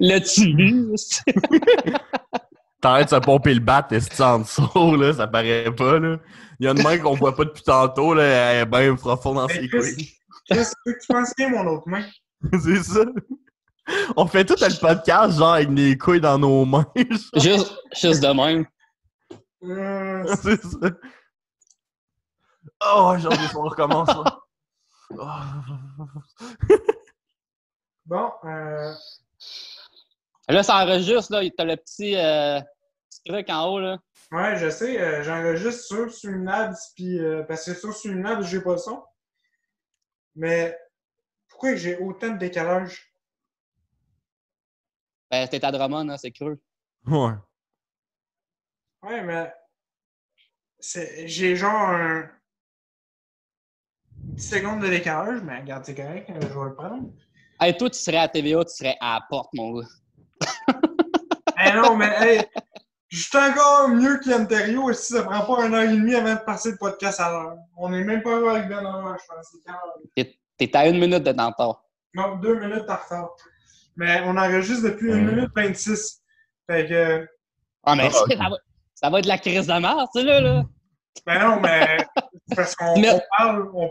L'as-tu vu? T'arrêtes de se pomper le bat, t'es en dessous, là, ça paraît pas, là. Il y a une main qu'on voit pas depuis tantôt, là, elle est bien profonde dans ses couilles. Qu'est-ce que tu penses qu'il y a, mon autre main? C'est ça. On fait tout le podcast, genre, avec des couilles dans nos mains. Juste de même. C'est ça. Oh, j'ai envie qu'on recommence, là. Oh. Bon, Là, ça enregistre, là. T'as le petit truc en haut, là. ouais, je sais, j'enregistre sur Suminabs, puis parce que sur Suminabs, j'ai pas le son. Mais pourquoi j'ai autant de décalage? Ben, t'es à Drummond, hein, c'est creux. Ouais. Ouais, mais j'ai genre 10 secondes de décalage, mais regarde, c'est correct, je vais le prendre. Hey, toi, tu serais à TVA, tu serais à la porte, mon gars. Eh non, mais hey, je suis encore mieux qu'Ontario aussi, ça prend pas 1h30 avant de passer le podcast à l'heure. On est même pas avec Ben Homer, je pense. C'est 40. T'es à 1 minute de temps tard. Non, 2 minutes en retard. Mais on enregistre depuis 1 minute 26. Fait que. Ah, mais ça va être la crise de merde, ça, là. Ben non, mais. Parce qu'on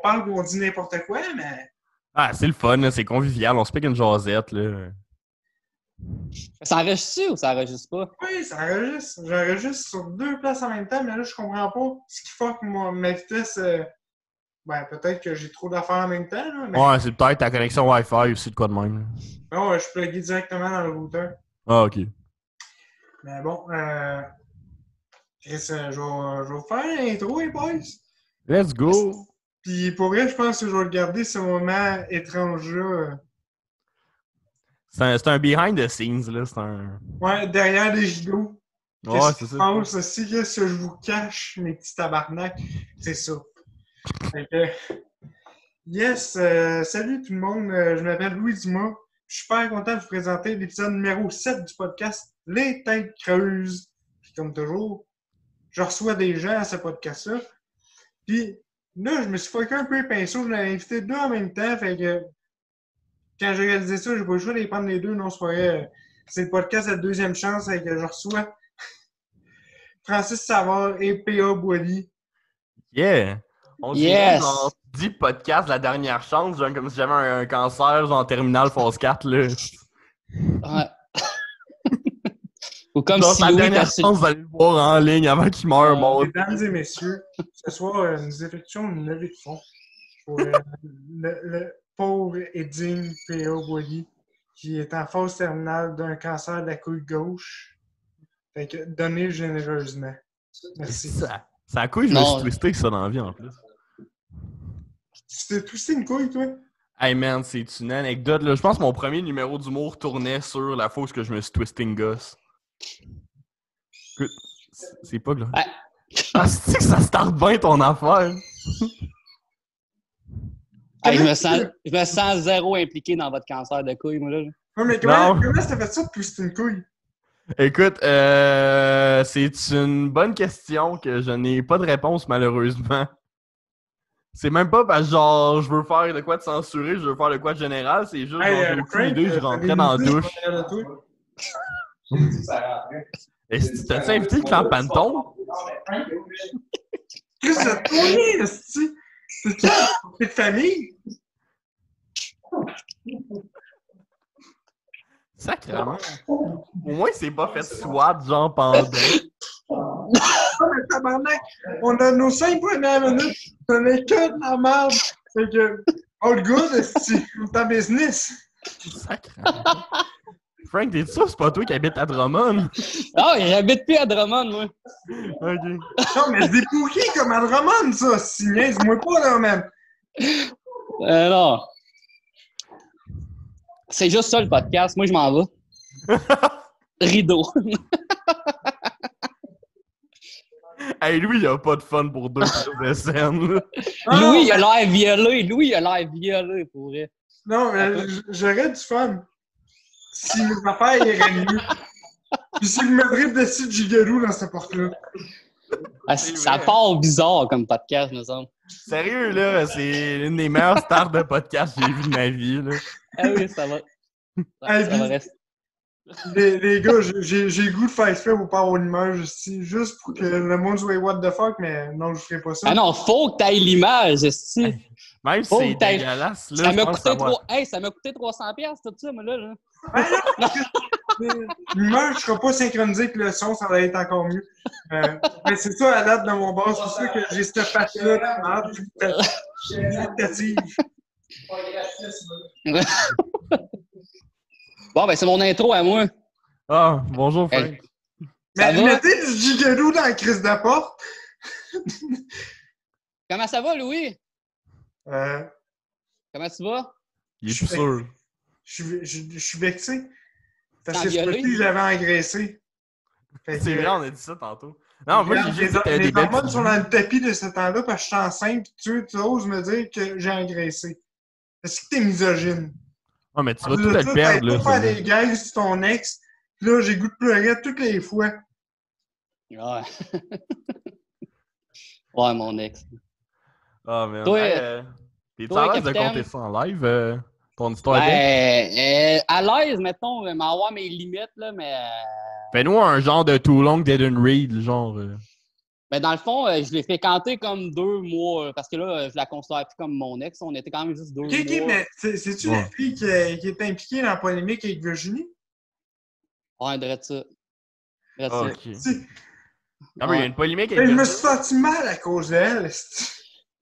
parle qu'on dit n'importe quoi, mais. Ah, c'est le fun, là, c'est convivial, on se pique une jasette, là. Ça enregistre-tu ou ça enregistre pas? Oui, ça enregistre. J'enregistre sur 2 places en même temps, mais là, je comprends pas ce qui fait que ma vitesse. Ben, peut-être que j'ai trop d'affaires en même temps, là. Mais... Ouais, c'est peut-être ta connexion Wi-Fi aussi, de quoi de même. Non, je suis plugué directement dans le routeur. Ah, ok. Mais bon, Chris, je vais vous faire l'intro, les boys. Let's go! Puis pour vrai, je pense que je vais regarder ce moment étrange-là. C'est un behind the scenes, là. C'est un. Ouais, derrière les gigots. Ouais, Qu'est-ce c'est qui se ça. passe aussi? Qu'est-ce que je vous cache, mes petits tabarnaks? C'est ça. Fait que, yes, salut tout le monde. Je m'appelle Louis Dumas. Je suis super content de vous présenter l'épisode numéro 7 du podcast Les Têtes Creuses. Puis comme toujours, je reçois des gens à ce podcast-là. Puis là, je me suis foqué un peu les pinceaux. Je l'ai invité 2 en même temps. Fait que quand j'ai réalisé ça, j'ai pas le choix de les prendre les 2. Non, c'est le podcast La Deuxième Chance. Fait que je reçois Francis Savard et P.A. Boily. Yeah! On dirait genre 10 podcasts La Dernière Chance, genre comme si j'avais un cancer, genre terminal phase 4, là. Ouais. Ou comme genre, si La Louis Dernière Chance d'aller le voir en ligne avant qu'il meure, mon. Mesdames et messieurs, ce soir, nous effectuons une levée de fonds pour le pauvre et digne P.A. Boily qui est en phase terminale d'un cancer de la couille gauche. Fait que donnez généreusement. Merci. C'est à quoi je me suis twisté ça dans la vie en plus. Tu t'es twisté une couille, toi? Hey man, c'est une anecdote là. Je pense que mon premier numéro d'humour tournait sur la fois où je me suis twisté une gosse. Écoute, c'est pas grave. Ah, c'est que ça starte bien ton affaire. Hey, je me sens zéro impliqué dans votre cancer de couille, moi, là. Non, mais comment t'as fait ça de twister une couille? Écoute, c'est une bonne question que je n'ai pas de réponse, malheureusement. C'est même pas parce que, genre, je veux faire de quoi de censuré, je veux faire de quoi de général, c'est juste, genre, j'ai aucune idée, je rentrais dans la douche. Est-ce que t'as-tu invité le clan Panton? Qu'est-ce que toi, esti? C'est-tu de famille? Sacrément. Au moins, c'est pas fait SWAT, genre, pendant. Oh, mais tabarnak! On a nos 5 premières minutes, ce n'est que de la merde! Fait que, all good, esti, on est en business! Sacrément. Frank, t'es sûr que c'est pas toi qui habites à Drummond? Ah, j'habite plus à Drummond, moi. Ok. Non, mais c'est pourri comme à Drummond, ça! Si niaise-moi pas, là, man! Non. C'est juste ça, le podcast. Moi, je m'en vais. Rideau. Hey, Louis, il a pas de fun pour 2 prises de scène, là. Louis, il a l'air violé, pour vrai. Non, mais j'aurais du fun. Si mes affaires iraient mieux. Puis si je me drip de 6 gigalous dans cette porte-là. Ah, ça part bizarre comme podcast, me semble. Sérieux, là, c'est une des meilleures stars de podcast que j'ai vues de ma vie, là. Ah oui, ça va. Ça va rester. Les gars, j'ai le goût de faire exprès pour pas avoir une image ici, juste pour que le monde soit what the fuck, mais non, je ferai pas ça. Ah non, faut que t'ailles l'image, esti. Hey, même si Faut c'est que t'ailles- dégueulasse, là, Ça je m'a pense coûté que ça va. Hey, ça m'a coûté 300$ tout ça, moi, là. L'image ne sera pas synchronisée avec le son, ça va être encore mieux. Mais c'est ça à date de mon bord, c'est pour ça que j'ai cette face-là de merde qualitative. Bon, ben, c'est mon intro à moi. Ah, bonjour, Frank. Hey. Mais va? mettez du gigalou dans la crise de porte. Comment ça va, Louis? Euh, Comment tu vas? Il est tout sûr. je suis vexé. Parce T'as que c'est pas violé? que j'avais engraissé. Fait que, C'est vrai, on a dit ça tantôt. Non, moi, j'ai juste dit que t'avais des les belles hormones petites sont joues. dans le tapis de ce temps-là parce que je suis enceinte pis tu oses me dire que j'ai engraissé. Est-ce que t'es misogyne? Ah, mais tu vas En tout plus de le ça, perdre, là. t'arrêtes pas de faire ça. des gags sur ton ex. Pis là, j'ai goût de pleurer toutes les fois. Ouais. Ouais, mon ex. Ah, mais. Toi, T'es-tu toi, à l'aise de capitaine? compter ça en live, ton histoire d'ex? Ben, à l'aise, mettons, m'avoir mes limites, là, mais... Fais-nous un genre de Too Long Didn't Read, genre. Ben, dans le fond, je l'ai fréquenté comme 2 mois, parce que là, je la considère plus comme mon ex. On était quand même juste 2 Ok, mois. mais c'est-tu Ouais. la fille qui est impliquée dans la polémique avec Virginie? Ouais, drette ça. Drette Ah, ça. ok. Si. Ah, mais il y a une polémique Ben, avec je me Virginie. suis senti mal à cause d'elle. esti.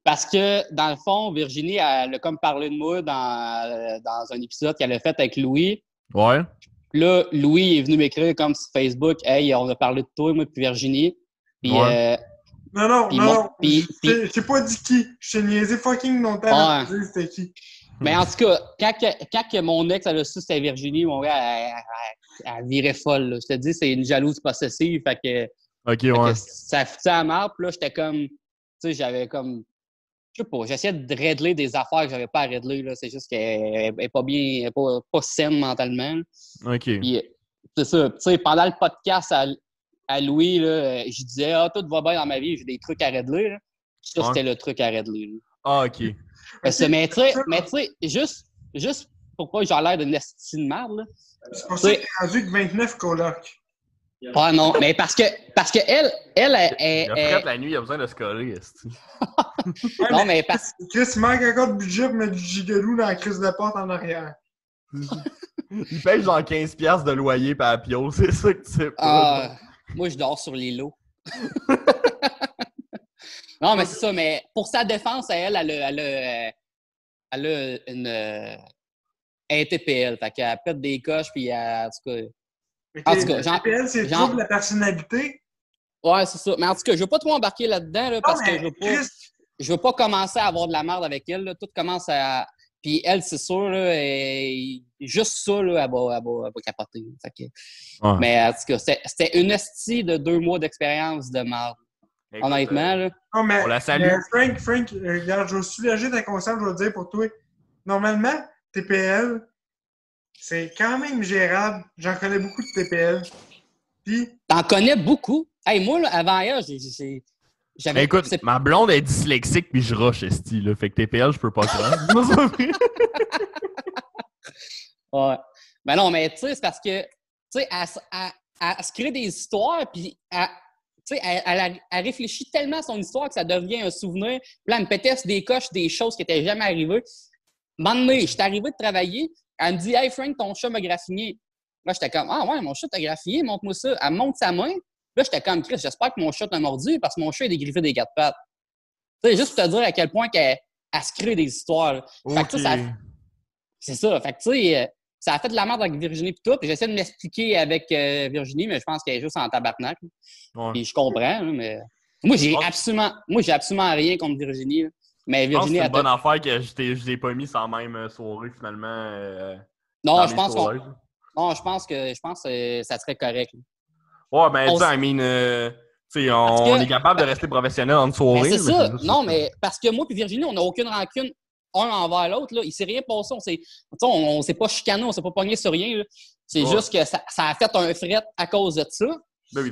Parce que, dans le fond, Virginie, elle a comme parlé de moi dans un épisode qu'elle a fait avec Louis. Ouais. Puis là, Louis est venu m'écrire comme sur Facebook, « Hey, on a parlé de toi, moi, puis Virginie. » Puis, Ouais. Non, Puis non. puis- Je t'ai pas dit qui. Je t'ai niaisé fucking longtemps avant de te dire c'était qui. mais en tout cas, quand que mon ex, elle a su que c'était Virginie, mon gars, elle virait folle, là. Je te dis, c'est une jalouse possessive, fait que Ok, Fait ouais. que ça foutait à marre, puis là, j'étais comme, tu sais, j'avais comme, je sais pas, j'essayais de régler des affaires que j'avais pas à régler, là. C'est juste qu'elle est pas bien, elle est pas saine mentalement. Ok. Puis, c'est ça, tu sais, pendant le podcast à Louis, là, je disais, tout va bien dans ma vie, j'ai des trucs à régler, là. Ça, Ouais. c'était le truc à régler, là. Ah, ok. Mais tu sais, juste pour pas que j'ai l'air d'une estime de merde, là. C'est pour ça que t'es rendu avec 29 colocs. Ah non, mais parce que elle Il a fait la nuit, il a besoin de se coller, esti. non, mais parce Chris, il manque encore de budget pour mettre du gigalou dans la crise de porte en arrière. Il paye genre 15$ de loyer par Pio, c'est ça que tu sais pas. Ah, moi, je dors sur les lots. Non, mais c'est ça. Mais pour sa défense, elle a une elle est TPL. Fait qu'elle pète des coches, puis en tout cas... En tout cas, TPL, c'est le trouble de la personnalité. Ouais, c'est ça. Mais en tout cas, je veux pas trop embarquer là-dedans, là, parce que je veux pas commencer à avoir de la merde avec elle, là. Tout commence à... Puis elle, c'est sûr, là, juste ça, là, elle va capoter. Fait que... Ouais. Mais en tout cas, c'était une estie de 2 mois d'expérience de merde. Écoute, Honnêtement, là. Non, mais, on la salue. mais Frank, regarde, je vais soulager ta conscience, je vais te dire pour toi. Normalement, TPL, c'est quand même gérable. J'en connais beaucoup de TPL. Puis, T'en connais beaucoup. Hey, moi, là, avant hier, j'avais... Écoute, c'est- ma blonde est dyslexique puis je rush, esti, là. Fait que TPL, je peux pas croire. Non, c'est pas vrai. Ouais. Mais non, mais tu sais, c'est parce que, tu sais, elle se crée des histoires, puis tu sais, elle réfléchit tellement à son histoire que ça devient un souvenir. Puis là, elle me pétait sur des coches des choses qui n'étaient jamais arrivées. Un moment donné, j'étais arrivé de travailler, elle me dit « Hey Frank, ton chat m'a graffiné. » Là, j'étais comme « Ah ouais, mon chat t'a graffiné, montre-moi ça. » Elle me montre sa main. Là, j'étais comme « Chris, j'espère que mon chat t'a mordu parce que mon chat est dégriffé des 4 pattes. » Tu sais, juste pour te dire à quel point qu'elle se crée des histoires. Là. Fait que ça, c'est ça. Fait que tu sais, ça a fait de la merde avec Virginie pis tout. Puis j'essaie de m'expliquer avec Virginie, mais je pense qu'elle est juste en tabarnak. Ouais. Puis je comprends, là, mais... Moi, j'ai absolument rien contre Virginie. Là. Mais Je pense que Virginie... c'est une bonne affaire que je t'ai pas mis sans même soirée, finalement. Non, je pense que ça serait correct. Là. Ouais, ben, tu sais, I mean, tu sais, on est capable de rester professionnel en soirée. Mais c'est ça. juste Non, mais parce que moi et Virginie, on n'a aucune rancune un envers l'autre. Là. Il s'est rien passé. On s'est pas chicané, on s'est pas pogné sur rien. Là. C'est juste que ça a fait un fret à cause de ça. Ben oui,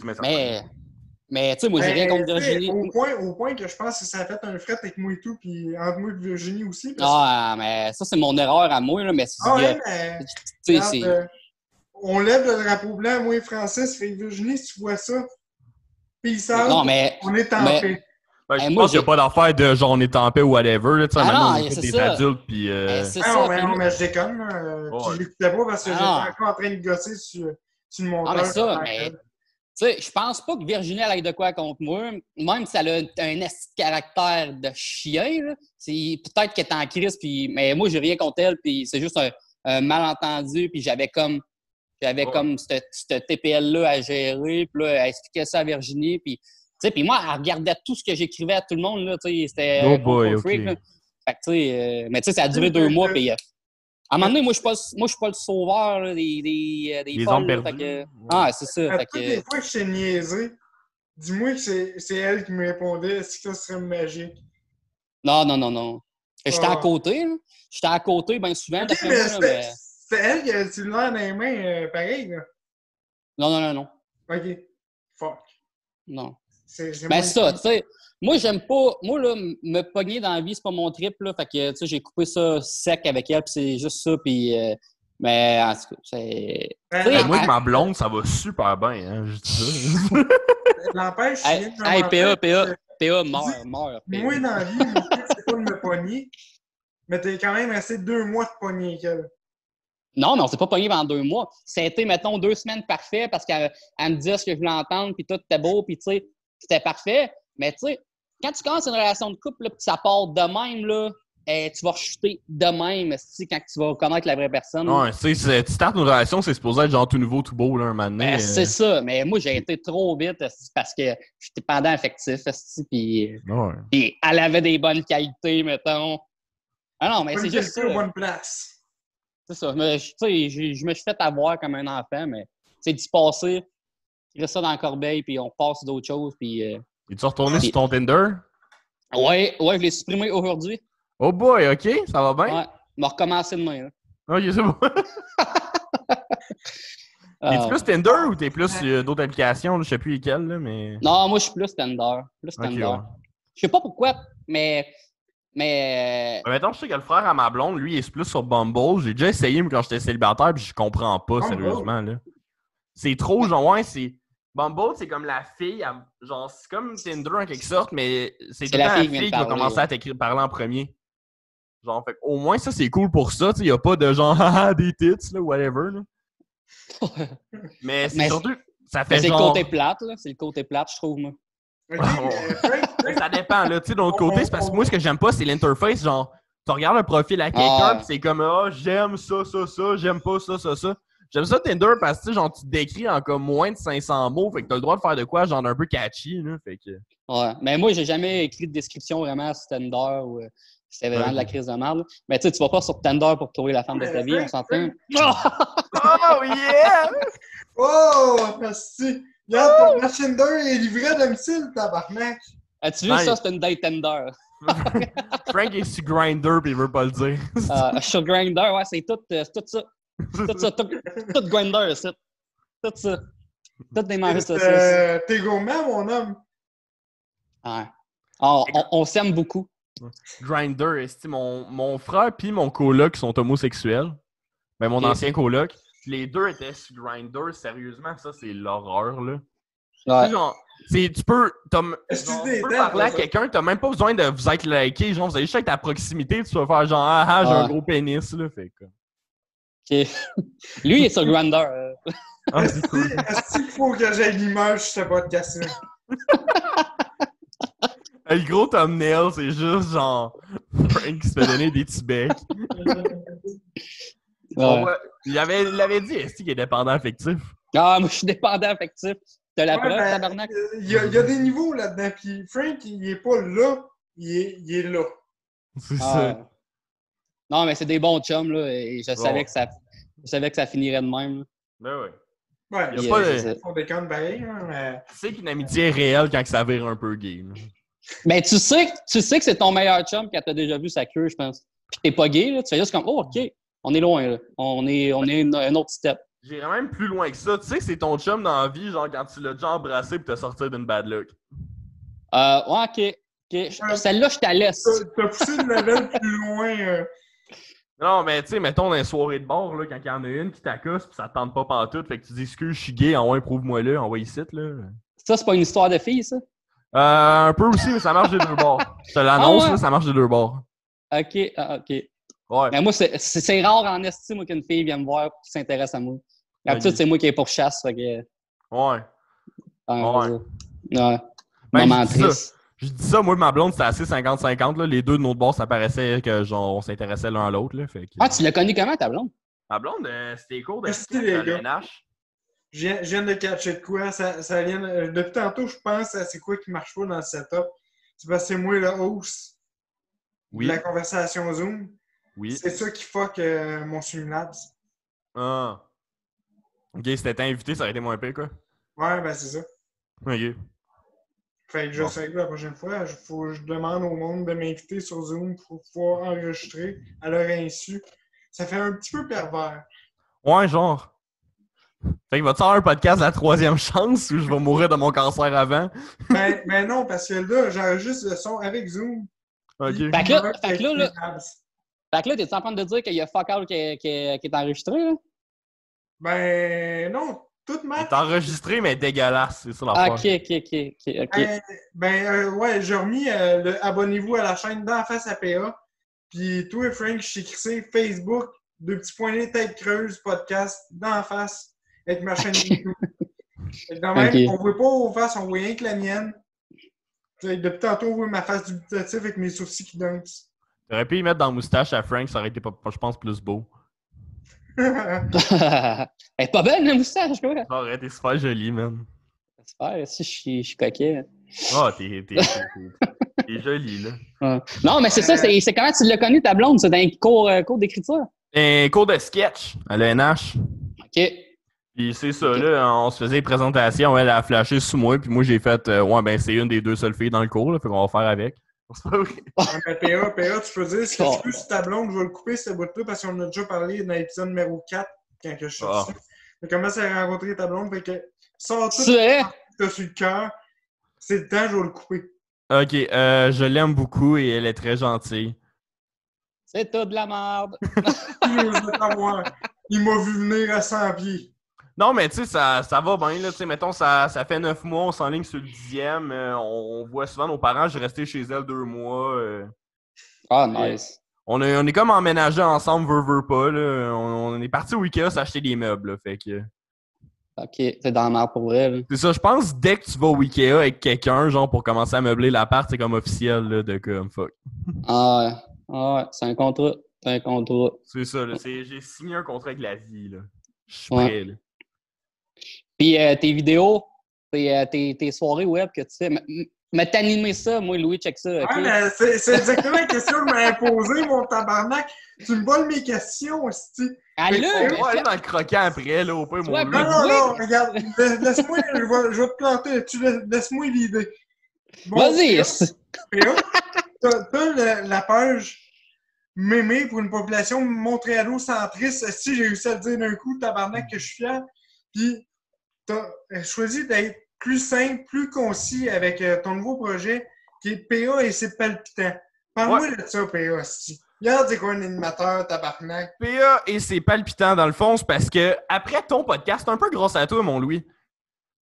mais tu sais, moi, j'ai rien contre Virginie. Au point que je pense que ça a fait un fret avec moi et tout, puis entre moi et Virginie aussi. Ah, mais ça, c'est mon erreur à moi. Là, mais mais... tu sais, on lève le drapeau blanc, moi et Francis, fait Virginie, si tu vois ça. Peace out. Non, mais. On est en mais- paix. Ben, je moi, pense qu'il n'y a pas d'affaire de genre on est en paix ou whatever. Là, tu sais, Ah maintenant, non, on est tous c'est des ça. adultes. Puis, C'est Ah ça. non, puis lui- mais je déconne. Là. Ouais. Puis je l'écoutais pas parce que j'étais Ah. encore en train de gosser sur le Ah, monteur. mais ça, mais. Tu sais, je pense pas que Virginie elle ait de quoi contre moi, même si elle a un esti de caractère de chien. Là. C'est peut-être qu'elle est en crise, puis mais moi j'ai rien contre elle, puis c'est juste un malentendu, puis j'avais comme ce TPL-là à gérer, puis là, elle expliquait ça à Virginie, puis tu sais, puis moi, elle regardait tout ce que j'écrivais à tout le monde, là, tu sais, c'était Oh boy, control freak, ok. là. Fait que, tu sais, mais tu sais, ça a duré 2 mois, puis à un moment donné, moi, je suis pas le sauveur là, des folles, hommes là, perdus. fait que, ah, c'est ça, À fait toutes que, les fois que je t'ai niaisé, dis-moi que c'est elle qui me répondait. Est-ce que ça serait magique? non. J'étais à Ah. côté, là. J'étais à côté, bien souvent, Ok, d'après mais moi, là, mais... c'était elle qui avait le cellulaire dans les mains, pareil, là. Non. Ok. Fuck. Non. C'est Ben, moins- c'est ça, tu sais. Moi, j'aime pas. Moi, là, me pogner dans la vie, c'est pas mon trip, là. Fait que, tu sais, j'ai coupé ça sec avec elle, puis c'est juste ça, puis. Mais, en tout cas, c'est. Ben, tu sais, moi, avec elle- ma blonde, ça va super bien. Hein, je dis ça. L'empêche, je Hey, viens de hey, commencer, PA, meurt, meurt. moi, PA. dans la vie, mon truc, c'est pas de me pogner, mais t'es quand même resté 2 mois de pogner avec elle. Non, mais on s'est pas pogné pendant 2 mois. Ça a été, mettons, 2 semaines parfait parce qu'elle me disait ce que je voulais entendre, puis tout était beau, puis tu sais, c'était parfait. Mais tu sais, quand tu commences une relation de couple, là, puis ça part de même, là, tu vas rechuter de même, quand tu vas connaître la vraie personne. Ouais, tu sais, tu startes une relation, c'est supposé être genre tout nouveau, tout beau, là, un moment donné. Ben, c'est ça, mais moi, j'ai été trop vite parce que j'étais pendant affectif, puis elle avait des bonnes qualités, mettons. Ah non, mais Bonne c'est juste qualité, ça. bonne place. C'est ça. Tu sais, je me suis fait avoir comme un enfant, mais c'est d'y passer, tirer ça dans la corbeille, puis on passe d'autres choses, puis... Es-tu retourné Puis- sur ton Tinder? Ouais, je l'ai supprimé aujourd'hui. Oh boy, ok, ça va bien? Ouais, je vais recommencer demain. Là. Ok, c'est bon. T'es-tu Euh, plus Tinder ou t'es plus d'autres applications? Je sais plus lesquelles, là, mais. Non, moi, je suis plus Tinder. Ok, ouais. Je sais pas pourquoi, mais Ben, mettons, je sais que le frère à ma blonde, lui, il est plus sur Bumble. J'ai déjà essayé mais quand j'étais célibataire, puis je comprends pas, Bumble? sérieusement, là. C'est trop, genre, ouais, c'est... Bumble, c'est comme la fille, genre, c'est comme Tinder en quelque sorte, mais c'est tout le temps la fille qui va commencer à t'écrire, parler en premier. Genre, fait au moins, ça, c'est cool pour ça, tu sais, y a pas de genre, haha, des tits, là, whatever, là. Mais c'est Mais- surtout, ça Mais fait c'est genre... le côté plate, là. C'est le côté plate, je trouve, moi. Ok, Mais ça dépend, là. Tu sais, de l'autre côté, c'est parce que moi, ce que j'aime pas, c'est l'interface. Genre, tu regardes un profil à quelqu'un, pis c'est comme, ah, j'aime ça, j'aime pas ça. J'aime ça Tinder parce que, tu sais, genre, tu te décris en comme moins de 500 mots. Fait que t'as le droit de faire de quoi, genre, un peu catchy, là. Fait que. Ouais. Mais moi, j'ai jamais écrit de description vraiment sur Tinder ou c'était vraiment de la crise de merde. Là. Mais tu sais, tu vas pas sur Tinder pour trouver la femme de ta vie, on s'entend. Oh, yeah! Oh, merci. Regarde, ton Tinder est livré à domicile, tabarnak. As-tu vu Nice. ça? C'est une date Tinder. Frank est sur Grindr pis il veut pas le dire. Sur Grindr, ouais, c'est tout ça. Tout Grindr, c'est tout ça. Tout des marées sociales. T'es gourmand, mon homme. Ouais. On s'aime beaucoup. Grindr, est mon frère pis mon coloc sont homosexuels. Ben, mon Ok. ancien coloc. Les deux étaient sur Grindr. Sérieusement, ça, c'est l'horreur, là. Tu Ouais. sais, genre, tu peux, Est-ce que genre, tu tu peux t'es parler à dans- quelqu'un, t'as même pas besoin de vous être liké, genre, vous allez juste être à proximité, tu vas faire genre, j'ai un Ouais. gros pénis, là, fait que. Ok. Lui, il est sur Grindr. Ah, c'est cool. Est-ce qu'il faut que j'aie l'image sur ce podcast-là? Le gros thumbnail, c'est juste genre, Frank qui se fait donner des petits becs. Ouais. Il avait dit, est-ce qu'il est dépendant affectif? Ah, moi, je suis dépendant affectif. T'as la Ouais, preuve, ben, tabarnak? il y a des niveaux là-dedans. Puis Frank, il est pas là, il est là. C'est Ah, ça. ouais. Non, mais c'est des bons chums, là, et je savais que ça finirait de même. Là. Ben ouais. Ouais, Il y a Et, pas c'est de... ça. on déconne pareil, hein, mais... Tu sais qu'une amitié est réelle quand ça vire un peu gay, là. Ben, tu sais que c'est ton meilleur chum quand t'as déjà vu sa queue, je pense. Puis t'es pas gay, là, tu fais juste comme, oh, OK, on est loin, là. On est un autre step. J'irais même plus loin que ça. Tu sais que c'est ton chum dans la vie, genre quand tu l'as déjà embrassé pis t'as sorti d'une bad luck. Ouais, OK. Celle-là, je te la laisse. T'as poussé le level plus loin. Non, mais tu sais, mettons dans les soirées de bar, là, quand il y en a une qui t'accoste pis ça te tente pas pantoute, fait que tu dis excuse, je suis gay, envoie, prouve-moi-le, envoie ici, là. Ça, c'est pas une histoire de fille, ça? Un peu aussi, mais ça marche des deux bords. Je te l'annonce, Ah ouais? là, ça marche des deux bords. OK, OK. Ouais. Mais moi, c'est rare en estime qu'une fille vienne me voir et s'intéresse à moi. D'habitude, c'est moi qui est pour chasse, fait que... Ouais. Ouais. Ouais. Ben, Moment triste. Je dis ça, moi et ma blonde, c'était assez 50-50, là. Les deux de notre bord, ça paraissait que, genre, on s'intéressait l'un à l'autre, là. Fait que... Ah, tu l'as connu comment, ta blonde? Ma blonde, c'était cours de Merci, les gars. LNH. Je viens de catcher de quoi. Ça vient, depuis tantôt, je pense à c'est quoi qui marche pas dans le setup. C'est parce que c'est moi le host de la conversation Zoom. Oui. C'est ça qui fuck mon Streamlabs. Ah. Ok, si t'étais invité, ça aurait été moins pire, quoi. Ouais, ben c'est ça. Ok. Fait que je sais que la prochaine fois, je demande au monde de m'inviter sur Zoom pour pouvoir enregistrer à leur insu. Ça fait un petit peu pervers. Ouais, genre. Fait que va-tu avoir un podcast La Troisième Chance ou je vais mourir de mon cancer avant? Ben non, parce que là, j'enregistre le son avec Zoom. Ok. Puis, Fait que là, Streamlabs. t'es en train de dire qu'il y a fuck all qui est enregistré, là? Ben non, tout Il match. est enregistré, mais dégueulasse, c'est ça Ah, l'affaire. OK. Ouais, j'ai remis le abonnez-vous à la chaîne d'en face à PA. Puis toi, Frank, je t'ai crissé Facebook, 2 tête creuse, podcast, d'en face, avec ma chaîne YouTube. Fait que de même, Ok. on voit pas aux faces, on voit rien que la mienne. Fait que depuis tantôt, on voit ma face dubitative avec mes sourcils qui dansent. T'aurais pu y mettre dans la moustache à Frank, ça aurait été, je pense, plus beau. Elle est pas belle, la moustache, quoi. Ça aurait été super joli, man. J'espère, si je suis coquet. Ah, t'es joli, là. Ouais. Non, mais c'est ça, c'est comment tu l'as connu, ta blonde? C'est dans un cours d'écriture? Un cours de sketch à l'ENH. OK. Puis c'est ça, là, on se faisait des présentations, elle a flashé sous moi, puis moi j'ai fait, ouais, ben c'est une des deux seules filles dans le cours, là, fait qu'on va faire avec. Mais PA, tu peux dire, si tu veux sur ta blonde, je vais le couper, ce bout-là, parce qu'on en a déjà parlé dans l'épisode numéro 4, quand je suis sorti. Mais comment ça a rencontré ta blonde, fait que sors tout ce que t'as sur le cœur, c'est le temps, je vais le couper. Ok, je l'aime beaucoup et elle est très gentille. C'est tout de la merde. Il m'a vu venir à 100 pieds. Non, mais tu sais, ça va bien, là, tu sais, mettons, ça fait 9 mois, on s'enligne sur le 10e, on voit souvent nos parents, j'ai resté chez elle 2 mois. Ah, nice. On est comme emménagés ensemble, veut pas, là. On est parti au Ikea s'acheter des meubles, là, fait que... OK, c'est dans la merde pour vrai, là. C'est ça, je pense, dès que tu vas au Ikea avec quelqu'un, genre, pour commencer à meubler l'appart, c'est comme officiel, là, de comme, fuck. Ah ouais, c'est un contrat. C'est un contrat. C'est ça, là, j'ai signé un contrat avec la vie, là. Je suis prêt, là. Puis tes vidéos, tes soirées web que tu fais, mais t'animer ça, moi, Louis, check ça. Okay? Ouais, mais c'est exactement la question que tu m'as posée, mon tabarnak. Tu me voles mes questions aussi. On va aller dans le croquant après, là, au peu, mon Louis. Non, regarde, laisse-moi, je vais te planter. Laisse-moi l'idée. Bon, vas-y! T'as la page mémé pour une population montréalo-centriste. Si j'ai réussi à le dire d'un coup, tabarnak, que je suis fier. Puis, t'as choisi d'être plus simple, plus concis avec ton nouveau projet qui est PA et c'est palpitant. Parle-moi de ça, PA, si. Regarde, c'est quoi un animateur, tabarnak. PA et c'est palpitant, dans le fond, c'est parce que après ton podcast, un peu grâce à toi, mon Louis,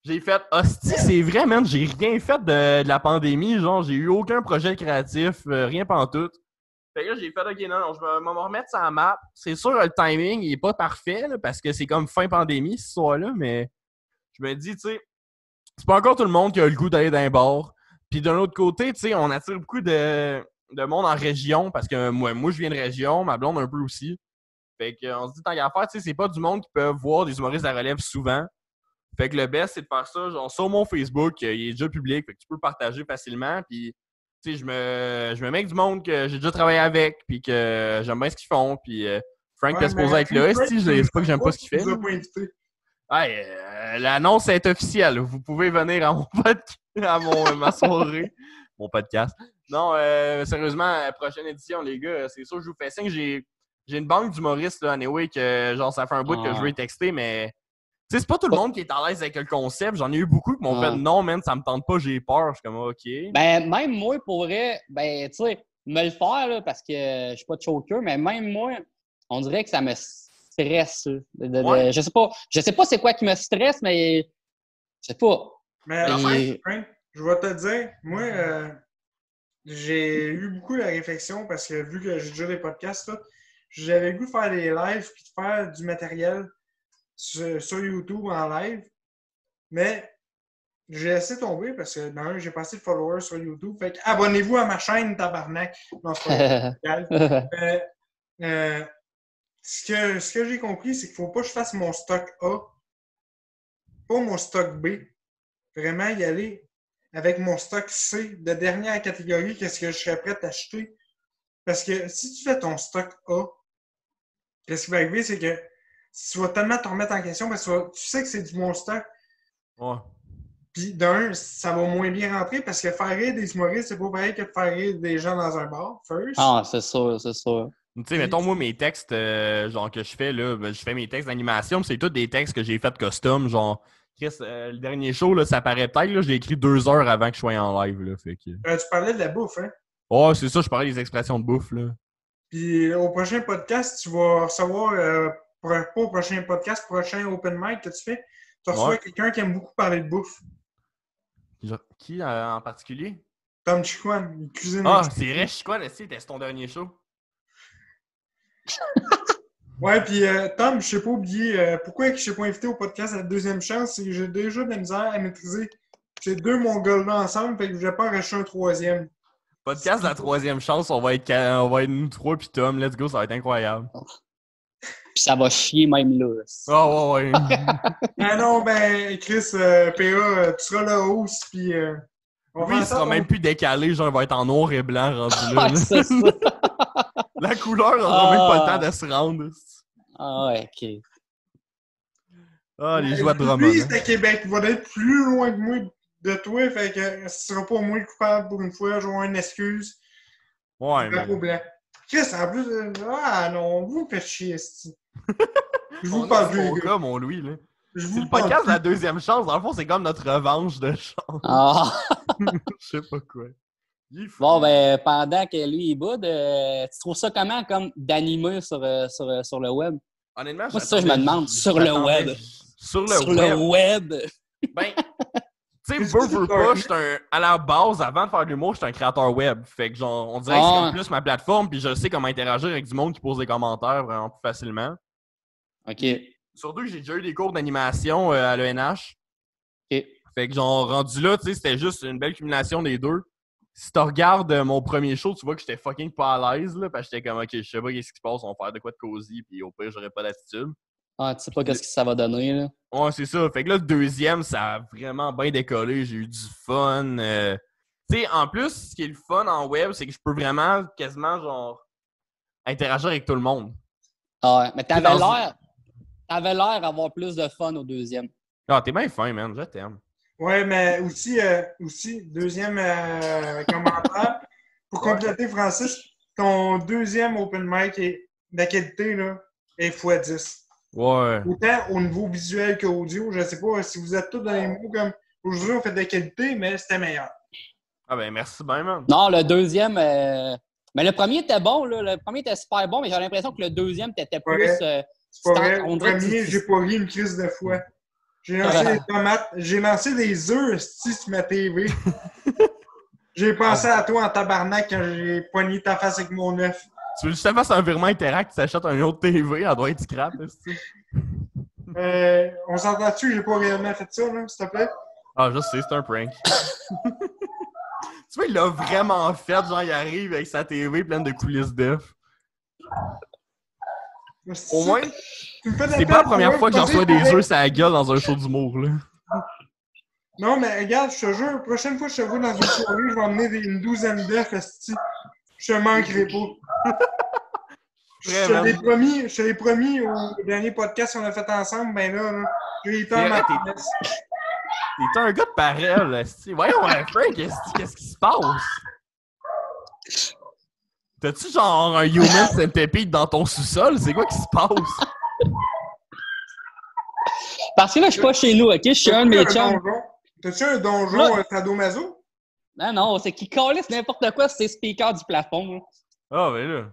j'ai fait hostie, c'est vrai, man, j'ai rien fait de la pandémie, genre, j'ai eu aucun projet créatif, rien pantoute. Fait que là, j'ai fait, ok, non, je vais me remettre sur la map. C'est sûr, le timing, il est pas parfait, là, parce que c'est comme fin pandémie, ce soir-là, mais je me dis, tu sais, c'est pas encore tout le monde qui a le goût d'aller dans un bar. Puis d'un autre côté, tu sais, on attire beaucoup de monde en région, parce que moi, je viens de région, ma blonde un peu aussi. Fait qu'on se dit, tant qu'à faire, tu sais, c'est pas du monde qui peut voir des humoristes à relève souvent. Fait que le best, c'est de faire ça, genre, sur mon Facebook, il est déjà public, fait que tu peux le partager facilement, puis tu sais, je me mets avec du monde que j'ai déjà travaillé avec, puis que j'aime bien ce qu'ils font, puis Frank t'es supposé être là, c'est pas que j'aime pas ce qu'il fait. Ouais, l'annonce est officielle, vous pouvez venir à mon podcast, ma soirée, mon podcast. Non, sérieusement, prochaine édition, les gars, c'est sûr, je vous fais signe, j'ai une banque d'humoristes, là, anyway, que genre, ça fait un bout que je veux texter, mais tu sais, c'est pas tout le monde qui est à l'aise avec le concept. J'en ai eu beaucoup qui m'ont fait non, man, ça me tente pas, j'ai peur. Je suis comme OK. Ben, même moi, pour vrai, ben, tu sais, me le faire, là, parce que je suis pas de choker, mais même moi, On dirait que ça me stresse. Ouais. Je sais pas c'est quoi qui me stresse, mais je sais pas. Mais Et- Frank, je vais te dire, moi, j'ai eu beaucoup de réflexion parce que vu que j'ai déjà des podcasts, tout, j'avais le goût de faire des lives puis de faire du matériel sur YouTube en live. Mais j'ai laissé tomber parce que d'un, j'ai passé de followers sur YouTube. Fait que abonnez-vous à ma chaîne, tabarnak. Non, c'est pas vrai. Mais, ce que j'ai compris, c'est qu'il faut pas que je fasse mon stock A, pas mon stock B. Vraiment y aller avec mon stock C de dernière catégorie, qu'est-ce que je serais prêt à acheter. Parce que si tu fais ton stock A, qu'est-ce qui va arriver, c'est que tu vas tellement te remettre en question parce que tu sais que c'est du bon stock. Ouais. Puis d'un, ça va moins bien rentrer parce que faire rire des humoristes, c'est pas pareil que de faire rire des gens dans un bar, first. Ah, c'est sûr, c'est sûr. Tu sais, mettons, moi, mes textes, genre, que je fais, là, ben, je fais mes textes d'animation, puis c'est tous des textes que j'ai fait custom, genre, Chris, le dernier show, là, ça paraît peut-être, là, je l'ai écrit 2 heures avant que je sois en live, là, fait que... Tu parlais de la bouffe, hein? Oh, c'est ça, je parlais des expressions de bouffe, là. Puis au prochain podcast, tu vas recevoir, pas au prochain podcast, prochain open mic que tu fais, tu reçois Ouais. quelqu'un qui aime beaucoup parler de bouffe. Genre, qui, en particulier? Tom Chiquan, il cuisine. Ah, c'est vrai, je suis quoi, là, c'était ton dernier show? Ouais, puis Tom, je sais pas oublier, pourquoi je t'ai pas invité au podcast à la deuxième chance, c'est que j'ai déjà de la misère à maîtriser ces deux Mongols-là ensemble, fait que je vais pas en racheter un troisième. Podcast de la 3e chance, on va être nous 3 pis Tom, let's go, ça va être incroyable. Puis ça va chier même là. Oh, ouais, ouais. Ah non, ben, Chris, PA, tu seras le host, puis on va Lui, il faire ça, sera même plus décalé, genre, il va être en noir et blanc rendu là. Ah, là. c'est ça. La couleur n'aura même pas le temps de se rendre. Ah, ouais, ok. Ah, les joies de Lui, Drummond. c'est à Québec, il va être plus loin que moi de toi, fait que ce sera pas moi le coupable pour une fois, j'aurai une excuse. Ouais, mais... Drapeau blanc. Chris, en plus, ah non, vous me faites chier, esti. Je vous On parle a plus, les mon gars. gars, mon Louis, là. Je C'est vous le parle podcast de la plus. deuxième chance. Dans le fond, c'est comme notre revanche de chance. Ah. Je sais pas quoi. Il est fou. Bon, ben, pendant que lui, il boude, tu trouves ça comment, comme d'animer sur le web? Honnêtement, Moi, c'est ça que je me demande. Sur le web. Sur le Sur web. le web. Ben, tu sais, veux pas, à la base, avant de faire de l'humour, j'étais un créateur web. Fait que, genre, on dirait que c'est comme plus ma plateforme, puis je sais comment interagir avec du monde qui pose des commentaires vraiment plus facilement. OK. Surtout que j'ai déjà eu des cours d'animation à l'ENH. OK. Fait que, genre, rendu là, tu sais, c'était juste une belle culmination des deux. Si tu regardes mon premier show, tu vois que j'étais fucking pas à l'aise, là, parce que j'étais comme, ok, je sais pas qu'est-ce qui se passe, on va faire de quoi de cosy, puis au pire, j'aurais pas d'attitude. Ah, tu sais pas qu'est-ce que ça va donner, là. Ouais, c'est ça. Fait que là, le deuxième, ça a vraiment bien décollé. J'ai eu du fun. Tu sais, en plus, ce qui est le fun en web, c'est que je peux vraiment, quasiment, genre, interagir avec tout le monde. Ah ouais, mais Dans- t'avais l'air d'avoir plus de fun au deuxième. Ah, t'es bien fin, man. Je t'aime. Ouais, mais aussi deuxième commentaire. Pour compléter, Francis, ton deuxième open mic est de qualité, là, est x10. Ouais. Autant au niveau visuel qu'audio. Je sais pas si vous êtes tous dans les mots comme aujourd'hui, on fait de qualité, mais c'était meilleur. Ah ben, merci bien, man. Non, le deuxième... Mais le premier était bon, là. Le premier était super bon, mais j'ai l'impression que le deuxième, t'étais plus... C'est pas vrai. on Au dirait que premier, j'ai pas ri une crise de fois. J'ai lancé des tomates. J'ai lancé des œufs sur ma TV. J'ai pensé à toi en tabarnak quand j'ai poigné ta face avec mon œuf. Tu veux juste que je te fasse un virement Interact, tu t'achètes un autre TV, elle doit être scrap, est-ce On s'entend-tu que j'ai pas réellement fait ça, là, s'il te plaît? Ah, je sais, c'est un prank. Tu vois, il l'a vraiment fait, genre, il arrive avec sa TV pleine de coulisses d'œufs. Au moins, c'est pas la première fois que j'en reçois des œufs sur la gueule dans un show d'humour, là. Non, mais regarde, je te jure, la prochaine fois que je te vois dans une soirée, je vais emmener une douzaine d'œufs, esti. Je te manquerai pas. Je te l'ai promis au dernier podcast qu'on a fait ensemble, ben là j'ai été en matinesse. T'es un gars de parole, esti. Voyons, Frank, qu'est-ce qui se passe? T'as-tu genre un human centipede dans ton sous-sol? C'est quoi qui se passe? Parce que là, je suis pas chez nous, OK? Je suis un de mes chums. T'as-tu un donjon sadomaso? Non, non, c'est qu'il calisse n'importe quoi sur ses speakers du plafond. Ah, ben là.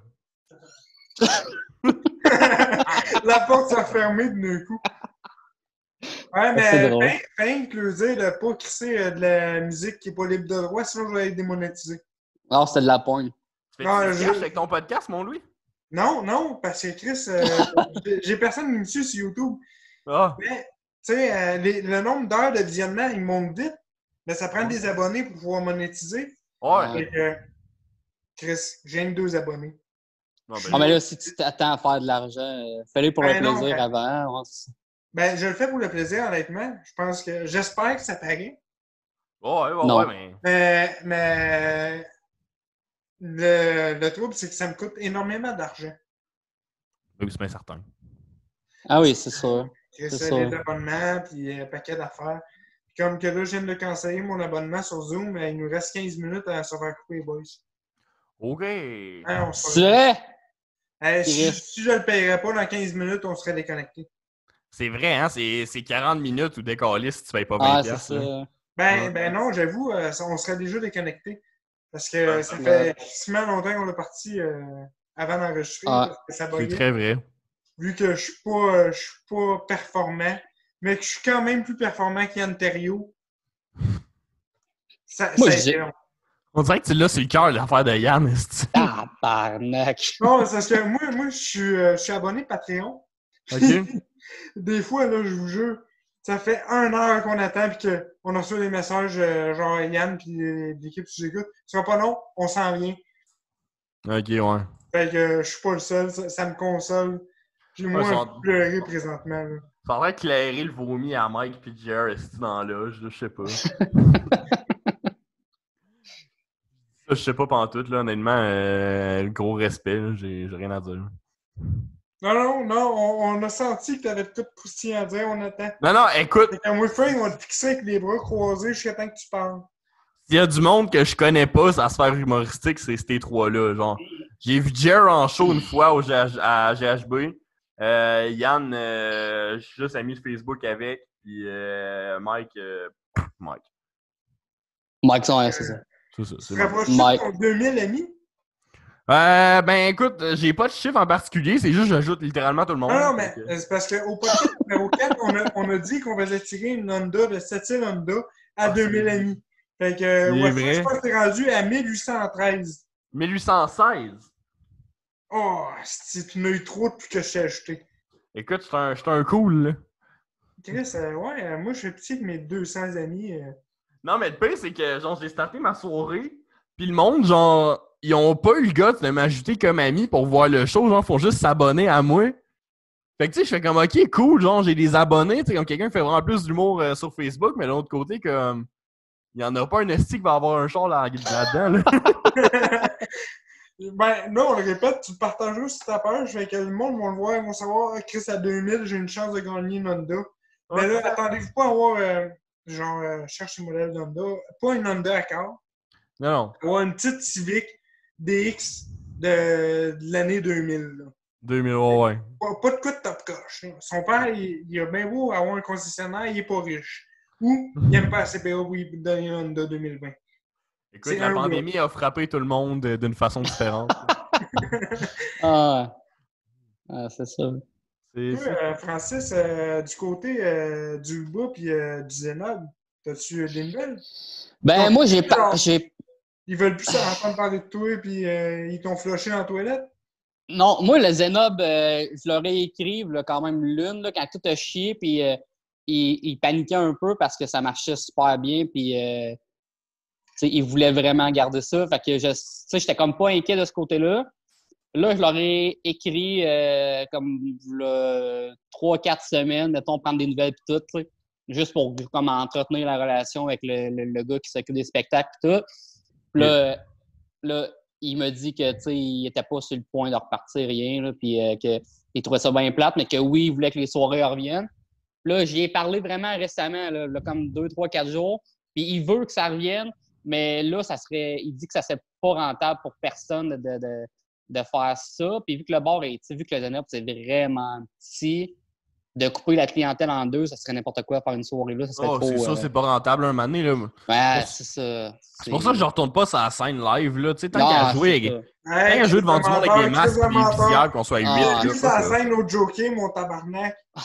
La porte s'est refermée d'un coup. Ouais, C'est mais drôle. fin que le dire de pas crisser de la musique qui est pas libre de droit, sinon je vais être démonétisé. Non, c'était de la pogne. Tu Non, fais-tu des sketchs avec ton podcast, mon Louis? Non, parce que Chris, j'ai personne qui me suit sur YouTube. Ah, Mais, tu sais, le nombre d'heures de visionnement, il monte vite, mais ça prend des abonnés pour pouvoir monétiser. ouais. Et que, Chris, j'ai 2 abonnés. Non, ben, Ah, mais là, si tu t'attends à faire de l'argent, fais-le pour le Ben non, plaisir ben- avant. Ouais, Ben, je le fais pour le plaisir, honnêtement. J'espère que ça paraît. Non. mais. Mais le trouble, c'est que ça me coûte énormément d'argent. Oui, c'est bien certain. Ah oui, c'est sûr. C'est C'est ça, ça. les abonnements, puis un paquet d'affaires. Puis comme que là, je viens de canceller mon abonnement sur Zoom, il nous reste 15 minutes à se faire couper les boys. OK. Hein, on C'est vrai? si je le payerais pas dans 15 minutes, on serait déconnecté. C'est vrai, hein? C'est 40 minutes ou décalé si tu payes pas 20$. Ah, c'est piastres, là. ça. Ben non, j'avoue, on serait déjà déconnecté. Parce que ça fait quasiment longtemps qu'on est parti avant d'enregistrer, Ah. parce que ça C'est buguait. très vrai. Vu que je suis pas performant, mais que je suis quand même plus performant qu'Yann Terriot. Moi, a je dis- été long. On dirait que tu l'as sur le cœur, l'affaire de Yann. esti. Tabarnak. Non, c'est parce que moi je suis abonné Patreon. OK? Des fois, là, je vous jure, ça fait 1 heure qu'on attend puis qu'on reçoit des messages genre Yann puis l'équipe qui j'écoute. Ce sera pas long, on s'en vient. OK, ouais. Fait que je suis pas le seul, ça me console. Puis moi, Ouais, je sont- vais pleurer présentement. Là. Ça aurait éclairé le vomi à Mike pis Jer esti, dans la loge, là, je sais pas. Ça, je sais pas pantoute, là, honnêtement, gros respect, là, j'ai rien à dire. Non, on a senti que t'avais tout croustillant à dire, on attend. Non, écoute, Fait que moi, Frank, on va te fixer avec les bras croisés jusqu'à temps que tu parles. s'il y a du monde que je connais pas à sphère humoristique, c'est ces trois-là, genre. J'ai vu Jer en show une fois à GHB. Yann, je suis juste ami de Facebook avec, puis Mike, Mike. Mike, ouais, c'est ça. C'est ça, Tu c'est te Mike. rapproches de Mike. ton 2000 amis? Ben écoute, j'ai pas de chiffre en particulier, c'est juste j'ajoute littéralement tout le monde. Non, mais Fait que- c'est parce qu'au podcast numéro 4, on a dit qu'on faisait tirer une Honda de 7000 Honda à 2000 amis. Fait que, C'est ouais, vrai. je pense que t'es rendu à 1813. 1816. Oh, si tu m'as eu trop depuis que je t'ai ajouté. Écoute, j'étais un cool, là. Chris, moi, je fais petit de mes 200 amis. Non, mais le pire, c'est que, genre, j'ai starté ma soirée, puis le monde, genre, ils ont pas eu le gars de m'ajouter comme ami pour voir le show, genre, faut juste s'abonner à moi. Fait que, tu sais, je fais comme, ok, cool, genre, j'ai des abonnés, tu sais, comme quelqu'un qui fait vraiment plus d'humour sur Facebook, mais de l'autre côté, comme, il y en a pas un esti qui va avoir un show là-dedans, là. Ben, non, on le répète, tu le partages sur ta page, fait que le monde va le voir, ils vont savoir, ah, Chris, à 2000, j'ai une chance de gagner une Honda. Mais là, attendez-vous pas à avoir, cherche un modèle d'Honda, pas une Honda Accord, Non, avoir une petite Civic DX de l'année 2000. Là. 2000, ouais. Pas de coup de top coche. Là. Son père, il a bien beau avoir un concessionnaire, il est pas riche. Ou il aime pas la CPA pour lui donner une Honda 2020. Écoute, C'est la un pandémie a frappé tout le monde d'une façon différente. Ah, c'est ça. C'est Toi, Francis, du côté du bas puis du Zénob, t'as-tu des nouvelles? Ben, Donc, moi, j'ai pas. alors- J'ai... Ils veulent plus entendre parler de toi puis ils t'ont flushé dans la toilette? Non, moi, le Zenob, je leur ai écrit là, quand même l'une, là, quand tout a chié, puis il paniquait un peu parce que ça marchait super bien, puis il voulait vraiment garder ça. Fait que j'étais comme pas inquiet de ce côté-là. Là, je leur ai écrit comme 3-4 semaines, mettons, prendre des nouvelles et tout, t'sais, juste pour comme entretenir la relation avec le gars qui s'occupe des spectacles et tout. Puis là, il me dit que il était pas sur le point de repartir rien, là, puis qu'il trouvait ça bien plate, mais que oui, il voulait que les soirées reviennent. Puis là, j'y ai parlé vraiment récemment, là, comme 2, 3, 4 jours, puis il veut que ça revienne, mais là, il dit que ça serait pas rentable pour personne de faire ça. Puis vu que le bar vu que le Zenob, c'est vraiment petit, de couper la clientèle en deux, ça serait n'importe quoi faire une soirée là. Ça serait trop. C'est ça, c'est pas rentable un moment donné, là. Ouais, c'est ça. C'est pour ça que je retourne pas sur la scène live, là. Tu sais, tant Non, qu'à jouer, c'est ça. Hey, tant qu'à jouer devant du monde avec des masques et des menteur. visières, qu'on soit 8. Ah, J'ai là, vu pas la ça. scène au Joker, mon tabarnak. Ah,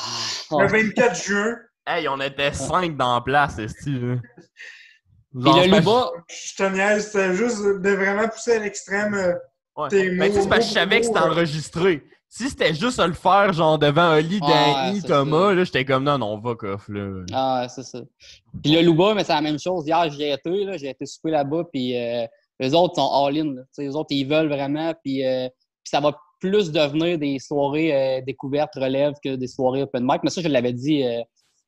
Le 24 juin. Hey, on était 5 dans la place, esti. Puis le Luba, Je te niaise, c'était juste de vraiment pousser à l'extrême Ouais. tes Ben, tu sais, mots. c'est parce que je savais que c'était enregistré. Si c'était juste à le faire, genre, devant Oli, Danny, c'est Thomas, ça. là, j'étais comme, non, on va, coff, là. Ah, c'est ça. Puis le Luba, mais c'est la même chose. Hier, j'ai été souper là-bas, puis les autres sont all-in. Les autres, ils veulent vraiment, puis ça va plus devenir des soirées découvertes, relève, que des soirées open mic. Mais ça, je l'avais dit à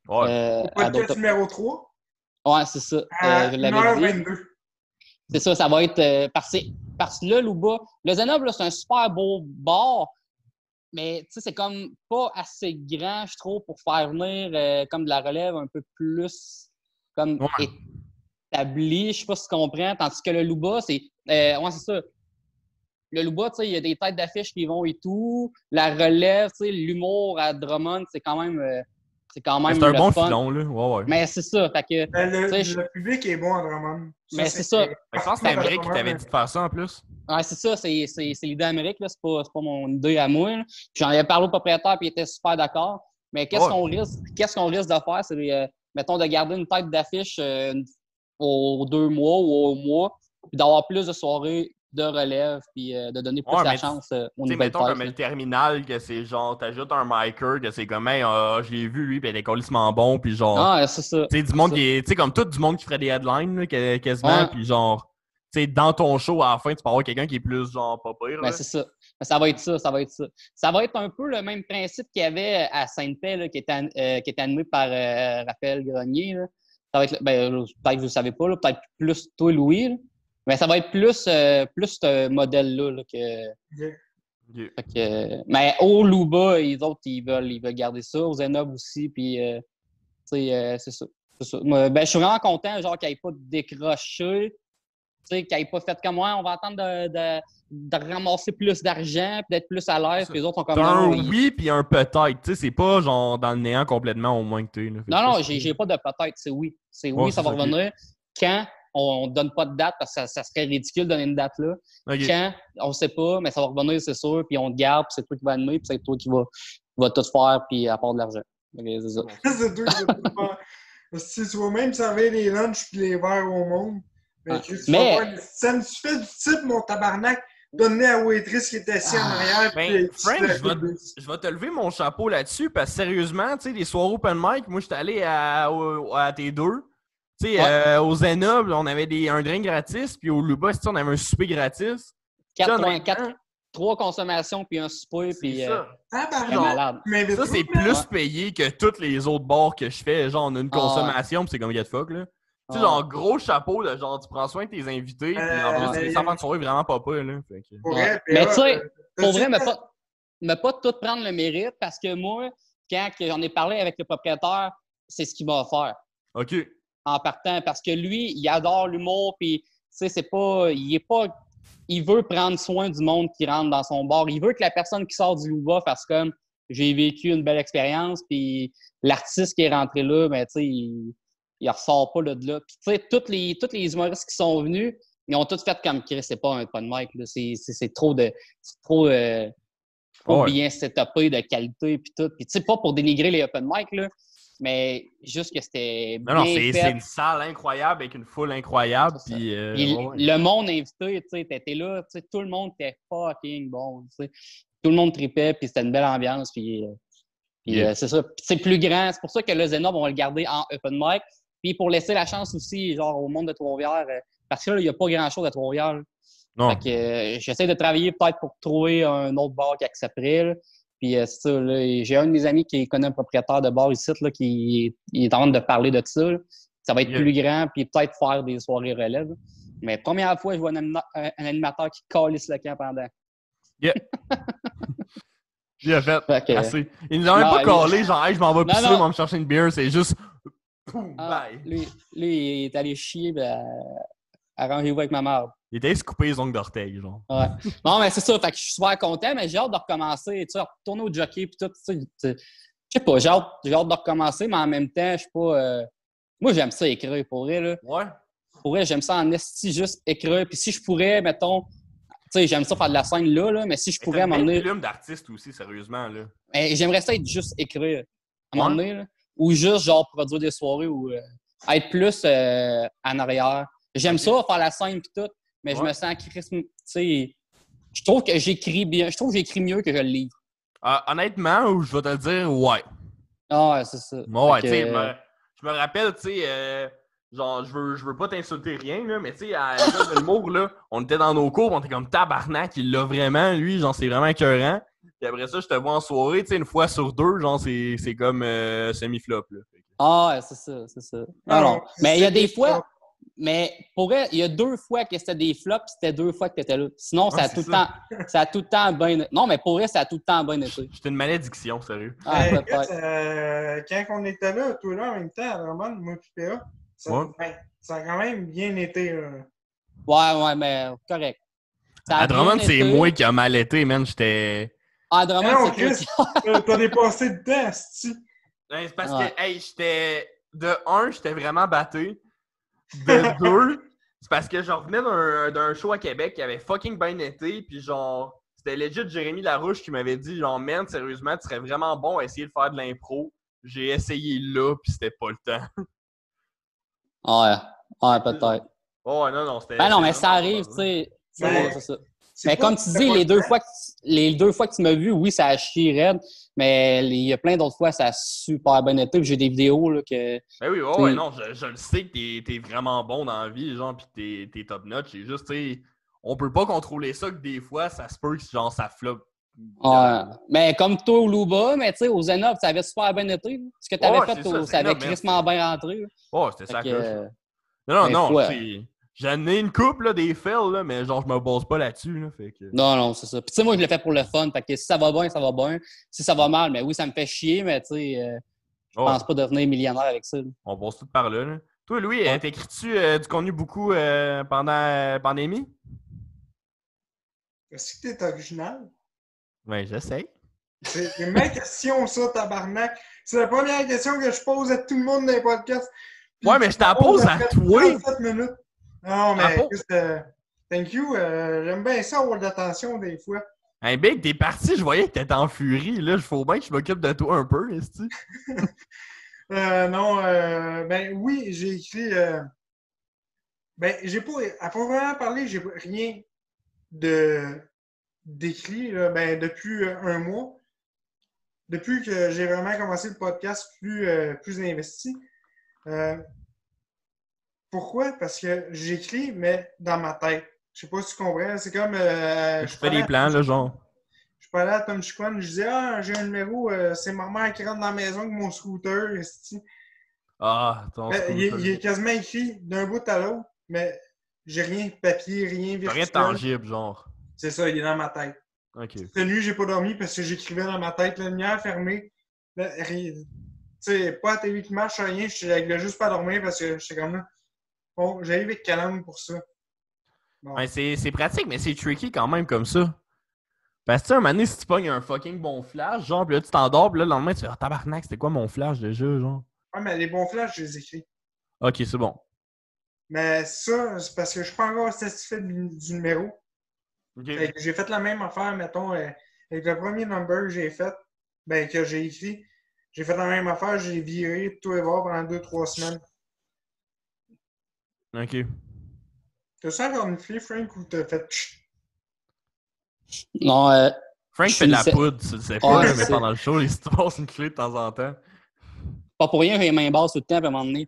Podcast d'autres. numéro 3. Ouais, c'est ça. À Je l'avais dit. 1h22. C'est ça, ça va être... parce que là, Luba, le Zenob, là, c'est un super beau bar, mais tu sais, c'est comme pas assez grand, je trouve, pour faire venir comme de la relève un peu plus comme établie. Je sais pas si tu comprends. Tandis que le Luba, c'est... ouais, c'est ça. Le Luba, tu sais, il y a des têtes d'affiches qui vont et tout. La relève, tu sais, l'humour à Drummond, c'est quand même C'est un le bon fun. filon, là. Ouais. Mais c'est ça. Fait que, Le public est bon à Drummond. Mais c'est ça. Je pense que c'est Amérique qui t'avait dit de faire ça, en plus. Ouais, c'est ça, c'est l'idée d'Amérique, là. C'est pas mon idée à moi, là. Puis j'en avais parlé au propriétaire, puis il était super d'accord. Mais qu'est-ce qu'on risque de faire? C'est, mettons, de garder une tête d'affiche aux 2 mois ou au mois, puis d'avoir plus de soirées de relève, puis de donner plus la chance aux nouvelles mettons têtes. comme le terminal, que c'est genre, t'ajoutes un micer, que c'est comme, hey, je l'ai vu, lui, puis il est colissement bon, puis genre... Ah, c'est ça. Tu sais, du monde qui est... Tu sais, comme tout du monde qui ferait des headlines, là, quasiment, puis genre... Tu sais, dans ton show, à la fin, tu peux avoir quelqu'un qui est plus, genre, pas pire, là. Ben, c'est ça. Ça va être ça. Ça va être un peu le même principe qu'il y avait à Sainte-Paix, là, qui était animé par Raphaël Grenier, là. Ça va être... Ben, peut-être que vous ne savez pas, là, peut-être plus toi, Louis, là. Mais ça va être plus ce modèle-là là, que... Yeah. Fait que, mais au Luba, les autres, ils veulent garder ça. Au Zenob aussi, puis c'est ça. Moi, ben, je suis vraiment content, genre, qu'il n'ait pas décroché, qu'il n'ait pas fait comme moi. On va attendre de ramasser plus d'argent, puis d'être plus à l'aise. Puis les autres sont comme... un oui, puis un peut-être. Tu sais, c'est pas genre dans le néant complètement au moins que t'es. Non, j'ai pas de peut-être, c'est oui. C'est oui, ça va revenir. Quand... On ne donne pas de date parce que ça serait ridicule de donner une date là. Okay. Quand, on ne sait pas, mais ça va revenir, c'est sûr, puis on te garde, puis c'est toi qui vas animer, puis c'est toi qui va tout faire, puis apporter de l'argent. Okay, c'est ça. C'est toi qui vas tout faire. Si tu vas même servir les lunchs puis les verres au monde, ça me suffit du type, mon tabarnak, donner à la waitress qui est assis en arrière. Frank, je vais te lever mon chapeau là-dessus, parce que sérieusement, tu sais, les soirées open mic, moi, j'étais allé à tes deux. Tu sais, au Zena, on avait un drink gratis, puis au Luba, on avait un souper gratis. 3 consommations, puis un souper, puis c'est malade. Ça, c'est plus payé que tous les autres bars que je fais. Genre, on a une consommation, puis c'est comme get fuck, là. Tu sais, genre, gros chapeau, là, genre, tu prends soin de tes invités, puis en plus, ça va de soirée vraiment pas là. Mais tu sais, pour vrai, mais pas tout prendre le mérite, parce que moi, quand j'en ai parlé avec le propriétaire, c'est ce qu'il m'a offert. OK. En partant, parce que lui, il adore l'humour, puis, tu sais, c'est pas... Il veut prendre soin du monde qui rentre dans son bar. Il veut que la personne qui sort du Luba fasse comme « j'ai vécu une belle expérience », puis l'artiste qui est rentré là, ben, tu sais, il ressort pas là de là. Puis, tu sais, tous les humoristes qui sont venus, ils ont tous fait comme « c'est pas un open mic, là. C'est trop bien setupé, de qualité, puis tout. » Puis, tu sais, pas pour dénigrer les open mic, là, mais juste que c'était bien fait. C'est une salle incroyable avec une foule incroyable. Puis, le monde invité, tu sais, t'étais là, tu sais, tout le monde était fucking bon, tu sais. Tout le monde tripait, puis c'était une belle ambiance, puis c'est ça. Puis c'est plus grand, c'est pour ça que le Zenob, on va le garder en open mic. Puis pour laisser la chance aussi, genre, au monde de Trois-Rivières, parce que là, il n'y a pas grand-chose à Trois-Rivières. Fait que j'essaie de travailler peut-être pour trouver un autre bar qui accepterait, là. Puis c'est ça, là, j'ai un de mes amis qui connaît un propriétaire de bar ici, là, qui est en train de parler de ça. Là. Ça va être plus grand, puis peut-être faire des soirées relève. Mais première fois, je vois un animateur qui calisse le camp pendant. Yeah. Bien fait. Assez. Il nous a même pas collé, genre, hey, je m'en vais pisser, je vais me chercher une bière, c'est juste. Boum, bye. Lui, il est allé chier, ben, arrangez-vous avec ma mère. Il était se couper les ongles d'orteil, genre. Ouais. Non, mais c'est ça. Fait que je suis super content, mais j'ai hâte de recommencer. Tu sais, retourner au jockey puis tout. Tu sais, Je sais pas, j'ai hâte de recommencer, mais en même temps, je suis pas. Moi, j'aime ça écrire, pour vrai, là. Ouais. Pour vrai, j'aime ça en esti, juste écrire. Puis si je pourrais, mettons, tu sais, j'aime ça faire de la scène là, mais si je Mais pourrais t'as à une un moment belle donné. plume d'artiste aussi, sérieusement, là. Mais j'aimerais ça être juste écrire à un moment Ouais. donné, là. Ou juste, genre, produire des soirées ou être plus en arrière. J'aime Ok. ça, faire la scène pis tout, mais je Ouais. me sens tu sais, je trouve que j'écris bien. Je trouve que j'écris mieux que je le lis. Honnêtement, ou je vais te le dire, ouais. Ah, ouais, c'est ça. Moi, ouais, Fait tu sais, que, je me rappelle, tu sais, genre, je veux pas t'insulter rien, là, mais tu sais, à l'école de l'humour, là, on était dans nos cours, on était comme tabarnak, il l'a vraiment, lui, genre, c'est vraiment écœurant. Puis après ça, je te vois en soirée, tu sais, une fois sur deux, genre, c'est comme semi-flop, là. ah, ouais, c'est ça, c'est ça. Ah Non, non. Mais il y a des fois, bon. mais pour vrai, il y a 2 fois que c'était des flops, c'était 2 fois que tu étais là. Sinon, Ouais, c'est ça. ça a tout le temps bien. Non, mais pour vrai, ça a tout le temps bien été. J'étais une malédiction, sérieux. Ah, Écoute, peut-être. quand on était là, tous là en même temps, à Drummond, moi et PA, Ouais. ça a quand même bien été. Ouais, mais correct. Ça a À bien Drummond, c'est été. moi qui a mal été, man. J'étais. Ah, Mais Drummond, non, c'est toi Chris, t'as dépassé de temps, c'est-tu? Ouais, c'est parce Ouais. que, hey, j'étais. De un, j'étais vraiment batté. De deux, c'est parce que je revenais d'un show à Québec qui avait fucking bien été. Puis genre, c'était legit Jérémy Larouche qui m'avait dit, genre, man, sérieusement, tu serais vraiment bon à essayer de faire de l'impro. J'ai essayé là, puis c'était pas le temps. Ouais, peut-être. Oh, ouais, non, non, c'était. Ben non, C'était mais ça vraiment arrive, pas tu mal. sais. Ben, C'est ça. c'est Mais pas comme que tu c'était dis, pas le temps. les 2 fois que tu m'as vu, oui, ça a chié raide, mais il y a plein d'autres fois, ça a super bien été. Puis j'ai des vidéos là, que. Ben oui, Tu ouais, sais, non, je le sais que t'es vraiment bon dans la vie, genre, pis t'es top notch. C'est juste, tu sais, on peut pas contrôler ça que des fois, ça se peut que, genre, ça floppe. ouais. Mais comme toi au Luba, mais tu sais, au Zenob, ça avait super bien été. Là. Ce que tu avais Ouais, fait, c'est ça, ça avait Zenob, man, crissement c'était. bien rentré. Là. Ouais, c'était Fait ça que, coche, là. Non, mais non, faut. tu sais, j'en ai une couple, là, des fails, là, mais genre, je me base pas là-dessus, là, fait que. Non, c'est ça. Puis tu sais, moi, je le fais pour le fun. Fait que si ça va bien, ça va bien. Si ça va mal, mais oui, ça me fait chier, mais tu sais, je Ouais, pense pas devenir millionnaire avec ça. Là. on passe tout par là, là. Toi, Louis, Ouais. t'écris-tu du contenu beaucoup pendant la pandémie? Est-ce que t'es original? Ouais, j'essaie. C'est ma question, ça, tabarnak. C'est la première question que je pose à tout le monde dans les podcasts. Puis Ouais, mais tu je la t'en poses pose à après toi. 37 minutes. Non, Je t'en mais pose. juste, thank you. J'aime bien ça, avoir de l'attention des fois. Hey, Big, t'es parti, je voyais que t'étais en furie, là. Faut bien que je m'occupe de toi un peu, est-ce que. Non, ben oui, j'ai écrit. Ben, j'ai pas. À proprement parler, j'ai rien de d'écrit là, ben, depuis un mois. Depuis que j'ai vraiment commencé le podcast plus investi. Euh, Pourquoi? Parce que j'écris, mais dans ma tête. Je sais pas si tu comprends. C'est comme. Tu fais des plans, là, genre. Je parlais à Tom Chiquan, je disais, ah, j'ai un numéro, c'est ma mère qui rentre dans la maison avec mon scooter. Ah, ton scooter. Il est quasiment écrit d'un bout à l'autre, mais j'ai rien de papier, rien T'as rien de virtuel. tangible, genre. C'est ça, il est dans ma tête. Ok. Cette nuit, j'ai pas dormi parce que j'écrivais dans ma tête, la lumière fermée. Tu sais, pas la télé qui marche, rien. Je voulais juste pas dormir parce que j'étais comme là. Bon, j'arrive avec Calam pour ça. Bon. Ouais, c'est pratique, mais c'est tricky quand même comme ça. Parce que, tu sais, un moment donné, si tu pognes un fucking bon flash, genre, pis là, tu t'endors, pis là, le lendemain, tu fais, ah, tabarnak, c'était quoi mon flash déjà, genre? Ouais, mais les bons flashs, je les écris. Ok, c'est bon. Mais ça, c'est parce que je suis pas encore satisfait du numéro. Ok. Fait que j'ai fait la même affaire, mettons, avec le premier number que j'ai fait, ben, que j'ai écrit. J'ai fait la même affaire, j'ai viré tout et voir pendant 2-3 semaines. Ok. T'as-tu encore une fille, Frank, ou t'as fait chut? Non, Frank je fait de la finissais. poudre, tu le sais pas, Ouais, là, mais c'est pendant le show, il se passe une clé de temps en temps. pas pour rien, j'ai les mains basses tout le temps, puis à un moment donné.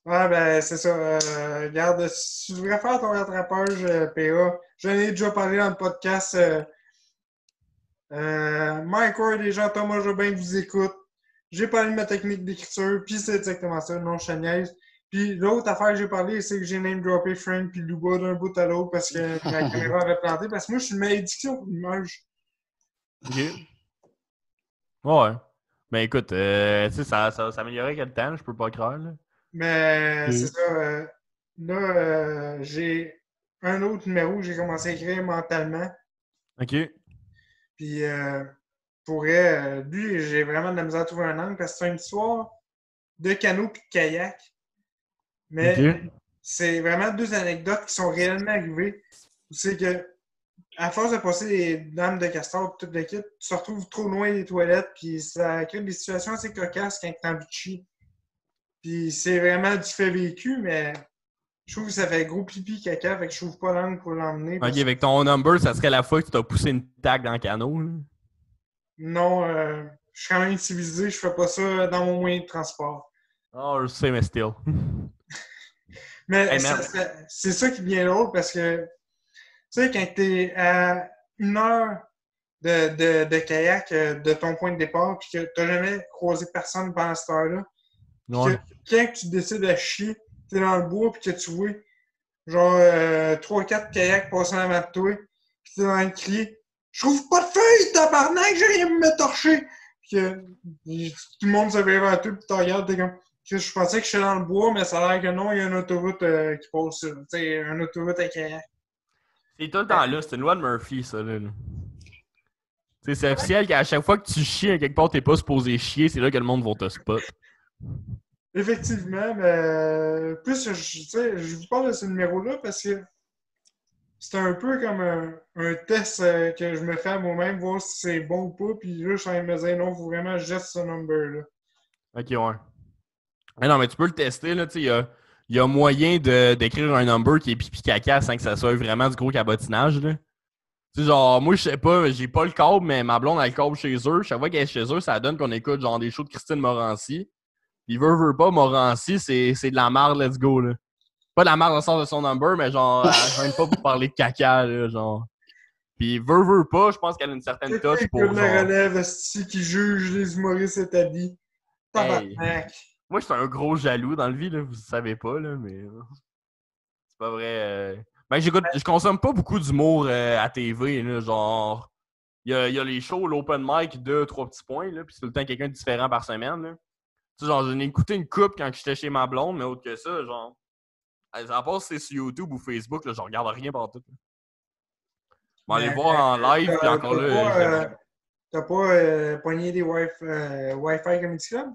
Ouais, ben, c'est ça. Regarde, si tu devrais faire ton rattrapage, PA, j'en ai déjà parlé dans le podcast. Mike Ward et Jean-Thomas Jobin vous écoutent. J'ai parlé de ma technique d'écriture, puis c'est exactement ça, non, je niaise. Puis l'autre affaire que j'ai parlé, c'est que j'ai name droppé Frank puis Luba d'un bout à l'autre parce que ma caméra avait planté. Parce que moi, je suis une malédiction pour l'image. Ok. Ouais. Ben écoute, tu sais, ça s'améliorait avec le temps, là, je peux pas croire, là. Mais c'est ça. Là, j'ai un autre numéro que j'ai commencé à écrire mentalement. Ok. Puis pourrait. Lui, j'ai vraiment de la misère à trouver un angle parce que c'est une histoire de canot et de kayak. Mais Ok. c'est vraiment deux anecdotes qui sont réellement arrivées. C'est que, à force de passer des dames de castor et toute l'équipe, tu te retrouves trop loin des toilettes, puis ça crée des situations assez cocasses quand t'as envie de chier. Puis c'est vraiment du fait vécu, mais je trouve que ça fait gros pipi caca, fait que je trouve pas l'angle pour l'emmener. Ok, avec ton number, ça serait la fois que tu t'as poussé une tag dans le canot. Là. Non, je suis quand même civilisé, je fais pas ça dans mon moyen de transport. Oh, je sais, mais still. Mais Hey, man. c'est ça qui est bien drôle parce que, tu sais, quand t'es à 1 heure de kayak de ton point de départ, puis que t'as jamais croisé personne pendant cette heure-là, puis Ouais. que quand tu décides de chier, t'es dans le bois, puis que tu vois genre 3-4 kayaks passant avant de toi, puis t'es dans le crier « Je trouve pas de feuilles, tabarnak, j'ai rien me torcher! » Puis que tout le monde se fait vers toi, puis tu regardes, t'es comme « Je pensais que je suis dans le bois, mais ça a l'air que non, il y a une autoroute qui passe sur, tu sais, une autoroute à kayak. » C'est tout le temps là, c'est une loi de Murphy, ça. Là. C'est officiel qu'à chaque fois que tu chies à quelque part, t'es pas supposé chier, c'est là que le monde va te spot. Effectivement, mais plus, je vous parle de ce numéro-là parce que c'est un peu comme un test que je me fais à moi-même, voir si c'est bon ou pas, puis là, je suis en train de me dire non, il faut vraiment que je geste ce number-là. Ok, ouais. Mais non, mais tu peux le tester, là, tu sais, il y a moyen d'écrire un number qui est pipi caca sans que ça soit vraiment du gros cabotinage, là. Tu sais, genre, moi, je sais pas, j'ai pas le câble, mais ma blonde a le câble chez eux. Chaque fois qu'elle est chez eux, ça donne qu'on écoute, genre, des shows de Christine Morancy. Puis veut pas, Morancy, c'est de la marde, let's go, là. Pas de la marde dans le sens de son number, mais genre, elle gêne pas pour parler de caca, là, genre. Puis veut pas, je pense qu'elle a une certaine touch C'est pour, que la genre, relève, qui juge les humoristes établis. hey. Tabarnak. Moi, je suis un gros jaloux dans le vie, là, vous savez pas, là, mais c'est pas vrai. Ben, je consomme pas beaucoup d'humour à TV, là, genre. Il y a les shows, l'open mic, 2-3 petits points, là, puis c'est tout le temps quelqu'un de différent par semaine, là. Tu sais, genre, j'en ai écouté une coupe quand j'étais chez ma blonde, mais autre que ça, genre. À part si c'est sur YouTube ou Facebook, là, je regarde rien partout. Je vais aller Mais voir en live, puis encore là, je l'aime. t'as pas pogné des Wi-Fi Comedy Club?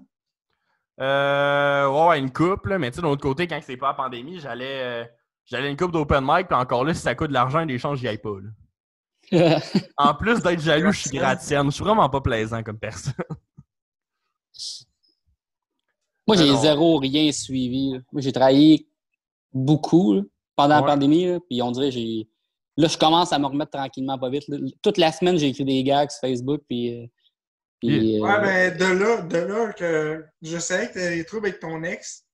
Ouais, une coupe, là, mais tu sais, de l'autre côté, quand c'est pas la pandémie, j'allais une coupe d'open mic, puis encore là, si ça coûte de l'argent, des chances, j'y aille pas, là. En plus d'être jaloux, je suis gratienne. Je suis vraiment pas plaisant comme personne. Moi, j'ai Non. zéro rien suivi. Là. Moi, j'ai travaillé beaucoup là, pendant la Ouais. pandémie, là, puis on dirait là, je commence à me remettre tranquillement pas vite. Là. Toute la semaine, j'ai écrit des gags sur Facebook, puis Ouais, ben de là que je savais que t'avais des troubles avec ton ex.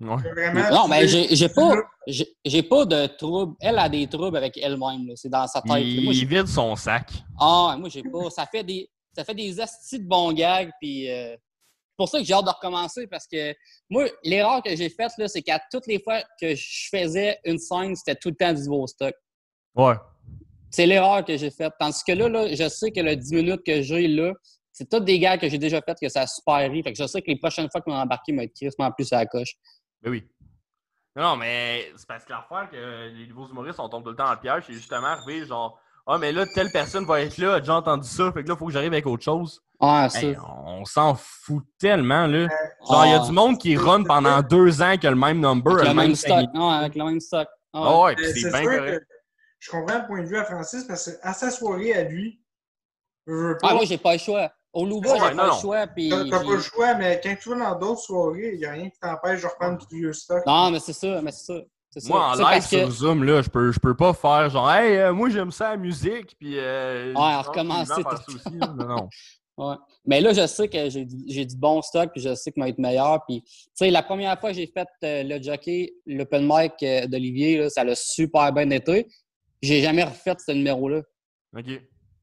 Ouais. Vraiment, non, mais j'ai pas de troubles. Elle a des troubles avec elle-même. Là. C'est dans sa tête. Là. Moi, Il vide son sac. Ah, moi, j'ai pas. Ça fait des astis de bons gags, puis c'est pour ça que j'ai hâte de recommencer, parce que moi, l'erreur que j'ai faite, là, c'est qu'à toutes les fois que je faisais une scène, c'était tout le temps du nouveau stock. Ouais. C'est l'erreur que j'ai faite. Tandis que là, je sais que le 10 minutes que j'ai là, c'est tous des gags que j'ai déjà fait, que ça a super ri. Fait que je sais que les prochaines fois que je vais embarquer, je vais être crissement plus à la coche. Ben oui. Non, mais c'est parce que l'affaire que les nouveaux humoristes, on tombe tout le temps dans le piège, c'est justement arrivé genre, ah, mais là, telle personne va être là, j'ai entendu ça, fait que là, il faut que j'arrive avec autre chose. Ah, ça. Hey, on s'en fout tellement, là. Genre, il y a du monde qui run pendant 2 ans qui a le même number, Avec le même 5 stock. minutes. Non, avec le même stock. Ah ouais, pis c'est C'est bien sûr correct. que je comprends le point de vue à Francis parce qu'à sa soirée à lui, je veux pas. Ah, moi, j'ai pas le choix. Au Louva, Ouais, j'ai non, pas non. le choix. Puis T'as pas le choix, mais quand tu vas dans d'autres soirées, il n'y a rien qui t'empêche de reprendre du vieux stock. Non, mais c'est ça. C'est Moi, en ça, live parce que... sur Zoom, là, je peux pas faire genre, hey, moi, j'aime ça la musique, puis. on recommence faire ça tout le aussi, là. Non, non. Ouais. Mais là, je sais que j'ai du bon stock, puis je sais qu'il va être meilleur. Puis, tu sais, la première fois que j'ai fait le jockey, l'open mic d'Olivier, là, ça l'a super bien été. J'ai jamais refait ce numéro-là. OK.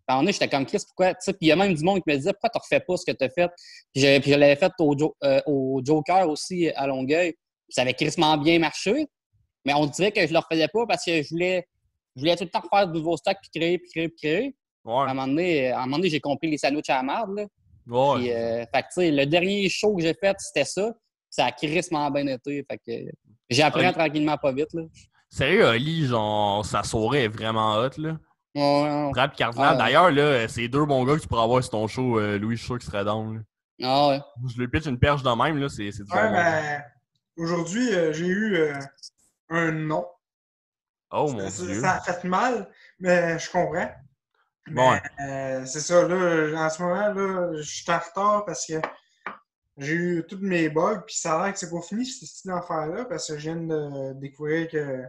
À un moment donné, j'étais comme Chris, pourquoi? Puis il y a même du monde qui me disait pourquoi tu ne refais pas ce que tu as fait? Puis je l'avais fait au Joker aussi à Longueuil. Puis ça avait crissement bien marché. Mais on dirait que je ne le refaisais pas parce que je voulais tout le temps refaire de nouveaux stocks, puis créer. Ouais. À un moment donné, j'ai compris les sandwichs à la marde. Là. Ouais. Puis, fait que, tu sais, le dernier show que j'ai fait, c'était ça. Ça a crissement bien été. Fait que j'apprends tranquillement pas vite. Là. Sérieux, Oli, genre, sa soirée est vraiment hot, là. Ouais. Rap Cardinal. Ouais. D'ailleurs, là, c'est deux bons gars que tu pourras avoir sur ton show, Louis, je suis sûr qu'il serait down. Là. Ah ouais. Je lui pitch une perche de même, là, c'est du bon Ouais, monde. ben, aujourd'hui, j'ai eu un non. Oh mon Ça, Dieu. ça a fait mal, mais je comprends. Bon. Mais c'est ça, là, en ce moment, là, je suis en retard parce que j'ai eu tous mes bugs, puis ça a l'air que c'est pas fini, cette affaire-là, parce que je viens de découvrir que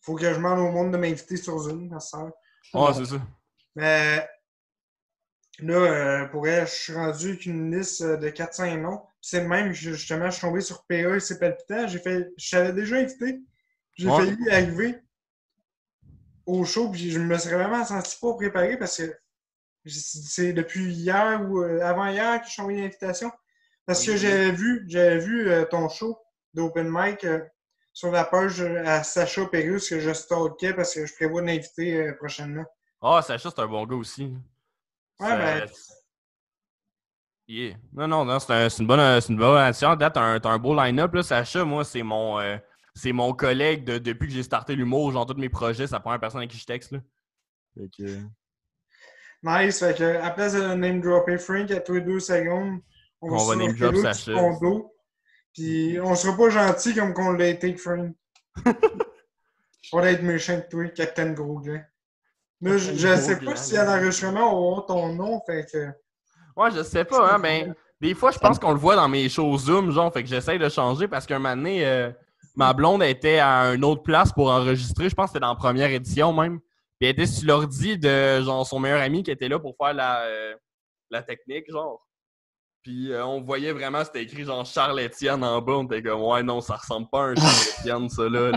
faut que je demande au monde de m'inviter sur Zoom, à ça. Ouais, c'est ça. Mais là, pour elle, je suis rendu avec une liste de 400 noms. C'est le même, justement, je suis tombé sur PA et c'est palpitant. Je t'avais déjà invité. J'ai Ouais. failli arriver au show, puis je me serais vraiment senti pas préparé parce que c'est depuis hier ou avant-hier que je suis envoyé l'invitation. Parce que j'avais vu ton show d'Open Mic sur la page à Sacha Pérus que je stalkais parce que je prévois de l'inviter prochainement. Ah, Sacha, c'est un bon gars aussi. Ouais, ben. Yeah. Non, c'est une bonne addition. À date, t'as un beau line-up. Là. Sacha, moi, c'est mon collègue depuis que j'ai starté l'humour. Genre, tous mes projets, c'est la première personne à qui je texte. Là. Fait que... Nice, fait que à place de name dropper Frank à tous les 2 secondes, on va name drop Sacha. Son dos, puis on sera pas gentil comme qu'on l'a été avec Frank. On va être méchant que toi, Captain Gros Gland. Là, je sais pas si à l'enregistrement on va voir ton nom, fait que. Ouais, je sais pas, hein, ben. Des fois, je pense qu'on le voit dans mes shows Zoom, genre, fait que j'essaye de changer parce qu'un moment donné, ma blonde était à une autre place pour enregistrer. Je pense que c'était dans la première édition même. Puis elle était sur l'ordi de genre son meilleur ami qui était là pour faire la technique, genre. Puis on voyait vraiment, c'était écrit genre Charles Étienne en bas. On était comme, ouais, non, ça ressemble pas à un Charles Étienne, ça là.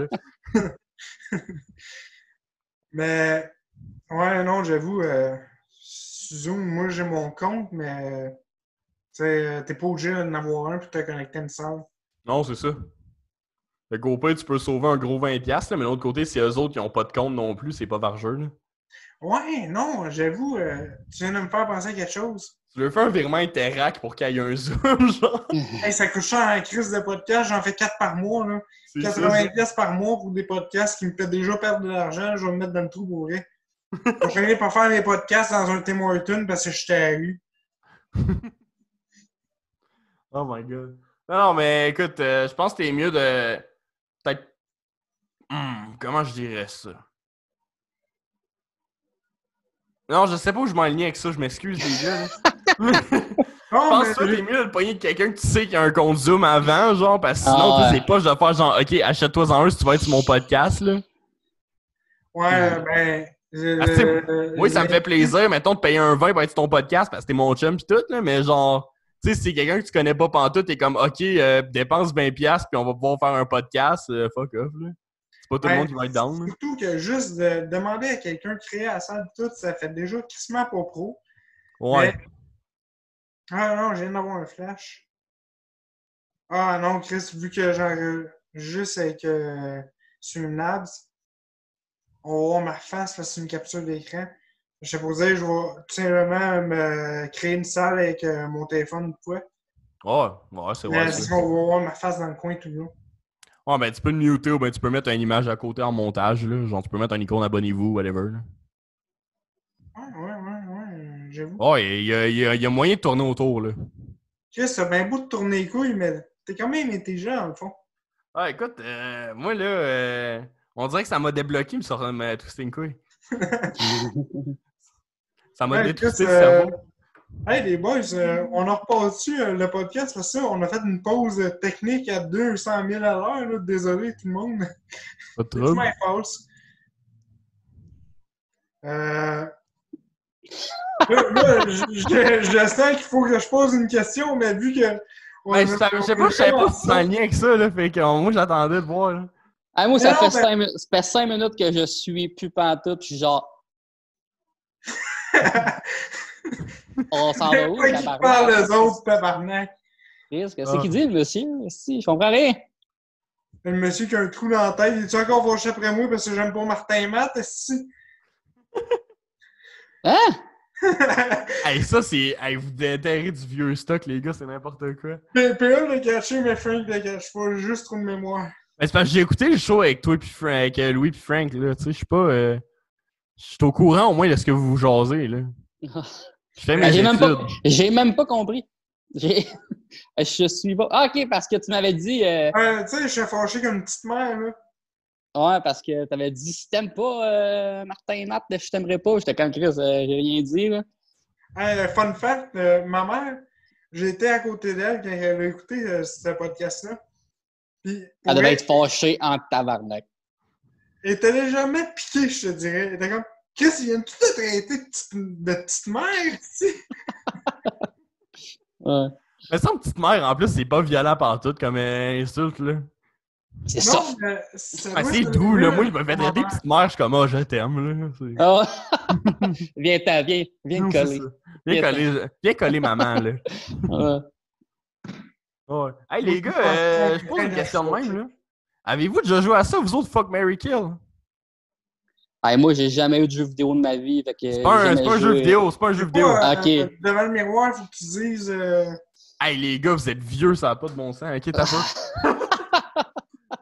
Mais, ouais, non, j'avoue, Zoom, moi j'ai mon compte, mais t'es pas obligé d'en avoir un pour te connecter à une salle. Non, c'est ça. Fait qu'au pire, tu peux sauver un gros 20$, là, mais de l'autre côté, si eux autres qui n'ont pas de compte non plus, c'est pas vargeux. Là. Ouais, non, j'avoue, tu viens de me faire penser à quelque chose. Tu lui fais un virement Interac pour qu'il y ait un Zoom, genre. Hey, ça coûte cher en crise de podcast, j'en fais 4 par mois, là. 80$ par mois pour des podcasts qui me fait déjà perdre de l'argent, je vais me mettre dans le trou pour vrai. Je vais finir par faire des podcasts dans un Tim Hortons parce que je t'ai à rue. Oh my god. Non, mais écoute, je pense que t'es mieux de. Peut-être. Comment je dirais ça? Non, je sais pas où je m'enlignais avec ça, je m'excuse, les gars. Je pense que t'es mieux de le pogner de quelqu'un que tu sais qui a un compte Zoom avant, genre, parce que sinon, c'est pas, je dois faire genre, ok, achète-toi-en un si tu vas être sur mon podcast, là. Ouais, ben. Oui, ça me fait plaisir, mettons, de payer un 20 pour être sur ton podcast parce que t'es mon chum pis tout, là, mais genre, tu sais, si c'est quelqu'un que tu connais pas pantoute, t'es comme, ok, dépense 20$ puis on va pouvoir faire un podcast, fuck off, là. C'est pas tout le monde qui va être down. Surtout que juste de demander à quelqu'un de créer la salle tout, ça fait déjà crissement pas pro. Ouais. Mais... Ah non, je viens d'avoir un flash. Ah non, Chris, vu que j'enregistre avec Streamlabs, on va voir ma face parce que c'est une capture d'écran. Je sais pas dire, je vais tout simplement me créer une salle avec mon téléphone ou quoi. Ouais, c'est vrai. C'est qu'on va voir ma face dans le coin tout long. Ouais, ben tu peux le muter ou ben tu peux mettre une image à côté en montage, là. Genre, tu peux mettre un icône abonnez-vous, whatever, là. Ouais, j'avoue. Ouais, il y a moyen de tourner autour, là. Chris, t'as bien beau de tourner les couilles, mais t'es quand même intelligent, dans le fond. Ah, écoute, moi, là, on dirait que ça m'a débloqué, me sortir de ma twister une couille. Ça m'a détwisté le cerveau. Hey, les boys, on en repasse dessus le podcast parce que ça, on a fait une pause technique à 200 000 à l'heure. Désolé, tout le monde. Pas de trouble. C'est false. Là, je sens qu'il faut que je pose une question, mais vu que. Ben, je savais pas si tu en lien avec ça, là. Fait que moi, j'attendais de voir, là. Ah, moi, ça fait 5 minutes que je suis plus pantoute, puis genre. On s'en va où, tabarnak? Qui parle les autres, tabarnak? Qu'est-ce qu'il dit, le monsieur? Si, je comprends rien. Le monsieur qui a un trou dans la tête, il est encore fâché après moi parce que j'aime pas Martin Matt, est-ce que... Hein? Hey, ça, c'est... Hey, vous déterrez du vieux stock, les gars, c'est n'importe quoi. PA l'a caché, mais Frank l'a caché pas. Juste trop de mémoire. Ben, c'est parce que j'ai écouté le show avec toi avec Louis et Frank, là. Tu sais, je suis pas... Je suis au courant au moins de ce que vous jasez, là. Je fais mes études. J'ai même pas compris. Je suis pas... Ah, OK, parce que tu m'avais dit... Tu sais, je suis fâché comme une petite mère, là. Ouais, parce que tu avais dit si t'aimes pas Martin et Matt, je t'aimerais pas. J'étais comme Chris, j'ai rien dit, là. Fun fact, ma mère, j'étais à côté d'elle quand elle a écouté ce podcast-là. Puis, Elle devait être fâchée en tabarnak. Elle était jamais piquée, je te dirais. Elle était comme, qu'est-ce qu'il vient tout te traiter de petite mère, tu sais? Ouais. Mais ça, petite mère, en plus, c'est pas violent partout comme insulte, là. C'est ça. C'est doux, là. Moi, je me fais traiter petite mère, je suis comme, je t'aime, là. Viens me coller. Viens coller maman, là. Ouais. Hey, les gars, je pose une question de même, là. Avez-vous déjà joué à ça, vous autres, Fuck, Marry, Kill? Hey, moi, j'ai jamais eu de jeu vidéo de ma vie. C'est pas un jeu vidéo, c'est pas un jeu vidéo. OK. Devant le miroir, faut que tu dises... Hey, les gars, vous êtes vieux, ça n'a pas de bon sens. OK, t'as peur?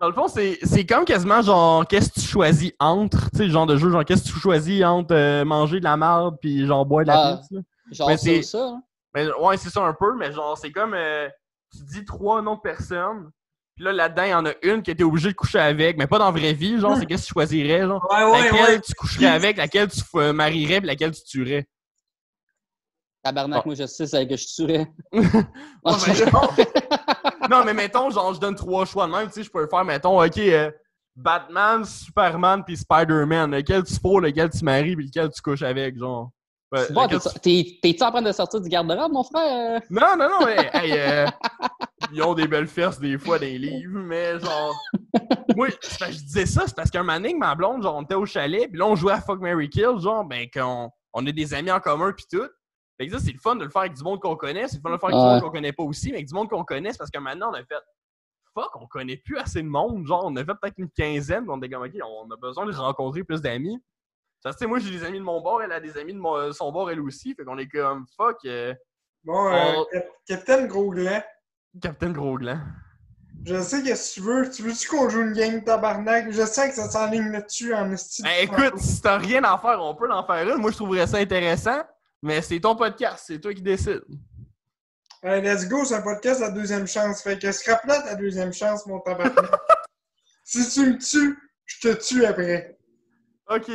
Dans le fond, c'est comme quasiment genre, qu'est-ce que tu choisis entre, tu sais, le genre de jeu, genre, qu'est-ce que tu choisis entre manger de la merde puis genre boire de la pisse, là. Genre mais c'est ça, hein? Mais, ouais, c'est ça un peu, mais genre, c'est comme, tu dis 3 noms de personnes, puis là-dedans, il y en a une qui était obligée de coucher avec, mais pas dans la vraie vie, genre, c'est qu'est-ce que tu choisirais, genre, laquelle tu coucherais avec, laquelle tu marierais, puis laquelle tu tuerais. Tabarnak, moi, je sais celle que je tuerais. Non, mais mettons, genre, je donne 3 choix de même, tu sais, je peux faire, mettons, OK, Batman, Superman, puis Spider-Man, lequel tu fous, lequel tu maries, puis lequel tu couches avec, genre. Bon, t'es-tu en train de sortir du garde-robe, mon frère? Non, mais, hey, ils ont des belles fesses des fois dans les livres, mais genre... Moi, je disais ça, c'est parce qu'un moment donné, ma blonde, genre, on était au chalet, puis là, on jouait à Fuck, Marry, Kill, genre, ben, qu'on a des amis en commun, puis tout. Fait que ça, c'est le fun de le faire avec du monde qu'on connaît, c'est le fun de le faire avec du monde qu'on connaît pas aussi, mais avec du monde qu'on connaît, c'est parce que maintenant, on a fait fuck, on connaît plus assez de monde, genre, on a fait peut-être une quinzaine, puis on était comme, OK, on a besoin de rencontrer plus d'amis. Ça, tu sais, moi, j'ai des amis de mon bord, elle a des amis de son bord, elle aussi, fait qu'on est comme, fuck. Capitaine Gros-Gland. Capitaine Gros-Gland. Je sais qu'est-ce que tu veux. Tu veux-tu qu'on joue une game tabarnak? Je sais que ça s'enligne là-dessus en estime. Écoute, si t'as rien à faire, on peut en faire une. Moi, je trouverais ça intéressant. Mais c'est ton podcast, c'est toi qui décides. Let's go, c'est un podcast à deuxième chance. Fait que scrap-là ta deuxième chance, mon tabarnak. Si tu me tues, je te tue après. OK.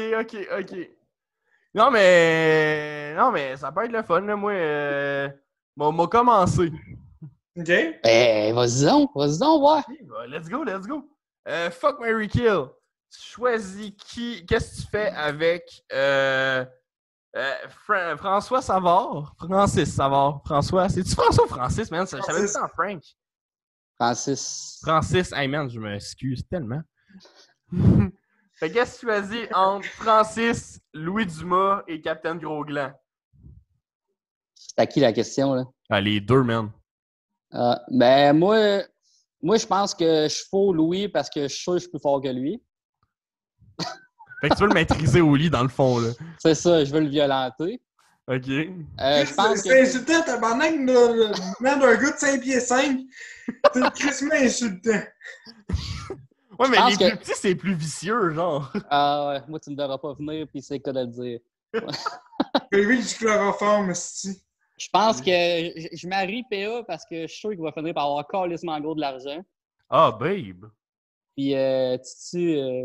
Non, mais ça peut être le fun, là. Moi, m'a commencé. OK? Vas-y donc, ouais. Okay, let's go. Fuck, Marry, Kill. Tu choisis qui? Qu'est-ce que tu fais avec François Savard? Francis Savard. François. C'est-tu François ou Francis, man? Je savais ça en Frank. Francis. Hey, man, je m'excuse tellement. Fait qu'est-ce que tu choisis entre Francis, Louis Dumas et Capitaine Gros-Gland? C'est à qui la question, là? Ah, les deux, man. Ben, moi, je pense que je fous Louis parce que je suis sûr que je suis plus fort que lui. Fait que tu veux le maîtriser au lit, dans le fond, là. C'est ça, je veux le violenter. OK. Je pense c'est insultant, tabarnak, venant d'un gars de 5 pieds 5. C'est crissement insultant. Ouais, mais les plus petits, c'est plus vicieux, genre. Ah ouais, moi, tu ne me verras pas venir, puis c'est quoi de le dire. J'ai vu du chloroforme, c'ti. Je pense que je marie PA parce que je suis sûr qu'il va finir par avoir calissement gros de l'argent. Ah, babe! Puis,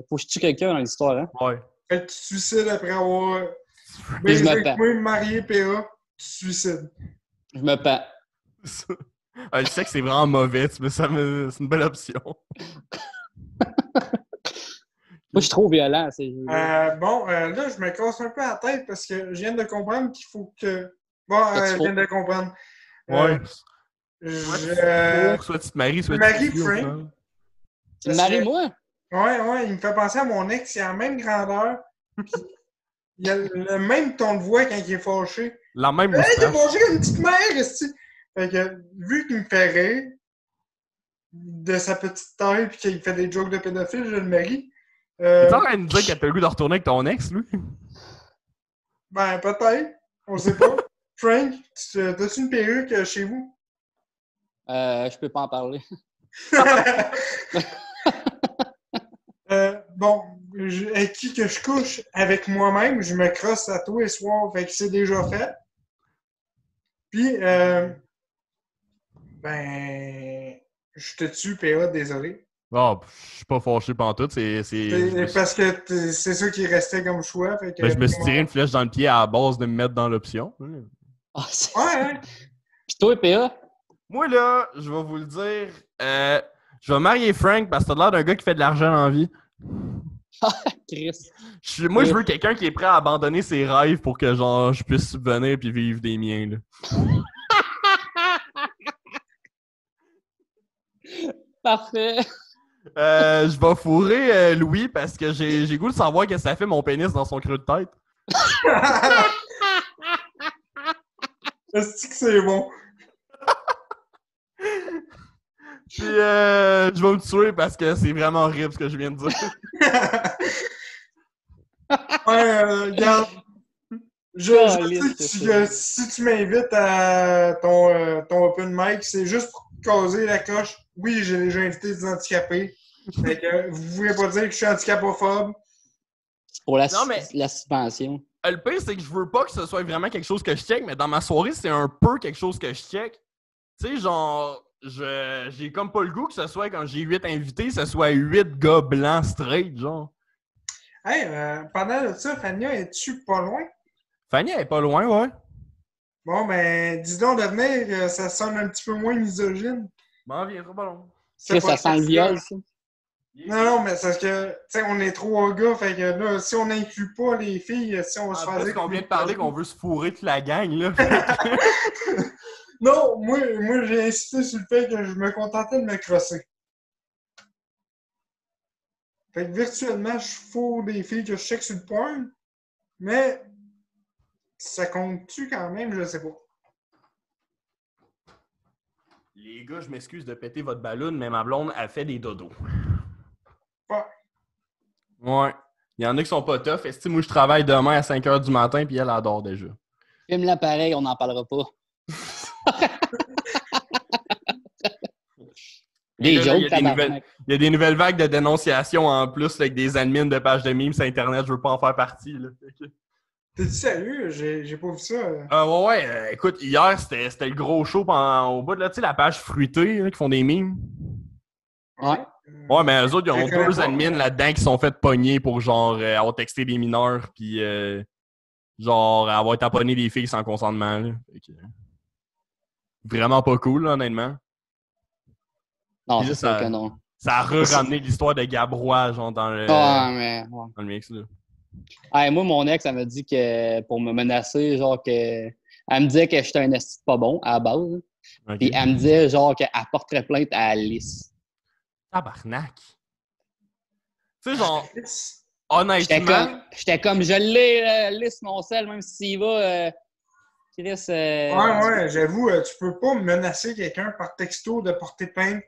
faut que je tue quelqu'un dans l'histoire, hein? Ouais. Fait que tu te suicides après avoir... Puis je me pends. Moi, marié PA, tu te suicides. Je me pends. Je sais que c'est vraiment mauvais, mais c'est une belle option. Moi, je suis trop violent. Là, je me casse un peu la tête parce que je viens de comprendre qu'il faut que... Bon, je viens de comprendre. Ouais. Soit tu te maries, soit tu te maries. Frank. Tu me maries, moi? Ouais, il me fait penser à mon ex, il a la même grandeur. Il a le même ton de voix quand il est fâché. La même moustache. Hey, t'es fâché comme une petite mère, ici. Fait que, vu qu'il me fait rire de sa petite taille puis qu'il fait des jokes de pédophile, je le marie. T'es en train de dire qu'il a le goût de retourner avec ton ex, lui? Ben, peut-être. On sait pas. Frank, t'as-tu une perruque chez vous? Je peux pas en parler. Bon, avec qui que je couche? Avec moi-même, je me crosse à tous les soirs, fait que c'est déjà fait. Puis, je te tue, PA, désolé. Ah, je suis pas fâché pantoute, Parce que c'est ça qui restait comme choix, fait que... je me suis tiré une flèche dans le pied à la base de me mettre dans l'option. Ah, Ouais, hein? Puis toi, PA? Moi, là, je vais vous le dire, je vais marier Frank parce que t'as l'air d'un gars qui fait de l'argent en vie. Chris. Moi, je veux quelqu'un qui est prêt à abandonner ses rêves pour que, genre, je puisse subvenir puis vivre des miens, là. Parfait. Je vais fourrer Louis parce que j'ai goût de savoir que ça fait mon pénis dans son creux de tête. Est-ce que c'est bon? Puis je vais me tuer parce que c'est vraiment horrible ce que je viens de dire. Regarde. Je sais que si tu m'invites à ton open mic, c'est juste pour te causer la coche. Oui, j'ai déjà invité des handicapés. Fait que vous pouvez pas dire que je suis handicapophobe. C'est pour la suspension. Le pire, c'est que je veux pas que ce soit vraiment quelque chose que je check, mais dans ma soirée, c'est un peu quelque chose que je check. Tu sais, genre, j'ai comme pas le goût que ce soit, quand j'ai 8 invités, ce soit 8 gars blancs straight, genre. Hey, pendant ça, Fania, es-tu pas loin? Fanny, elle est pas loin, ouais. Bon, ben, dis donc de venir, ça sonne un petit peu moins misogyne. Bon, viendra pas long. Ça sent le viol, ça. Non, mais c'est parce que, tu sais, on est 3 gars, fait que là, si on n'inclut pas les filles, si on se faisait... qu'on vient de parler qu'on veut se fourrer toute la gang, là. Non, moi j'ai insisté sur le fait que je me contentais de me crosser. Fait que virtuellement, je fourre des filles que je check sur le porn, mais ça compte-tu quand même, je sais pas. Les gars, je m'excuse de péter votre ballon, mais ma blonde a fait des dodos. Ouais. Ouais. Il y en a qui sont pas tough. Estime, moi, je travaille demain à 5h du matin, puis elle adore déjà. Filme-la pareil, on n'en parlera pas. Des jokes, il y a des nouvelles vagues de dénonciation en plus avec des admins de pages de memes sur Internet. Je veux pas en faire partie, là. T'es-tu sérieux? J'ai pas vu ça. Ouais. Écoute, hier, c'était le gros show au bout de là, tu sais, la page fruitée, là, qui font des memes. Ouais. Ouais, mais eux autres, ils ont Je connais 2 admins là-dedans qui sont fait pogner pour, genre, avoir texté des mineurs, puis, genre, avoir tamponné des filles sans consentement, là. Vraiment pas cool, là, honnêtement. Non, Puis c'est sûr que non. Ça a ramené l'histoire de Gabrois, genre, dans le mix, là. Ouais, moi, mon ex, elle m'a dit que pour me menacer, genre que. Elle me disait que j'étais un esti pas bon à la base. Okay. Puis elle me disait, genre, qu'elle porterait plainte à Alice. Tabarnak. Tu sais, genre, honnêtement. J'étais comme, je l'ai, Alice, mon sel, même s'il va. Chris. Ouais, j'avoue, tu peux pas menacer quelqu'un par texto de porter plainte.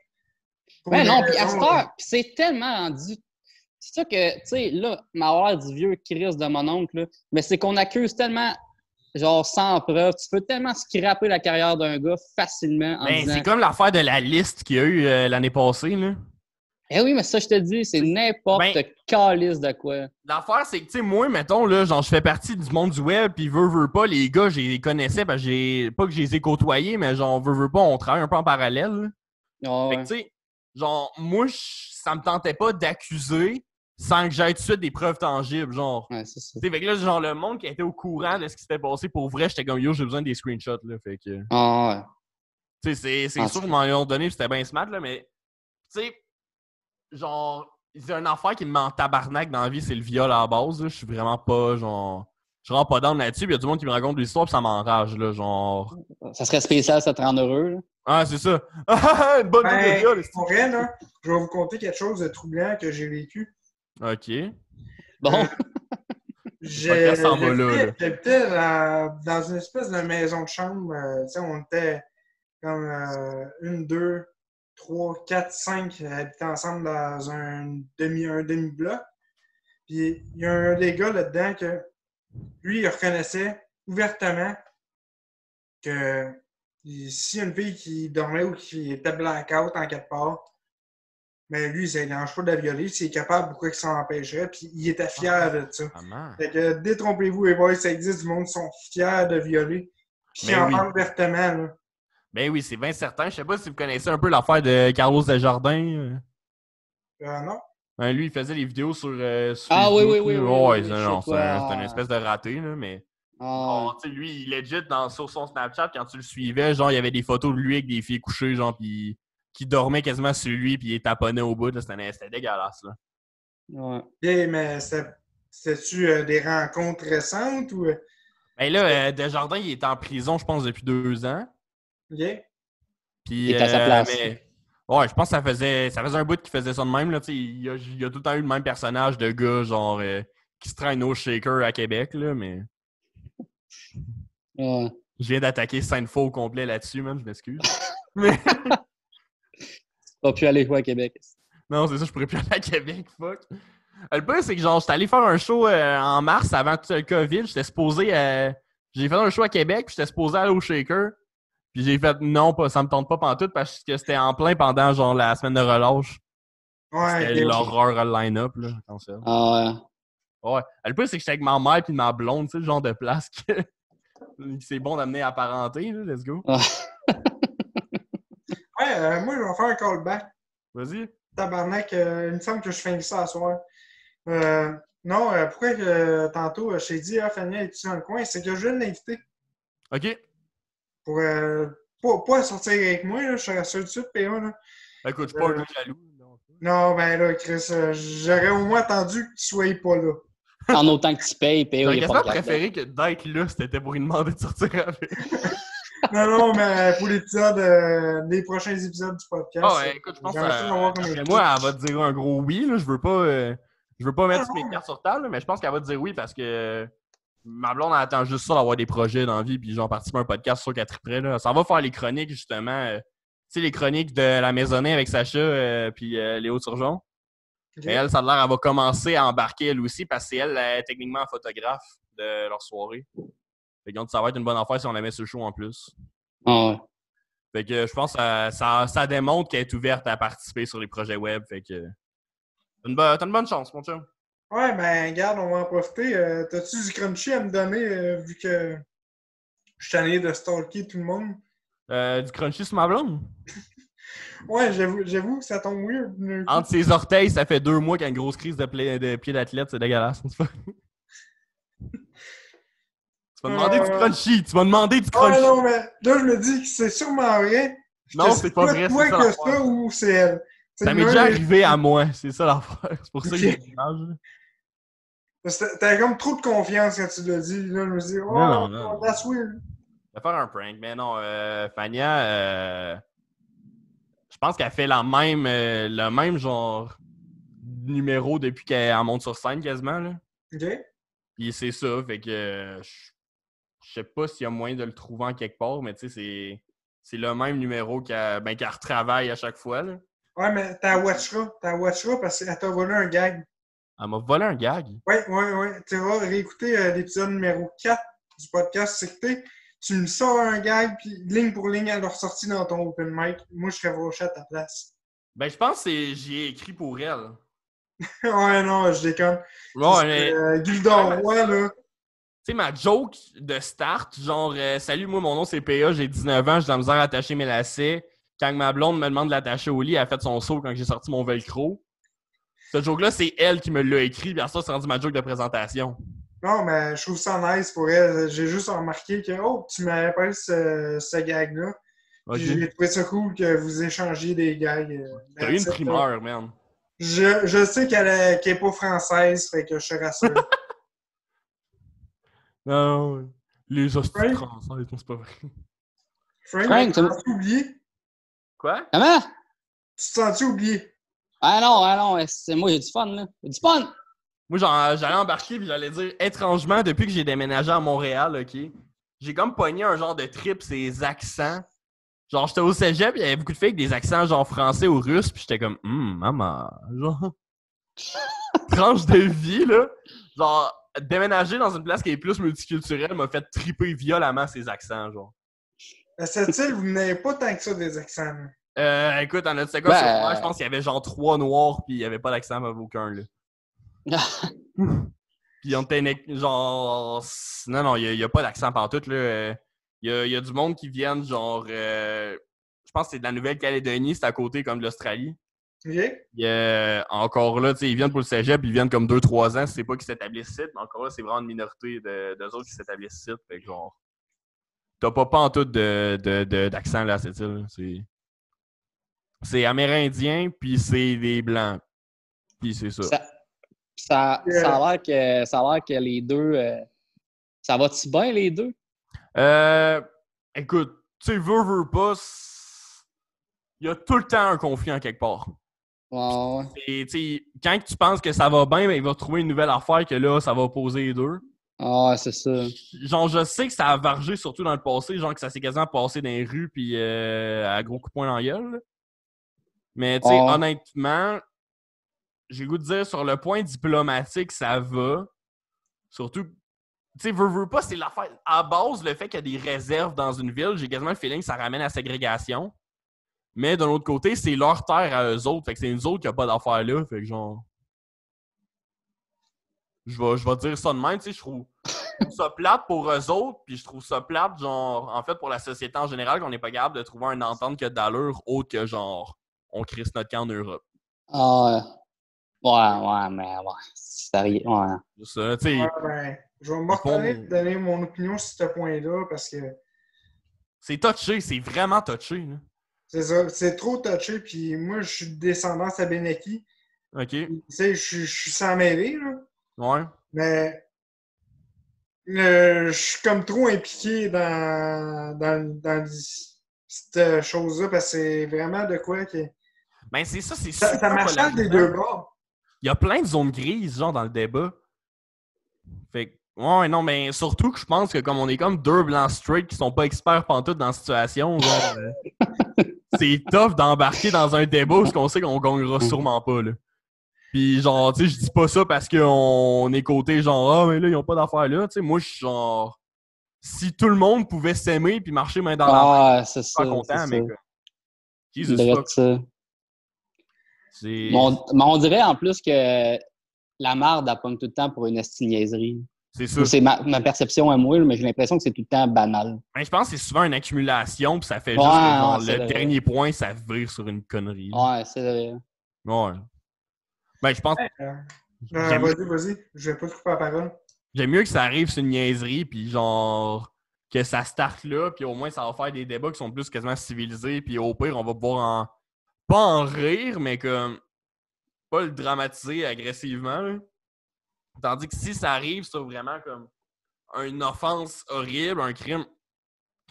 Ouais, non, puis à cette heure, c'est tellement rendu. C'est ça que, tu sais, là, m'avoir du vieux Chris de mon oncle, là, mais c'est qu'on accuse tellement, genre, sans preuve. Tu peux tellement scraper la carrière d'un gars facilement en disant... C'est comme l'affaire de la liste qu'il y a eu l'année passée, là. Eh oui, mais ça, je te dis, c'est n'importe calice de quoi. L'affaire, c'est que, tu sais, moi, mettons, là, genre, je fais partie du monde du web, pis veux pas, les gars, je les connaissais, parce que pas que je les ai côtoyés, mais genre, veux pas, on travaille un peu en parallèle. Oh, fait que, tu sais, genre, moi, ça me tentait pas d'accuser sans que j'aie tout de suite des preuves tangibles, genre. Ouais, c'est ça. Fait que là, genre, le monde qui était au courant de ce qui s'était passé, pour vrai, j'étais comme, yo, j'ai besoin des screenshots, là, fait que... Ouais. Tu sais, c'est sûr qu'ils m'en ont donné, c'était bien smart, là, mais, tu sais, genre, il y a une affaire qui me met en tabarnak dans la vie, c'est le viol à la base, là. Je suis vraiment pas, genre... Je suis vraiment pas down là-dessus, pis il y a du monde qui me raconte l'histoire, pis ça m'enrage, là, genre... Ça serait spécial, ça te rend heureux, là. Ah, c'est ça! Une bonne idée de viol! Pour vrai, là, je vais vous conter quelque chose de troublant que j'ai vécu. OK. Bon. J'habitais dans une espèce de maison de chambre. Tu sais, on était comme 1, 2, 3, 4, 5 habitants ensemble dans un demi-bloc. Puis il y a un des gars là-dedans que lui, il reconnaissait ouvertement que s'il y a une fille qui dormait ou qui était blackout en quelque part, Mais lui, ça ne dérange pas de la violer. S'il est capable, pourquoi il s'en empêcherait? Puis il était fier de ça. Fait que détrompez-vous, les boys, ça existe du monde qui sont fiers de violer. Puis qui en parlent ouvertement, là. Ben oui, c'est bien certain. Je sais pas si vous connaissez un peu l'affaire de Carlos Desjardins. Non? Ben, lui, il faisait les vidéos sur oui. Ouais, Oui, non, c'est une espèce de raté, là, mais... Ah, tu sais, lui, il legit sur son Snapchat, quand tu le suivais, genre, il y avait des photos de lui avec des filles couchées, genre, pis qui dormaient quasiment sur lui, puis il taponnait au bout, là. C'était dégueulasse, là. ouais. Okay, mais c'était-tu des rencontres récentes ou... Ben là, Desjardins, il est en prison, je pense, depuis 2 ans. OK. Puis, Il est à sa place. Ouais, je pense que ça faisait un bout qu'il faisait ça de même, là, tu sais. Il y a tout le temps eu le même personnage de gars, genre, qui se traîne au shaker à Québec, là, mais... Ouais. Je viens d'attaquer Sainte-Foy au complet là-dessus, man, je m'excuse. Mais... Pas pu aller jouer à Québec. Non, c'est ça, je pourrais plus aller à Québec, fuck. Le pire, c'est que genre, j'étais allé faire un show en mars avant tout le COVID. J'étais supposé. J'ai fait un show à Québec, puis j'étais supposé aller au Shaker. Puis j'ai fait non, ça me tente pas pantoute parce que c'était en plein pendant genre la semaine de relâche. Ouais, C'était l'horreur line-up, là, comme ça. Ah ouais. Ouais. Le pire, c'est que j'étais avec ma mère puis ma blonde, tu sais, le genre de place que c'est bon d'amener à parenté, là, let's go. Ouais, moi, je vais faire un callback. Vas-y. Tabarnak, il me semble que je finis ça à soir. Non, pourquoi tantôt, je t'ai dit, Fania est-tu dans le coin? C'est que je viens de l'inviter. OK. Pour pas sortir avec moi, là, je serais sûr de suite, PA. Là. Écoute, je suis pas un gars jaloux. Non, ben là, Chris, j'aurais au moins attendu que tu sois pas là. En autant que tu payes, PO, J'aurais il est quasiment pas préféré que d'être là, c'était pour lui demander de sortir avec. Non, mais pour les prochains épisodes du podcast. Ah ouais, écoute, je pense que moi, elle va te dire un gros oui. Là. Je veux pas mettre mes cartes sur table, mais je pense qu'elle va te dire oui parce que ma blonde elle attend juste ça d'avoir des projets dans la vie puis genre participer à un podcast sur 4 près. Là. Ça va faire les chroniques, justement. Tu sais, les chroniques de la maisonnée avec Sacha puis Léo Turgeon. Okay. Elle, ça a l'air, elle va commencer à embarquer elle aussi parce que c'est elle, techniquement, photographe de leur soirée. Fait que ça va être une bonne affaire si on la met sur le show en plus. Ah ouais. Fait que je pense que ça démontre qu'elle est ouverte à participer sur les projets web. Fait que t'as une bonne chance, mon chum. Ouais, ben regarde, on va en profiter. T'as-tu du crunchy à me donner vu que je suis tanné de stalker tout le monde? Du crunchy sur ma blonde? Ouais, j'avoue que ça tombe weird. Entre ses orteils, ça fait 2 mois qu'il y a une grosse crise de pied d'athlète. C'est dégueulasse. Tu vas demander du crunchy. Tu vas demander du crunchy. Non, mais là, je me dis que c'est sûrement vrai. Non, c'est pas vrai. C'est toi que ça ou c'est elle? Ça m'est déjà arrivé à moi. C'est ça l'affaire. C'est pour ça que j'ai l'image. T'avais comme trop de confiance quand tu l'as dit. Là, je me suis dit, non. That's weird. Je vais faire un prank. Mais non, Fania, je pense qu'elle fait le même genre numéro depuis qu'elle monte sur scène quasiment. Là. OK. Puis c'est ça. Fait que je sais pas s'il y a moyen de le trouver en quelque part, mais tu sais, c'est le même numéro qu'elle retravaille à chaque fois. Là. Ouais, mais t'as watcheras parce qu'elle t'a volé un gag. Elle m'a volé un gag? Ouais. Tu vas réécouter l'épisode numéro 4 du podcast Secté. Tu me sors un gag, puis ligne pour ligne, elle l'a ressorti dans ton open mic. Moi, je serais vauché à ta place. Ben, je pense que j'y ai écrit pour elle. Ouais, non, je déconne. Ouais, mais... Gildor, ouais, là. Tu sais, ma joke de start, genre, salut, moi, mon nom, c'est PA, j'ai 19 ans, j'ai de la misère à attacher mes lacets. Quand ma blonde me demande de l'attacher au lit, elle a fait son saut quand j'ai sorti mon velcro. Ce joke-là, c'est elle qui me l'a écrit, puis ça, c'est rendu ma joke de présentation. Non, mais je trouve ça nice pour elle. J'ai juste remarqué que, tu m'avais parlé ce gag-là. Okay. J'ai trouvé ça cool que vous échangiez des gags. T'as eu une primeur, man. Je sais qu'elle est pas française, fait que je te rassure. Non, les hosties françaises, c'est pas vrai. Frank, tu t'es oublié? Quoi? Comment? Tu te sens-tu oublié? Ah non, moi j'ai du fun, là. J'ai du fun! Moi, j'allais embarquer puis j'allais dire, étrangement, depuis que j'ai déménagé à Montréal, OK, j'ai comme pogné un genre de trip, ces accents. Genre, j'étais au cégep, il y avait beaucoup de filles avec des accents genre français ou russe, puis j'étais comme, maman, genre... tranche de vie, là. Genre, déménager dans une place qui est plus multiculturelle m'a fait triper violemment ces accents, genre. Cette île, vous n'avez pas tant que ça des accents, là. Écoute, dans notre seconde secondaire, je pense qu'il y avait genre 3 noirs, puis il n'y avait pas d'accent à aucun, là. Puis on était genre... Non, il n'y a pas d'accent partout, là. Il y a du monde qui viennent, genre... je pense que c'est de la Nouvelle-Calédonie, c'est à côté comme de l'Australie. OK. Encore là, tu sais, ils viennent pour le cégep, ils viennent comme 2-3 ans, c'est pas qu'ils s'établissent ici, mais encore là, c'est vraiment une minorité d'eux autres qui s'établissent ici. Fait que genre... T'as pas en tout d'accent là à cette île. C'est amérindien, puis c'est des blancs. Puis c'est ça. Ça a l'air que les deux... ça va-tu bien, les deux? Écoute, tu sais, veux pas, il y a tout le temps un conflit en quelque part. Ouais. Et tu sais, quand tu penses que ça va bien, ben, il va trouver une nouvelle affaire que là, ça va opposer les deux. Ah, c'est ça. Genre, je sais que ça a vargé surtout dans le passé, genre que ça s'est quasiment passé dans les rues puis à gros coups de poing dans la gueule. Mais tu sais, honnêtement, j'ai le goût de dire, sur le point diplomatique, ça va. Surtout, tu sais, veux pas, c'est l'affaire. À base, le fait qu'il y a des réserves dans une ville, j'ai quasiment le feeling que ça ramène à la ségrégation. Mais d'un autre côté, c'est leur terre à eux autres. Fait que c'est nous autres qui n'ont pas d'affaires là. Fait que genre... Je vais dire ça de même, tu sais, je trouve ça plate pour eux autres, puis je trouve ça plate, genre, en fait, pour la société en général, qu'on n'est pas capable de trouver une entente qui a d'allure autre que, genre, on crisse notre camp en Europe. Ah, ouais, mais ouais, c'est rien, ouais. C'est ça, tu sais. Je vais me retenir de donner mon opinion sur ce point-là, parce que... C'est touché, c'est vraiment touché, là. C'est ça, c'est trop touché, puis moi, je suis de descendance Abénaki. OK. Tu sais, je suis sans mêler, là. Ouais. Mais je suis comme trop impliqué dans cette chose-là parce que c'est vraiment de quoi que. Ben, c'est ça, c'est Ça super m'achète des deux bords. Il y a plein de zones grises, genre, dans le débat. Fait que, ouais, non, mais surtout que je pense que comme on est comme deux blancs straight qui sont pas experts pantoute dans la situation, genre, c'est tough d'embarquer dans un débat où on sait qu'on gagnera sûrement pas, là. Puis genre, tu sais, je dis pas ça parce qu'on est côté genre, ah, mais là, ils ont pas d'affaires là. Tu sais, moi, je suis genre, si tout le monde pouvait s'aimer puis marcher main dans la main, c'est je suis pas content, mais que. Jesus fuck. Mais on dirait en plus que la marde, elle pogne tout le temps pour une niaiserie. C'est ça. C'est ma perception à moi, mais j'ai l'impression que c'est tout le temps banal. Ben, je pense que c'est souvent une accumulation, puis ça fait juste que genre, le dernier point, ça vire sur une connerie. Ouais, c'est vrai. Ouais. Ben, je pense. Vas-y. Je vais pas te couper la parole. J'aime mieux que ça arrive sur une niaiserie, puis genre, que ça starte là, puis au moins, ça va faire des débats qui sont plus quasiment civilisés, puis au pire, on va pouvoir pas en rire, mais comme. Pas le dramatiser agressivement, là. Tandis que si ça arrive sur vraiment comme une offense horrible, un crime. Tu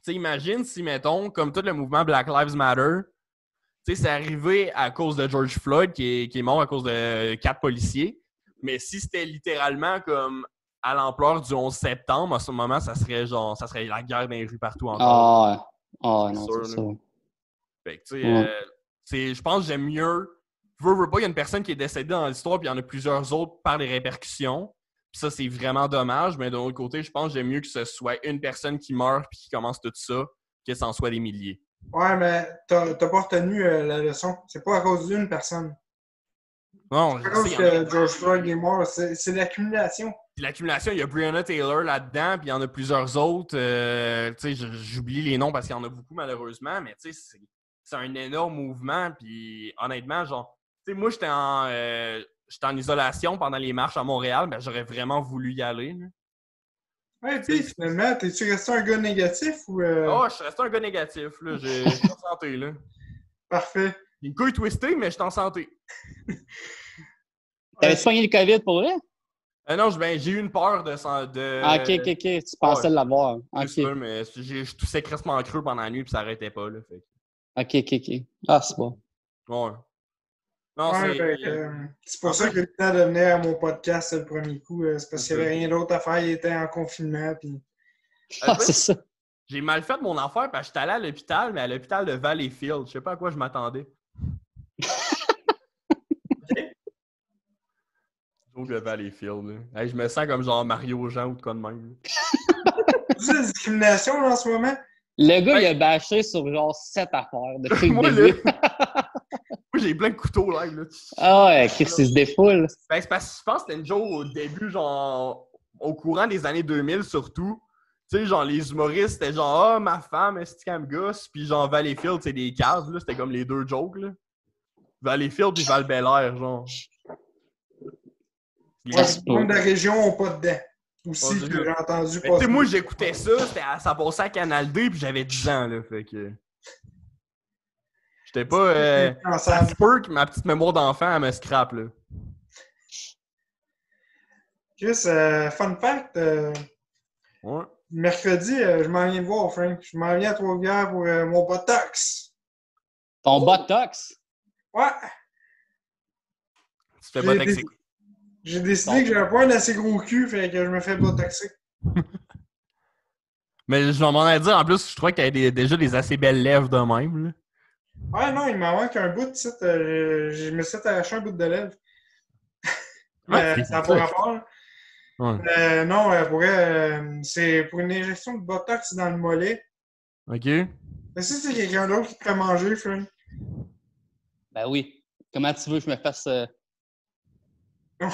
sais, imagine si, mettons, comme tout le mouvement Black Lives Matter, tu sais, c'est arrivé à cause de George Floyd qui est mort à cause de 4 policiers. Mais si c'était littéralement comme à l'ampleur du 11 septembre, à ce moment, ça serait la guerre dans les rues partout encore. Non, c'est ça. Fait que, tu sais, je pense que j'aime mieux. Veux pas, il y a une personne qui est décédée dans l'histoire, puis il y en a plusieurs autres par les répercussions. Puis ça, c'est vraiment dommage, mais d'un autre côté, je pense que j'aime mieux que ce soit une personne qui meurt puis qui commence tout ça, que ce en soit des milliers. Ouais, mais t'as pas retenu la leçon. C'est pas à cause d'une personne. Non, c'est pas à cause que George Floyd est mort. C'est l'accumulation. Puis l'accumulation, il y a Breonna Taylor là-dedans, puis il y en a plusieurs autres. Tu sais, j'oublie les noms parce qu'il y en a beaucoup, malheureusement, mais tu sais, c'est un énorme mouvement. Puis honnêtement, genre, tu sais, moi, j'étais en isolation pendant les marches à Montréal, mais j'aurais vraiment voulu y aller. Là. Ouais, tu sais, finalement, t'es-tu resté un gars négatif ou. Oh, je suis resté un gars négatif, là. Je suis en santé, là. Parfait. Une couille twistée, mais je suis en santé. T'avais-tu pogné le COVID pour vrai? Non, j'ai eu une peur de... OK. Tu pensais l'avoir. OK. C'est ça, mais je toussais crissement creux pendant la nuit puis ça arrêtait pas, là. Fait. OK. Ah, c'est bon. Ouais. Non, c'est pour ça que j'ai eu le temps de venir à mon podcast le premier coup. C'est parce qu'il n'y avait rien d'autre à faire. Il était en confinement. Puis... c'est ça. J'ai mal fait mon affaire parce que j'étais allé à l'hôpital, mais à l'hôpital de Valleyfield. Je sais pas à quoi je m'attendais. Le Valleyfield. Hey, je me sens comme genre Mario Jean ou de quoi de même. C'est la discrimination là, en ce moment. Le gars, il a bâché sur genre 7 affaires depuis Moi, le début. Moi, j'ai plein de couteaux live, là. Ah ouais, Chris, il se défoule. Ben, c'est parce que je pense que c'était une joke au début, genre, au courant des années 2000 surtout. Tu sais, genre, les humoristes, c'était genre, ah, ma femme, est-ce qu'elle me gosse? Puis genre, Valleyfield, c'est des cases, là. C'était comme les deux jokes, là. Valleyfield puis Val-Bélair, genre. Ouais, les gens de la région n'ont pas de dents. Aussi, Oh, que j'ai entendu tu sais, passer. moi, j'écoutais ça, ça passait à Canal D, puis j'avais 10 ans, là. Fait que. J'étais pas. Ça se peut que ma petite mémoire d'enfant, elle me scrape, là. Chris, fun fact, Ouais. mercredi, je m'en viens de voir, Frank. Je m'en viens à Trois-Rivières pour mon Botox. Ton botox. Ouais! Tu te fais botoxer. J'ai décidé que j'avais pas un assez gros cul, fait que je me fais botoxer. Mais je m'en allais dire, en plus, je trouvais que t'avais déjà des assez belles lèvres de même, là. Ouais, non, il m'en manque un bout de site. Je me suis arraché un bout de lèvre. Ouais, Ça n'a pas rapport. Ouais. Non, c'est pour une injection de botox dans le mollet. OK. Mais si c'est quelqu'un d'autre qui te fait manger, Frank. Ben oui. Comment tu veux que je me fasse... Non,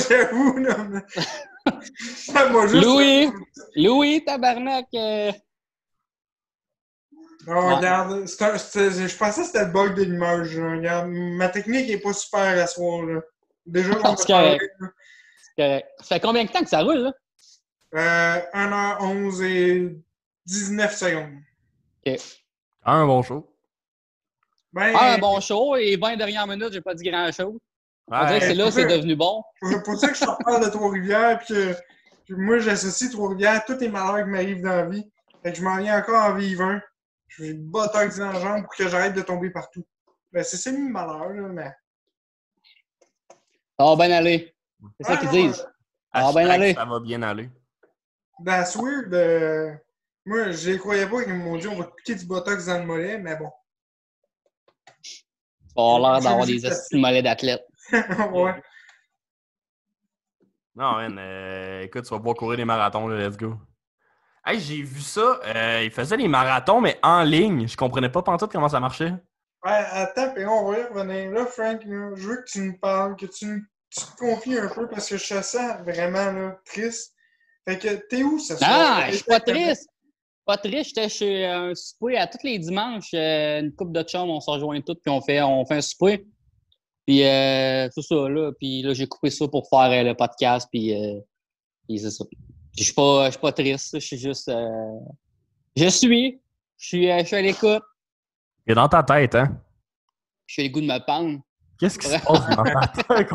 j'avoue, là. Mais... ça m'a juste... Louis, tabarnak! Non, regarde, je pensais que c'était le bug de l'image. Regarde, ma technique est pas super à soir, là. Déjà, on C'est correct. C'est correct. Ça fait combien de temps que ça roule, là? 1h11 et 19 secondes. OK. Un bon show. Ben, Un bon show et 20 dernières minutes, j'ai pas dit grand-chose. On dirait que c'est là que c'est devenu bon. C'est pour ça que je te parle de Trois-Rivières, puis que moi, j'associe Trois-Rivières, tous les malheurs qui m'arrivent dans la vie. Fait que je m'en viens encore en vivre un. Je vais botox dans la jambe pour que j'arrête de tomber partout. Ben, c'est semi-malheur, là, mais... Ça va bien aller. C'est ça qu'ils disent. Ça va bien aller. Ça va bien aller. That's weird. Moi, je les croyais pas qu'ils m'ont dit on va te piquer du botox dans le mollet, mais bon. Tu vas avoir l'air d'avoir des estis de mollets d'athlète. Ouais. Non, man, écoute, tu vas pouvoir courir des marathons, là, let's go. Hey, j'ai vu ça, il faisait des marathons, mais en ligne. Je comprenais pas pantoute comment ça marchait. Ouais, attends, puis on va y revenir. Là, Frank, là, je veux que tu me parles, que tu te confies un peu parce que je te sens vraiment là, triste. Fait que t'es où ce soir? Non, je suis pas triste. Pas triste, j'étais chez un souper à tous les dimanches. Une couple de chums, on se rejoint toutes puis on fait un souper. Puis tout ça, là. Puis là, j'ai coupé ça pour faire le podcast, puis c'est ça. Je suis pas triste, je suis juste... Je suis à l'écoute. Il est dans ta tête, hein? Je suis à l'écoute de me pendre. Qu'est-ce qui se passe dans ta tête?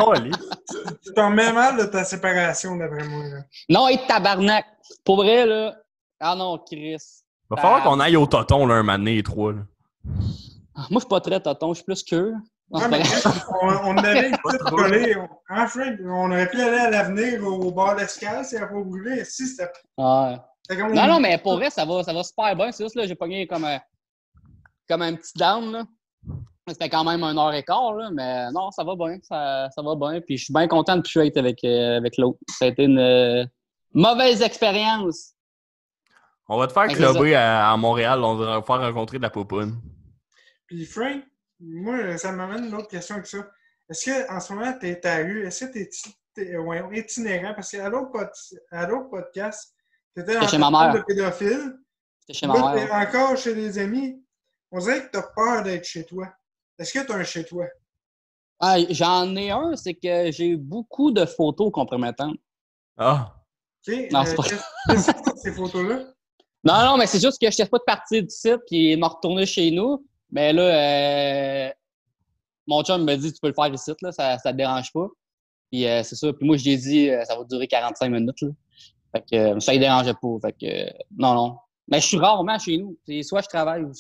Tu t'en mets mal de ta séparation, d'après moi. Là. Non, et tabarnak! Pour vrai, là... Ah non, Chris. Va falloir qu'on aille au toton, là, un moment donné, les trois, là. Moi, je suis pas très toton, je suis plus que... Non, mais on avait une petite collée. Hein, Frank? On aurait pu aller à l'avenir au bord d'escale si elle n'a pas brûlé. Si, c'était... Ouais. Comme Non, mais pour vrai, ça va super bien. C'est juste là, j'ai pogné comme un petit down, là. C'était quand même 1h15, là, mais non, ça va bien. Ça va bien. Puis je suis bien content de plus être avec l'autre. Ça a été une mauvaise expérience. On va te faire clubber à Montréal. On va te faire rencontrer de la popoune. Puis Frank, moi, ça m'amène une autre question que ça. Est-ce qu'en ce moment, tu es à rue? Est-ce que tu es itinérant? Parce qu'à l'autre podcast, tu étais dans chez ma mère. De pédophile. J'étais chez ma mère. Tu es encore chez des amis. On dirait que tu as peur d'être chez toi. Est-ce que tu as un chez toi? Ah, j'en ai un, c'est que j'ai beaucoup de photos compromettantes. Ah! OK. Non, c'est pas... Qu'est-ce que c'est ces photos-là? Non, mais c'est juste que je n'étais pas de partir du site puis m'a retourné chez nous. Mais là, mon chum me dit tu peux le faire ici, là, ça te dérange pas. Puis c'est ça. Puis moi, je lui ai dit ça va durer 45 minutes. Là. Fait que ça ne dérangeait pas. Fait que non. Mais je suis rarement chez nous. Soit je travaille ou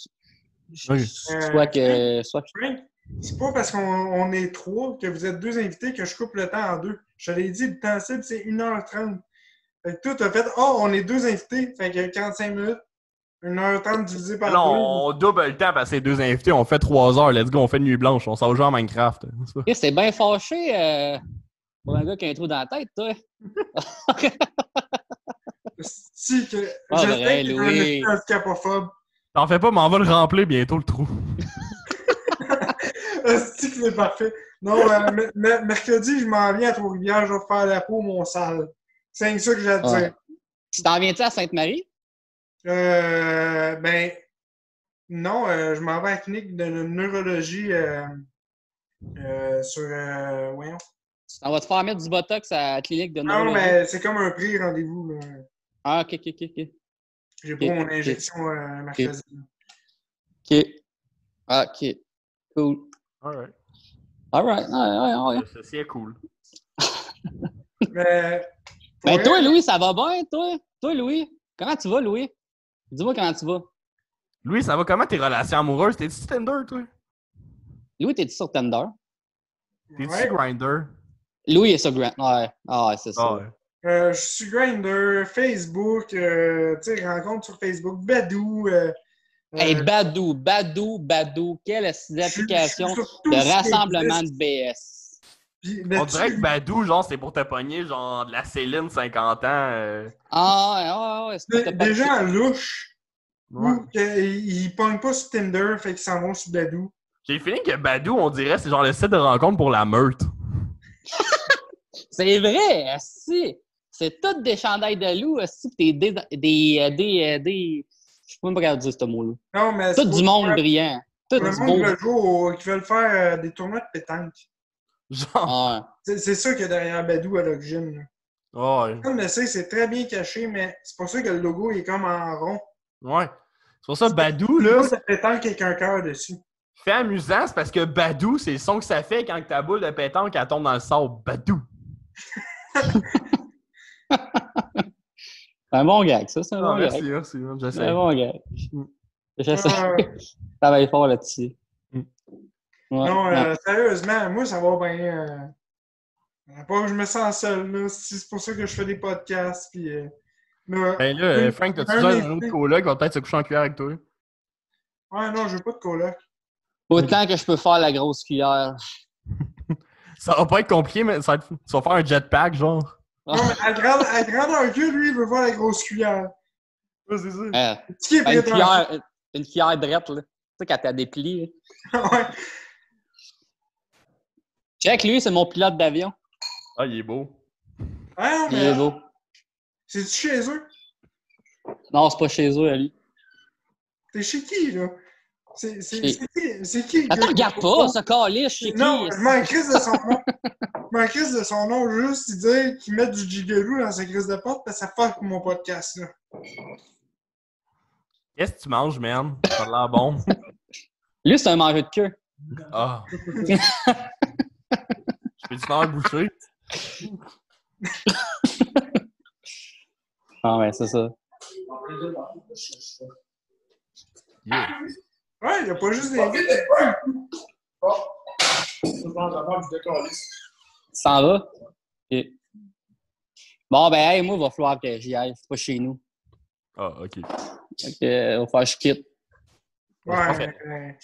soit que. Frank, c'est pas parce qu'on est trois que vous êtes deux invités que je coupe le temps en deux. Je te l'ai dit, le temps cible, c'est 1h30. Fait que toi, t'as fait on est deux invités. Fait que 45 minutes. 1h30 divisé par deux. Non, on double le temps parce que c'est deux invités. On fait 3 heures. Let's go, on fait une nuit blanche. On s'en va jouer à Minecraft. C'est bien fâché pour un gars qui a un trou dans la tête, toi. Si, que Pas je vrai, sais qu'il est Louis. un handicapophobe. T'en fais pas, mais on va le remplir bientôt, le trou. C'est que c'est parfait. Non, mercredi, je m'en viens à Trois-Rivières, je vais faire la peau, mon sale. C'est ça que j'ai à te Ouais. dire. Tu t'en viens-tu à Sainte-Marie? Ben, non, je m'en vais à la clinique de neurologie sur. Voyons. On va te faire mettre du botox à la clinique de Non, neurologie. mais c'est comme un pré-rendez-vous. Là. Ah, ok. J'ai pas mon injection mercredi. Ok. Ah, ok. Cool. Alright. Alright. Ouais. Ceci est cool. Mais, Ben, pour toi, elle, Louis, ça va bien, toi? Toi, Louis? Comment tu vas, Louis? Dis-moi comment tu vas. Louis, ça va comment tes relations amoureuses? T'es-tu Tinder, toi? Louis, t'es-tu sur Tinder? T'es-tu ouais, Grindr? Louis est sur Grant. Ouais. Ah, ouais, c'est ça. Ah ouais. je suis Grindr, Facebook, tu sais, rencontre sur Facebook, Badoo. Hey, Badoo. Quelle Je suis application sur tout de ce qui rassemblement existe. de BS. Puis, On là-dessus, dirait que Badou, genre, c'est pour te pogner, genre, de la Céline 50 ans. Ah, ouais. C'est pour te des pas- gens louches Ouais. ou qu'ils ne pognent pas sur Tinder, fait qu'ils s'en vont sur Badoo. J'ai fini que Badou, on dirait, c'est genre le site de rencontre pour la meute. C'est vrai, si. C'est tout des chandails de loup, si t'es des. Je sais même pas capable de dire ce mot-là. Non, mais Tout c'est du monde brillant. Tout pour le du monde beau. de jour qui veulent faire des tournois de pétanque. Genre. Ah, C'est ça qu'il y a derrière Badoo à l'origine. Là. Ouais. Comme le sait, c'est très bien caché, mais c'est pour ça que le logo est comme en rond. Ouais. C'est pour ça, Badou, Il là, y a de pétanque avec un cœur dessus. fait amusant, c'est parce que Badou, c'est le son que ça fait quand ta boule de pétanque, elle tombe dans le sable. Badou. c'est un bon gag, ça. C'est un Ah, bon merci, gag. merci. C'est J'essaie. un bon gag. J'essaie. Euh, Je travaille fort là-dessus. Mm. Ouais, non, ouais. sérieusement, moi, ça va bien. Pas que je me sens seul, là. C'est pour ça que je fais des podcasts. Puis, là, Ben là, Frank, t'as-tu besoin d'un autre coloc qui va peut-être se coucher en cuillère avec toi? Ouais, non, je veux pas de coloc. Autant que je peux faire la grosse cuillère. Ça va pas être compliqué, mais ça va être... tu vas faire un jetpack, genre. Non, mais à grandeur que lui, il veut voir la grosse cuillère. Ouais, c'est ça. Qui est Ben, prétentieux. une cuillère drette, là. Tu sais, quand t'as des plis. Ouais. Check, lui, c'est mon pilote d'avion. Ah, il est beau. Ah non, Il est mais beau. c'est-tu chez eux? Non, c'est pas chez eux, Ali. T'es chez qui, là? Chez- C'est qui le Attends, gars regarde qui- pas, ce calice, chez qui? Non, je m'en crisse de son nom. Je m'en crisse de son nom, juste il dire qu'il met du gigolo dans sa crise de porte, parce que ça fuck mon podcast, là. Qu'est-ce que tu manges, man? Ça a l'air bon. Lui, c'est un mangeur de queue. Ah. Je peux-tu faire boucher? Ah, ouais, c'est ça. Yeah. Ouais, il n'y a pas juste des gars. Tu s'en vas? Ok. Bon, ben, hey, moi, il va falloir que j'y aille. C'est pas chez nous. Ah, ok. Fait que, va falloir que je quitte. Ouais,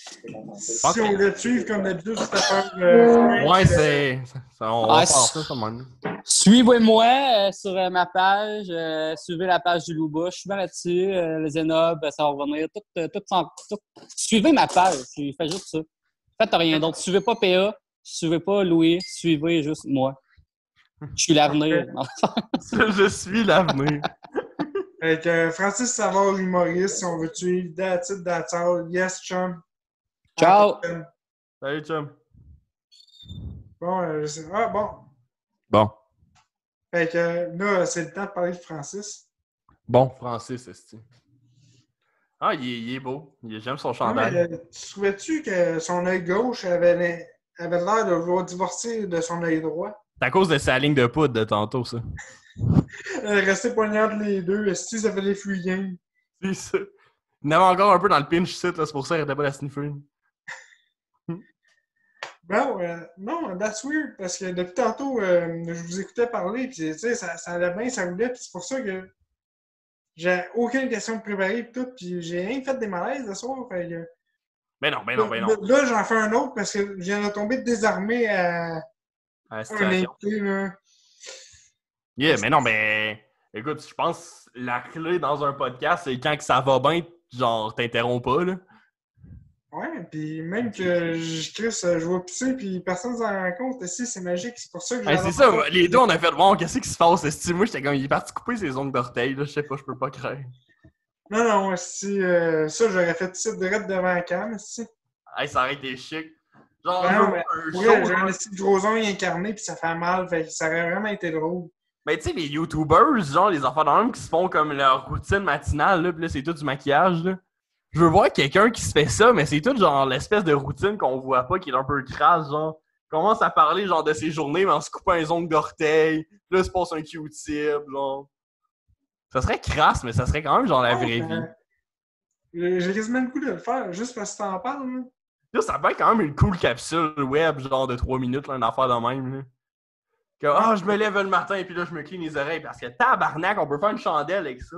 si on voulait te suivre comme d'habitude, c'était faire. Ouais, c'est. On va Ah, faire ça, même. Suivez-moi sur ma page. Suivez la page du Louba. Je suis bien là-dessus. Le Zenob, ça va revenir. Tout. Suivez ma page. Faites juste ça. Faites rien d'autre. Suivez pas PA. Suivez pas Louis. Suivez juste moi. Je suis l'avenir. Je suis l'avenir. Avec Francis Savard, humoriste, si on veut tuer, that's it, that's all. Yes, chum. Ciao. Salut, chum. Bon, ah, bon. Bon. Fait que là, c'est le temps de parler de Francis. Bon, Francis, est-ce que... Ah, il est beau. J'aime son Non, chandail. mais, tu trouvais-tu que son œil gauche avait l'air de vouloir divorcer de son œil droit? C'est à cause de sa ligne de poudre de tantôt, ça. Rester poignard entre les deux, est-ce que ça fait des fouillants? C'est ça. Il y en avait encore un peu dans le pinch site, là, c'est pour ça qu'il n'arrêtait pas la sniffer. Bon, non, that's weird, parce que depuis tantôt, je vous écoutais parler, puis tu sais, ça allait bien, ça roulait, puis c'est pour ça que j'ai aucune question de préparer, puis tout, puis j'ai rien fait des malaises ce soir, fait que... Ben non. Là, j'en fais un autre, parce que je viens de tomber désarmé à À la un situation. invité, là. Yeah, mais non, mais... Écoute, je pense que la clé dans un podcast, c'est quand que ça va bien, genre, t'interromps pas, là. Ouais, puis même que je vais pisser, puis personne s'en rend compte. Si, c'est magique, c'est pour ça que Ben, c'est ça, les deux, on a fait, bon, qu'est-ce qui se passe? Moi, j'étais comme, il est parti couper ses ongles d'orteil, là, je sais pas, je peux pas croire. Non, non, si, ça, j'aurais fait ça direct devant la cam, si. Hey, ça aurait été chic. Genre, je veux Non, voir mais un pour show, vrai, j'ai genre. un petit gros ongle incarné, puis ça fait mal, fait que ça aurait vraiment été drôle. Ben, tu sais, les YouTubers, genre, les enfants dans même qui se font comme leur routine matinale, là, pis là, c'est tout du maquillage, là. Je veux voir quelqu'un qui se fait ça, mais c'est tout, genre, l'espèce de routine qu'on voit pas, qui est un peu crasse, genre. Commence à parler, genre, de ses journées, mais en se coupant les ongles d'orteil. Là, il se passe un Q-tip, genre. Ça serait crasse, mais ça serait quand même, genre, la vraie vie. J'ai quasiment le goût de le faire, juste parce que t'en parles, là. Là, ça peut être quand même une cool capsule web, genre, de 3 minutes, là, une affaire de même, là. Que, je me lève le matin, et puis là, je me clean les oreilles, parce que tabarnak, on peut faire une chandelle avec ça.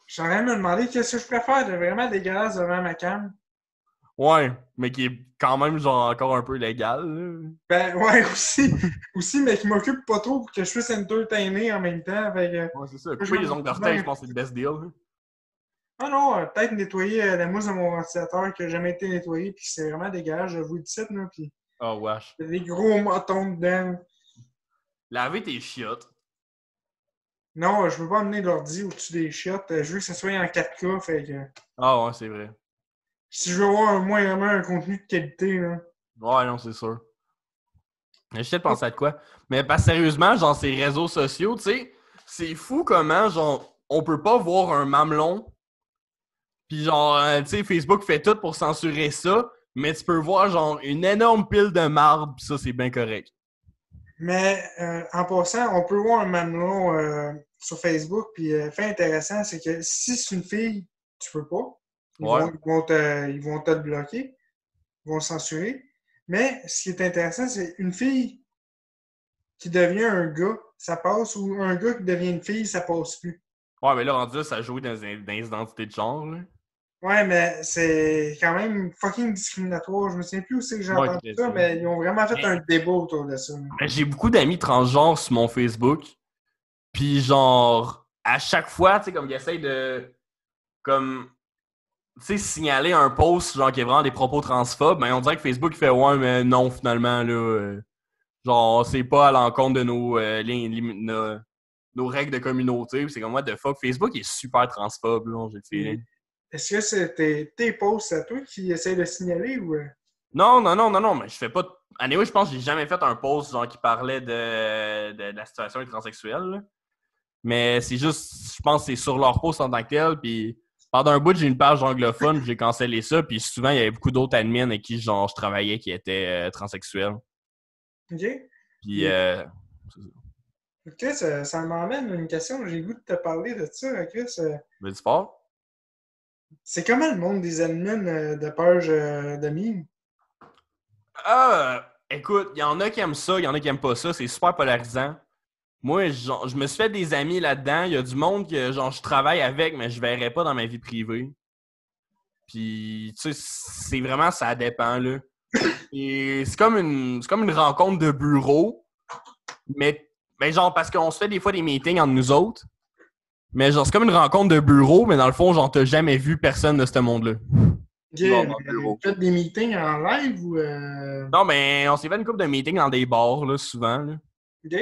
Je suis en train de me demander qu'est-ce que je préfère de vraiment dégueulasse devant ma cam. Ouais, mais qui est quand même genre encore un peu légal. Là. Ben ouais, aussi, mais qui m'occupe pas trop pour que je puisse entertainer en même temps. Fait que, Ouais, c'est ça. Couper les ongles d'orteil, je pense que c'est le best deal. Là. ah non, peut-être nettoyer la mousse de mon ventilateur qui n'a jamais été nettoyée, puis c'est vraiment dégueulasse, je vous le dis, là, puis Oh wesh. il y a des gros motons dedans. Laver tes chiottes. Non, je veux pas amener l'ordi au-dessus des chiottes, je veux que ça soit en 4K, fait que Ah ouais, c'est vrai. si je veux avoir moins vraiment un contenu de qualité, là. Ouais, non, c'est sûr. Mais je sais de penser à de quoi. Mais pas sérieusement, genre ces réseaux sociaux, tu sais, c'est fou comment, genre, on peut pas voir un mamelon. Puis genre, tu sais, Facebook fait tout pour censurer ça, mais tu peux voir, genre, une énorme pile de marbre, pis ça, c'est bien correct. Mais en passant, on peut voir un mamelon sur Facebook, puis fait intéressant, c'est que si c'est une fille, tu peux pas. Ouais. Ils vont te le bloquer, ils vont le censurer. Mais ce qui est intéressant, c'est une fille qui devient un gars, ça passe, ou un gars qui devient une fille, ça passe plus. Ouais, mais là, rendu là, ça joue dans les identités de genre, là. Ouais, mais c'est quand même fucking discriminatoire. Je me souviens plus où c'est que j'ai Ouais, entendu ça, mais ils ont vraiment fait un débat autour de ça. Ben, j'ai beaucoup d'amis transgenres sur mon Facebook. Puis genre, à chaque fois, tu sais, comme ils essayent de comme tu sais, signaler un post genre qui est vraiment des propos transphobes, ben on dirait que Facebook fait ouais, mais non, finalement, là. Genre, c'est pas à l'encontre de nos règles de communauté. C'est comme what the fuck. Facebook est super transphobe, là, j'ai le feeling. Est-ce que c'est tes posts à toi qui essayent de signaler ou. Non, mais je fais pas. Anyway, je pense que j'ai jamais fait un post genre qui parlait de la situation des transsexuels. Là. Mais c'est juste, je pense que c'est sur leur post en tant que tel. Puis pendant un bout, j'ai une page anglophone, puis j'ai cancellé ça. Puis souvent, il y avait beaucoup d'autres admins avec qui genre, je travaillais qui étaient transsexuels. OK. Puis, Chris, ça m'emmène une question. J'ai le goût de te parler de ça, Chris. vas-y fort. C'est comment le monde des admins de page de meme? Écoute, il y en a qui aiment ça, il y en a qui aiment pas ça. C'est super polarisant. Moi, genre, je me suis fait des amis là-dedans. Il y a du monde que genre, je travaille avec, mais je verrais pas dans ma vie privée. Puis, tu sais, c'est vraiment, ça dépend, là. Et c'est comme une rencontre de bureau, mais genre, parce qu'on se fait des fois des meetings entre nous autres. Mais genre, c'est comme une rencontre de bureau, mais dans le fond, genre, t'as jamais vu personne de ce monde-là. Yeah, Genre, dans le bureau. vous faites des meetings en live ou. Non, mais on s'est fait une couple de meetings dans des bars, là, souvent, là. OK.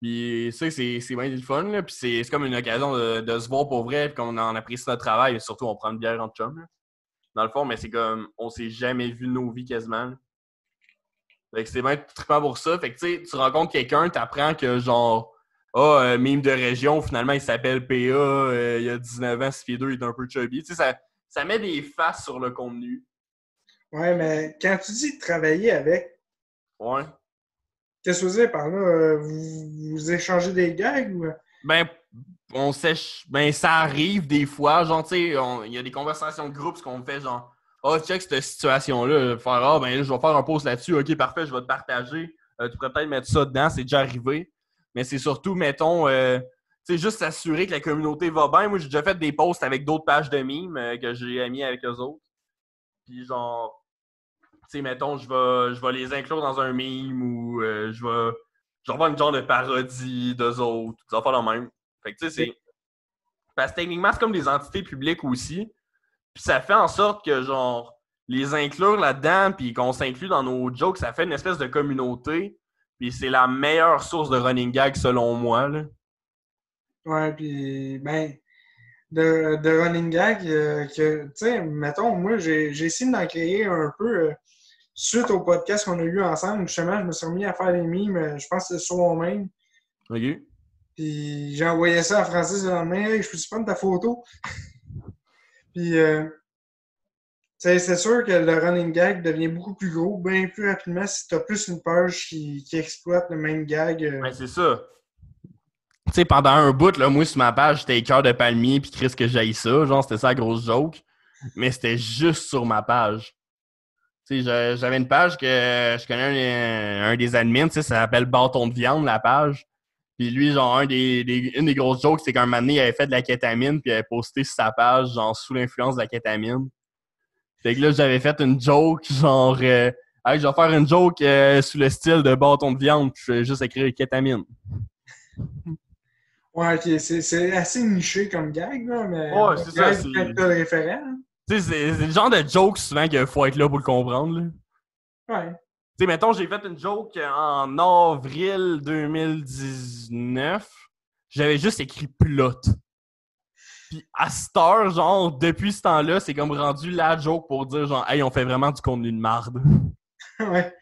Puis ça, c'est bien du fun, là. Puis c'est comme une occasion de se voir pour vrai, puis qu'on en apprécie notre travail, et surtout, on prend une bière entre chums, là. Dans le fond, mais c'est comme, on s'est jamais vu de nos vies quasiment, là. Fait que c'est bien trippant pour ça. Fait que tu sais, tu rencontres quelqu'un, t'apprends que genre, mime de région, finalement, il s'appelle PA, il a 19 ans, 6 pieds 2, il est un peu chubby. Tu sais, ça met des faces sur le contenu. Ouais, mais quand tu dis travailler avec, Ouais. qu'est-ce que vous dire par là? Vous échangez des gags ou. Ben, ça arrive des fois. Genre, tu sais, il y a des conversations de groupe, ce qu'on fait, genre, check cette situation-là. Faire, ben, là, je vais faire un post là-dessus. OK, parfait, je vais te partager. Tu pourrais peut-être mettre ça dedans, c'est déjà arrivé. Mais c'est surtout, mettons, tu sais, juste s'assurer que la communauté va bien. Moi, j'ai déjà fait des posts avec d'autres pages de mimes que j'ai mis avec eux autres. Puis, genre, tu sais, mettons, je vais les inclure dans un meme ou je vais faire une genre de parodie d'eux autres. Ça va faire le même. Fait que tu sais, c'est... Parce que techniquement, c'est comme des entités publiques aussi. Puis ça fait en sorte que, genre, les inclure là-dedans, puis qu'on s'inclut dans nos jokes, ça fait une espèce de communauté. Puis c'est la meilleure source de running gag, selon moi, là. Ouais, puis, ben, de running gag, que, tu sais, mettons, moi, j'ai essayé d'en créer un peu suite au podcast qu'on a eu ensemble. Justement, je me suis remis à faire des mimes, je pense que c'est sur moi-même. OK? Puis j'ai envoyé ça à Francis le lendemain. Hey, je peux-tu prendre ta photo? Puis, c'est sûr que le running gag devient beaucoup plus gros, bien plus rapidement si tu as plus une page qui exploite le même gag. Ben, c'est ça. Tu sais, pendant un bout, là, moi, sur ma page, j'étais cœur de palmier, puis Chris que j'aille ça. Genre, c'était ça la grosse joke. Mais c'était juste sur ma page. Tu sais, j'avais une page que je connais un des admins, tu sais, ça s'appelle Bâton de viande, la page. Puis lui, genre, une des grosses jokes, c'est qu'un moment donné, il avait fait de la kétamine, puis il avait posté sur sa page, genre, sous l'influence de la kétamine. Fait que là, j'avais fait une joke, genre, hey, je vais faire une joke sous le style de Bâton de viande, puis je vais juste écrire kétamine. Ouais, ok, c'est assez niché comme gag, là, mais Ouais, c'est ça, gag, quand t'as le référent. Hein. Tu sais, c'est le genre de joke souvent qu'il faut être là pour le comprendre, là. Ouais. Tu sais, mettons, j'ai fait une joke en avril 2019. J'avais juste écrit plot. Puis à cette heure, genre, depuis ce temps-là, c'est comme rendu la joke pour dire, genre, hey, on fait vraiment du contenu de marde. Ouais.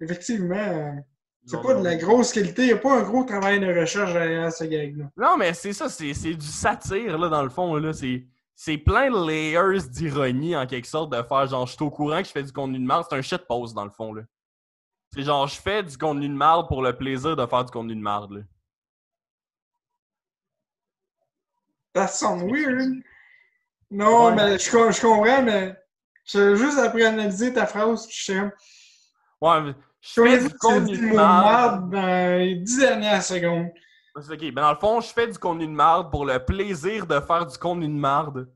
Effectivement, c'est Genre, pas de la grosse qualité, il n'y a pas un gros travail de recherche derrière ce gag-là. non, mais c'est ça, c'est du satire, là, dans le fond, là. C'est plein de layers d'ironie, en quelque sorte, de faire, genre, je suis au courant que je fais du contenu de marde. C'est un shitpost, dans le fond, là. C'est genre, je fais du contenu de marde pour le plaisir de faire du contenu de marde, là. That sounds weird. Non, Ouais. mais je comprends, mais juste après analyser ta phrase, je sais. Ouais, je Combien fais de du fois tu as dit contenu le de mot marde. marde dans les 10 dernières secondes? C'est ok. Ben dans le fond, je fais du contenu de marde pour le plaisir de faire du contenu de marde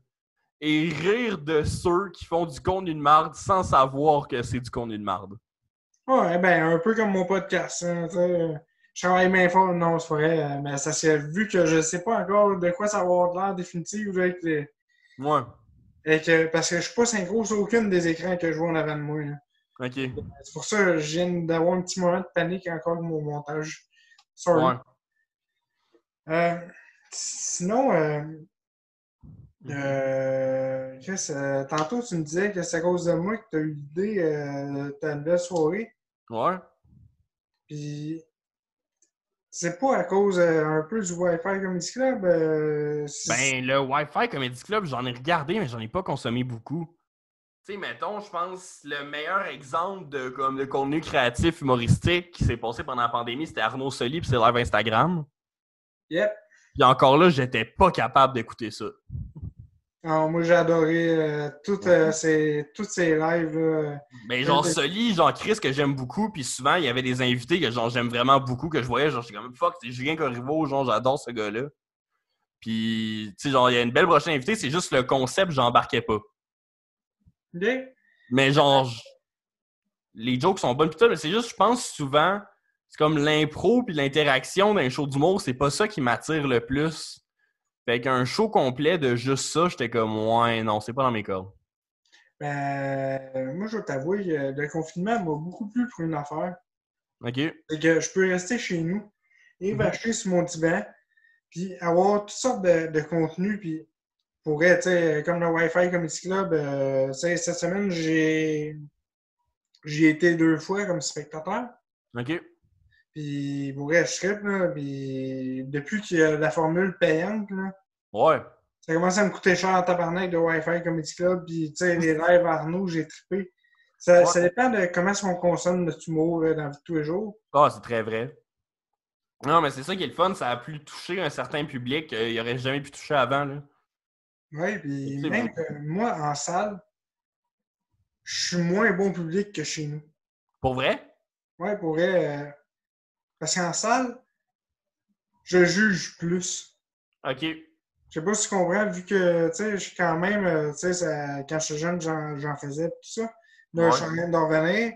et rire de ceux qui font du contenu de marde sans savoir que c'est du contenu de marde. Ouais, ben, un peu comme mon podcast. Hein, je travaille bien fort, non, c'est vrai, mais ça s'est vu que je sais pas encore de quoi ça va avoir l'air définitif Ouais. parce que je suis pas synchro sur aucune des écrans que je vois en avant de moi. Là. Ok. C'est pour ça que je viens d'avoir un petit moment de panique encore de mon montage. Sorry. Ouais. Euh, sinon, Chris, tantôt tu me disais que c'est à cause de moi que tu as eu l'idée de ta nouvelle soirée. Ouais. Puis c'est pas à cause un peu du Wi-Fi Comedy Club. Ben, le Wi-Fi Comedy Club, j'en ai regardé, mais j'en ai pas consommé beaucoup. Tu sais, mettons, je pense, le meilleur exemple de contenu créatif humoristique qui s'est passé pendant la pandémie, c'était Arnaud Soli pis ses lives Instagram. Yep. Puis encore là, j'étais pas capable d'écouter ça. Alors, moi, j'ai adoré toutes ces lives. Là. Ben, genre, Soli, genre, Chris, que j'aime beaucoup, puis souvent, il y avait des invités que, genre, j'aime vraiment beaucoup, que je voyais, genre, j'étais comme, fuck, c'est Julien Corriveau, genre, j'adore ce gars-là. Puis, tu sais, genre, il y a une belle prochaine invitée, c'est juste le concept, j'embarquais pas. OK. Mais, genre, les jokes sont bonnes, pis tout, mais c'est juste, je pense, souvent, c'est comme l'impro puis l'interaction d'un show d'humour, c'est pas ça qui m'attire le plus. Fait qu'un show complet de juste ça, j'étais comme, ouais, non, c'est pas dans mes cordes. Ben, moi, je vais t'avouer, le confinement m'a beaucoup plu pour une affaire. OK? C'est que je peux rester chez nous et vacher sur mon divan, puis avoir toutes sortes de contenus, puis pourrait, tu sais, comme le Wi-Fi Comedy Club, cette semaine, j'y été 2 fois comme spectateur. OK? Puis pour vrai, je trippe, là. Puis depuis qu'il y a la formule payante, là, Ouais. ça commence à me coûter cher en tabarnak de Wi-Fi Comedy Club. Puis, tu sais, les lives Arnaud, j'ai trippé. Ça dépend de comment est-ce qu'on consomme notre humour là, dans la vie de tous les jours. Ah, c'est très vrai. Non, mais c'est ça qui est le fun, ça a pu toucher un certain public qu'il n'aurait jamais pu toucher avant, là. Oui, puis C'est même bon. moi, en salle, je suis moins bon public que chez nous. Pour vrai? Ouais, pour vrai. Parce qu'en salle, je juge plus. OK. Je sais pas si tu comprends, vu que, tu sais, je suis quand même, tu sais, quand j'étais jeune, j'en faisais tout ça. Là, je suis en train d'en revenir.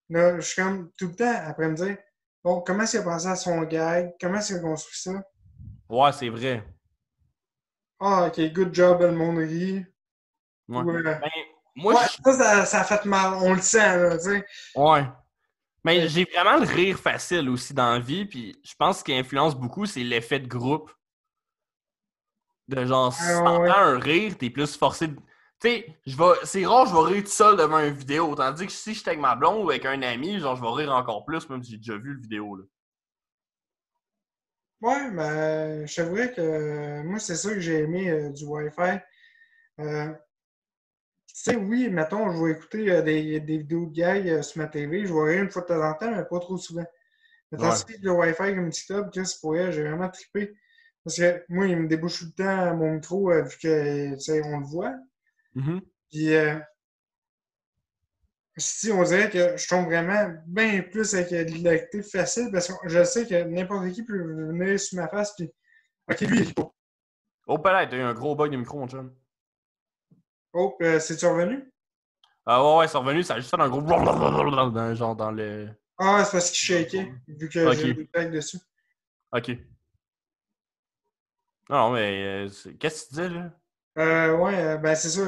Là, je suis comme tout le temps après me dire, bon, comment est-ce qu'il a pensé à son gag? Comment est-ce qu'il a construit ça? Ouais, c'est vrai. Ah, ok, good job, le monde rit. Ouais. Ouais, Ben, moi, ouais ça a fait mal, on le sent, là, tu sais. ouais. Mais j'ai vraiment le rire facile aussi dans la vie, puis je pense que ce qui influence beaucoup, c'est l'effet de groupe. De genre, si t'entends Ouais. un rire, t'es plus forcé de. Tu sais, c'est rare, je vais rire tout seul devant une vidéo. Tandis que si j'étais avec ma blonde ou avec un ami, genre, je vais rire encore plus, même si j'ai déjà vu le vidéo, là. Ouais, ben, je t'avouerais que moi, c'est ça que j'ai aimé du Wi-Fi. Tu sais, oui, mettons, je vais écouter des vidéos de gags sur ma TV, je vais rire une fois de temps en temps, mais pas trop souvent. Mais Ouais. tandis que le Wi-Fi comme TikTok, Chris, pour elle, j'ai vraiment trippé. Parce que moi, il me débouche tout le temps mon micro, vu que, tu sais, on le voit. Mhm. Puis, si on dirait que je tombe vraiment bien plus avec de l'actif facile, parce que je sais que n'importe qui peut venir sur ma face, puis, OK, lui, il rit pas. Oh, peut-être, t'as eu un gros bug de micro, mon chum. Oh, c'est-tu revenu? Ah ouais, c'est revenu, ça a juste fait un gros genre dans le. Ah, c'est parce qu'il shakeait, vu que Ok, j'ai le bac dessus. ok. Non, mais qu'est-ce que tu disais, là? Ouais, ben c'est ça.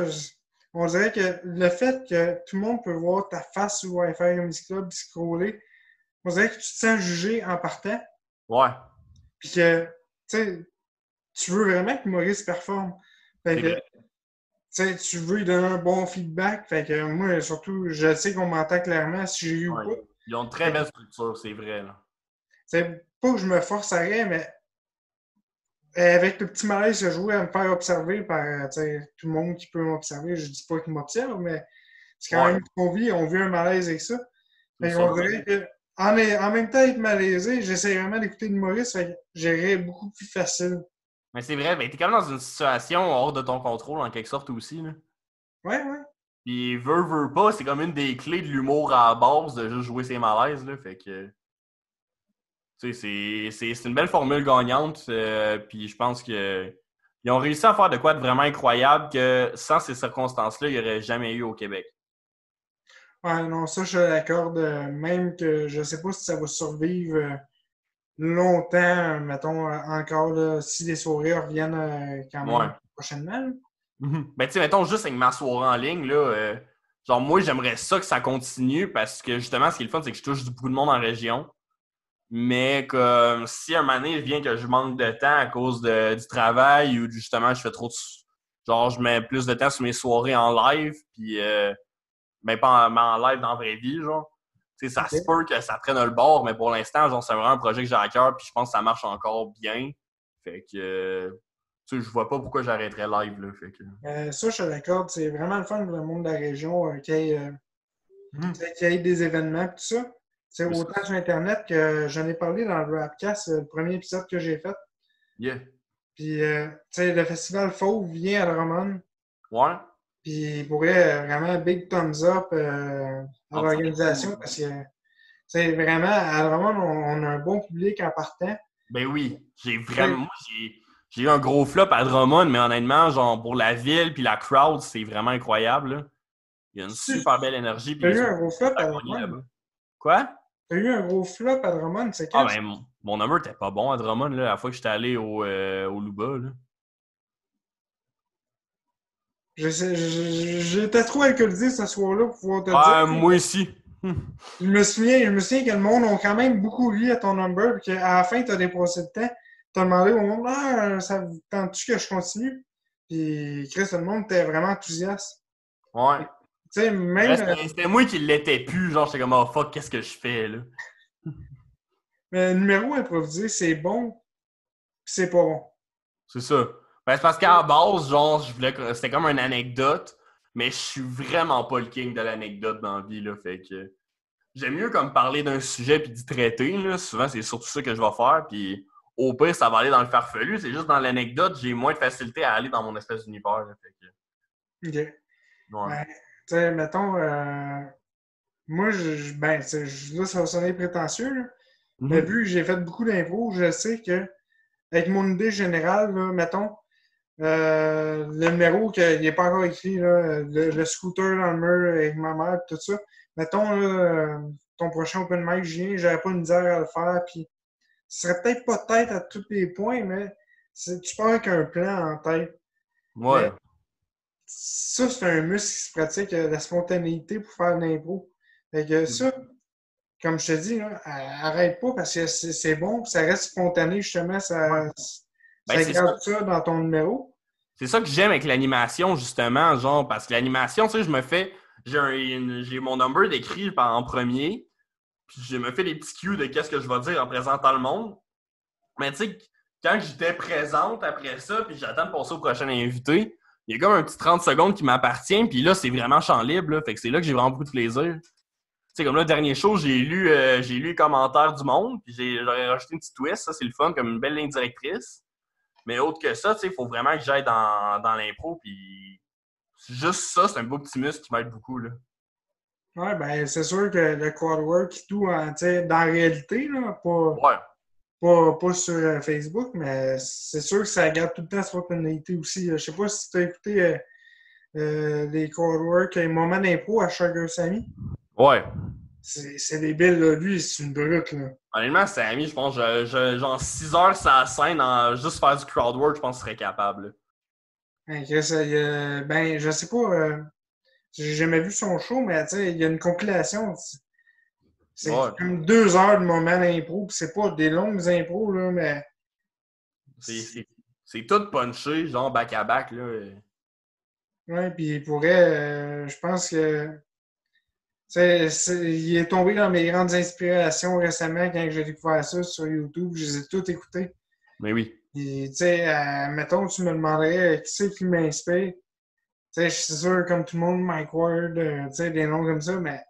On dirait que le fait que tout le monde peut voir ta face sur Wi-Fi Comedy Club puis scroller, on dirait que tu te sens jugé en partant, Ouais, puis que, tu sais, tu veux vraiment que Maurice performe. Fait c'est que, vrai. tu sais, tu veux lui donner un bon feedback. Fait que moi, surtout, je sais qu'on m'entend clairement si j'ai eu ou Ouais, pas. ils ont une très Fait que, belle structure, c'est vrai, là. c'est pas que je me force à rien, mais avec le petit malaise que je jouais à me faire observer par tout le monde qui peut m'observer, je dis pas qu'il m'observe, mais c'est quand Ouais, même on vit un malaise avec ça. c'est Fait ça. qu'on dirait que, en même temps d'être malaisé, j'essaie vraiment d'écouter l'humoriste, fait que j'irais beaucoup plus facile. Mais c'est vrai, ben t'es quand même dans une situation hors de ton contrôle, en quelque sorte, aussi, là. Ouais, ouais. Puis veut pas, c'est comme une des clés de l'humour à la base, de juste jouer ses malaises, là. Fait que, tu sais, c'est une belle formule gagnante. Puis je pense que ils ont réussi à faire de quoi de vraiment incroyable que sans ces circonstances-là, il n'y aurait jamais eu au Québec. Ouais, non, ça, je l'accorde. Même que je sais pas si ça va survivre longtemps, mettons, encore, là, si les soirées reviennent quand même Ouais. prochainement. Là. Ben, tu sais, mettons juste avec ma soirée en ligne, là, genre, moi, j'aimerais ça que ça continue parce que justement, ce qui est le fun, c'est que je touche beaucoup de monde en région. Mais comme si un moment donné, vient que je manque de temps à cause du travail ou justement, je fais trop de. Genre, je mets plus de temps sur mes soirées en live, puis ben, pas mais en live dans la vraie vie, genre. Tu sais, ça se OK. peut que ça prenne le bord, mais pour l'instant, genre, c'est vraiment un projet que j'ai à cœur, puis je pense que ça marche encore bien. Fait que, tu sais, je vois pas pourquoi j'arrêterais live, là. Fait que. Ça, je l'accorde. C'est vraiment le fun pour le monde de la région qu'il y ait des événements et tout ça. C'est Mais autant sur Internet que j'en ai parlé dans le Rapcast, le premier épisode que j'ai fait. yeah. Puis, tu sais, le festival Fauve vient à Drummond. Ouais. Puis, il pourrait vraiment big thumbs up à Ah, ça serait cool. l'organisation parce que, c'est vraiment, à Drummond, on a un bon public en partant. Ben oui, j'ai Ouais. vraiment. Moi, j'ai eu un gros flop à Drummond, mais honnêtement, genre, pour la ville puis la crowd, c'est vraiment incroyable, là. Il y a une Si super belle énergie, puis t'as les eu soirées un gros sont flop à à gagner Drummond. là-bas. Quoi? T'as eu un gros flop à Drummond, c'est Ah quel? ben, mon number était pas bon à Drummond, là, la fois que j'étais allé au Luba, là. J'étais trop alcoolisé ce soir-là pour pouvoir te Ah, dire. moi aussi. Je me souviens que le monde a quand même beaucoup ri à ton number, puis qu'à la fin, tu as dépassé le temps. Tu as demandé au monde, ah, ça vous tente-tu que je continue? Puis, Chris, le monde était vraiment enthousiaste. Ouais. Tu sais, Mais là, même c'était moi qui l'étais plus, genre, j'étais comme, oh fuck, qu'est-ce que je fais, là? le numéro improvisé, c'est bon, puis c'est pas bon. C'est ça. Ben, c'est parce qu'à la base, genre, c'était comme une anecdote, mais je suis vraiment pas le king de l'anecdote dans la vie, là, fait que j'aime mieux comme parler d'un sujet puis d'y traiter, là. Souvent, c'est surtout ça que je vais faire, puis au pire, ça va aller dans le farfelu, c'est juste dans l'anecdote, j'ai moins de facilité à aller dans mon espèce d'univers, là, fait que, OK. ouais. Ben, tu sais, mettons, moi, ben, là, ça va sonner prétentieux, là, mais Mhm. vu que j'ai fait beaucoup d'impro, je sais que, avec mon idée générale, là, mettons, le numéro qu'il n'est pas encore écrit, là, le scooter dans le mur avec ma mère, tout ça. Mettons, là, ton prochain open mic, je viens, j'aurais pas de misère à le faire, puis ce serait peut-être pas tête à tous les points, mais Tu pars avec un plan en tête. Ouais. Mais ça, c'est un muscle qui se pratique, la spontanéité pour faire de l'impro. Fait que ça, comme je te dis, là, arrête pas parce que c'est bon, puis ça reste spontané, justement, Ben, ça c'est ça. garde ça dans ton numéro. C'est ça que j'aime avec l'animation, justement, genre, parce que l'animation, tu sais, j'ai mon number d'écrit en premier, puis je me fais des petits cues de qu'est-ce que je vais dire en présentant le monde. Mais tu sais, quand j'étais présente après ça, puis j'attends de passer au prochain invité, il y a comme un petit 30 secondes qui m'appartient, puis là, c'est vraiment champ libre, là, fait que c'est là que j'ai vraiment beaucoup de plaisir. Tu sais, comme là, le dernier show, j'ai lu les commentaires du monde, puis j'aurais rajouté une petite twist, ça, c'est le fun, comme une belle ligne directrice. Mais autre que ça, tu sais, il faut vraiment que j'aille dans l'impro, puis juste ça, c'est un beau petit muscle qui m'aide beaucoup, là. Ouais, ben, c'est sûr que le crowd work et tout, hein, tu sais, dans la réalité, là, Ouais. pas sur Facebook, mais c'est sûr que ça garde tout le temps la spontanéité aussi. Je sais pas si tu as écouté les crowd work et moments d'impro à Sugar Sammy. Ouais. C'est débile, là. Lui, c'est une brute, là. Honnêtement, c'est ami, je pense, genre 6 heures sur la scène, juste faire du crowd work, je pense que je serais capable, là. Ben, je sais pas, j'ai jamais vu son show, mais tu sais, il y a une compilation. C'est Ouais. comme 2 heures de moments d'impro, puis c'est pas des longues impros, là, mais. C'est tout punché, genre back-à-back, là. Ouais, puis il pourrait, je pense que. Il est tombé dans mes grandes inspirations récemment quand j'ai découvert ça sur YouTube. Je les ai toutes écoutées. Mais oui. Puis, tu sais, mettons, tu me demanderais qui c'est qui m'inspire. Tu sais, je suis sûr, comme tout le monde, Mike Ward, tu sais, des noms comme ça, mais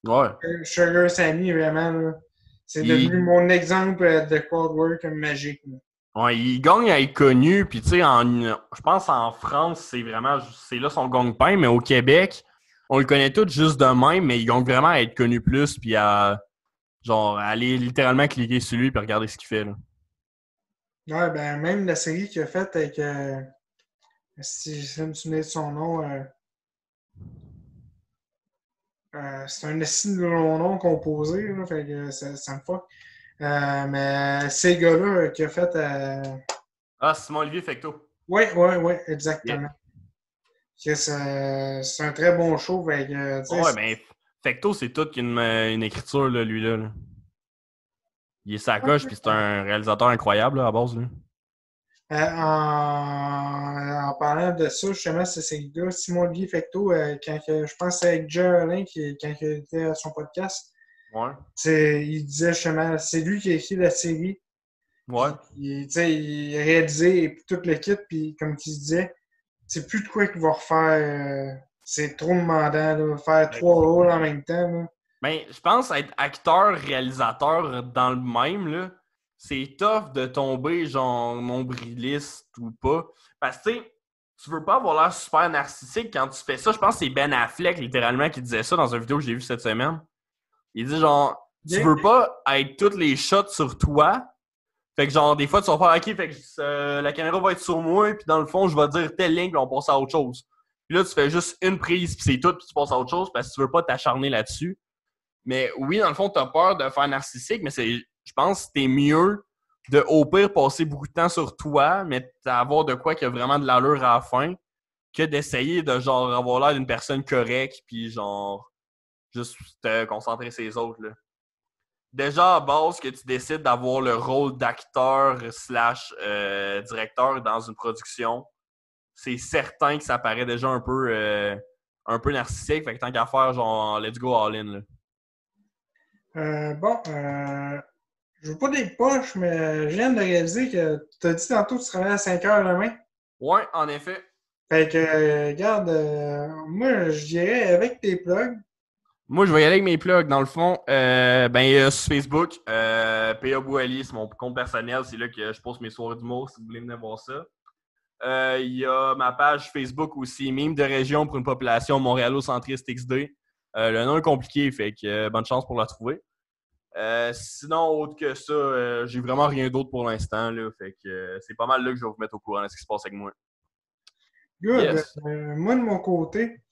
Ouais. Sugar Sammy, vraiment, là, c'est devenu mon exemple de crowd work magique. Là. Ouais, il gagne à être connu, puis tu sais, je pense en France, c'est là son gagne-pain, mais au Québec, on le connaît tous juste de même, mais il gagne vraiment à être connu plus, puis à, genre, aller littéralement cliquer sur lui, puis regarder ce qu'il fait, là. Ouais, ben, même la série qu'il a faite avec, si je me souviens de son nom, c'est un assez de long nom composé, là, fait que ça me fuck. Mais ces gars-là qui a fait. Ah, Simon-Olivier Fecteau. Oui, exactement. Yeah. C'est un très bon show. Fait que, Ouais, ben, Fecteau, c'est tout qu'une écriture, là, lui, là. Il est sacoche, puis c'est un réalisateur incroyable, là, à base, là. En parlant de ça, justement, c'est ces gars, Simon-Olivier Fecteau, je pense que c'est avec Jay Alain quand il était à son podcast. Ouais. Il disait justement, c'est lui qui a écrit la série. Ouais. Il a réalisé tout le kit, puis comme il disait, c'est plus de quoi qu'il va refaire. C'est trop demandant, là, faire 3 rôles en même temps. Là. Ben, je pense être acteur, réalisateur dans le même, là, c'est tough de tomber, genre, nombriliste ou pas. Parce que, tu sais, tu veux pas avoir l'air super narcissique quand tu fais ça. Je pense que c'est Ben Affleck, littéralement, qui disait ça dans une vidéo que j'ai vue cette semaine. Il dit, genre, tu veux pas être toutes les shots sur toi. Fait que, genre, des fois, tu vas faire, OK, fait que la caméra va être sur moi, puis dans le fond, je vais dire telle ligne, puis on passe à autre chose. Puis là, tu fais juste une prise, puis c'est tout, puis tu passes à autre chose, parce que tu veux pas t'acharner là-dessus. Mais oui, dans le fond, tu as peur de faire narcissique, mais je pense que c'est mieux de, au pire, passer beaucoup de temps sur toi, mais d'avoir de quoi qui a vraiment de l'allure à la fin, que d'essayer de, genre, avoir l'air d'une personne correcte, puis, genre, juste te concentrer sur les autres, là. Déjà, à base, que tu décides d'avoir le rôle d'acteur / directeur dans une production, c'est certain que ça paraît déjà un peu narcissique. Fait que tant qu'à faire, genre, let's go all in, là. Je veux pas des poches, mais je viens de réaliser que tu as dit tantôt que tu travaillais à 5 heures demain. Ouais, en effet. Fait que, regarde, moi, je dirais avec tes plugs. Moi, je vais y aller avec mes plugs. Dans le fond, sur Facebook, P.A. Bouali, c'est mon compte personnel. C'est là que je poste mes soirées d'humour, si vous voulez venir voir ça. Il y a ma page Facebook aussi, Mime de région pour une population montréalocentriste XD. Le nom est compliqué, fait que bonne chance pour la trouver. Sinon, autre que ça, j'ai vraiment rien d'autre pour l'instant. Là, fait que c'est pas mal là que je vais vous mettre au courant de ce qui se passe avec moi. Good. Yes. Moi, de mon côté,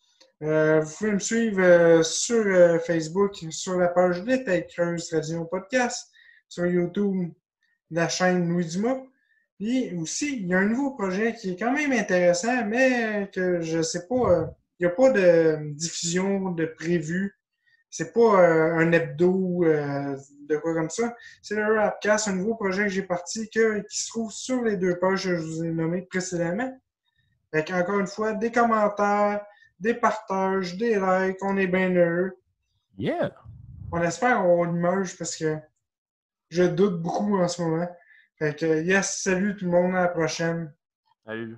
vous pouvez me suivre sur Facebook, sur la page Lit avec Creuse Radio Podcast, sur YouTube, la chaîne Louis Dumas. Puis aussi, il y a un nouveau projet qui est quand même intéressant, mais que je sais pas, il n'y a pas de diffusion de prévu. C'est pas un hebdo de quoi comme ça. C'est le Rapcast, un nouveau projet que j'ai parti qui se trouve sur les 2 pages que je vous ai nommées précédemment. Fait encore une fois, des commentaires, des partages, des likes, on est bien heureux. Yeah! On espère qu'on l'image parce que je doute beaucoup en ce moment. Fait que yes, salut tout le monde, à la prochaine. Salut.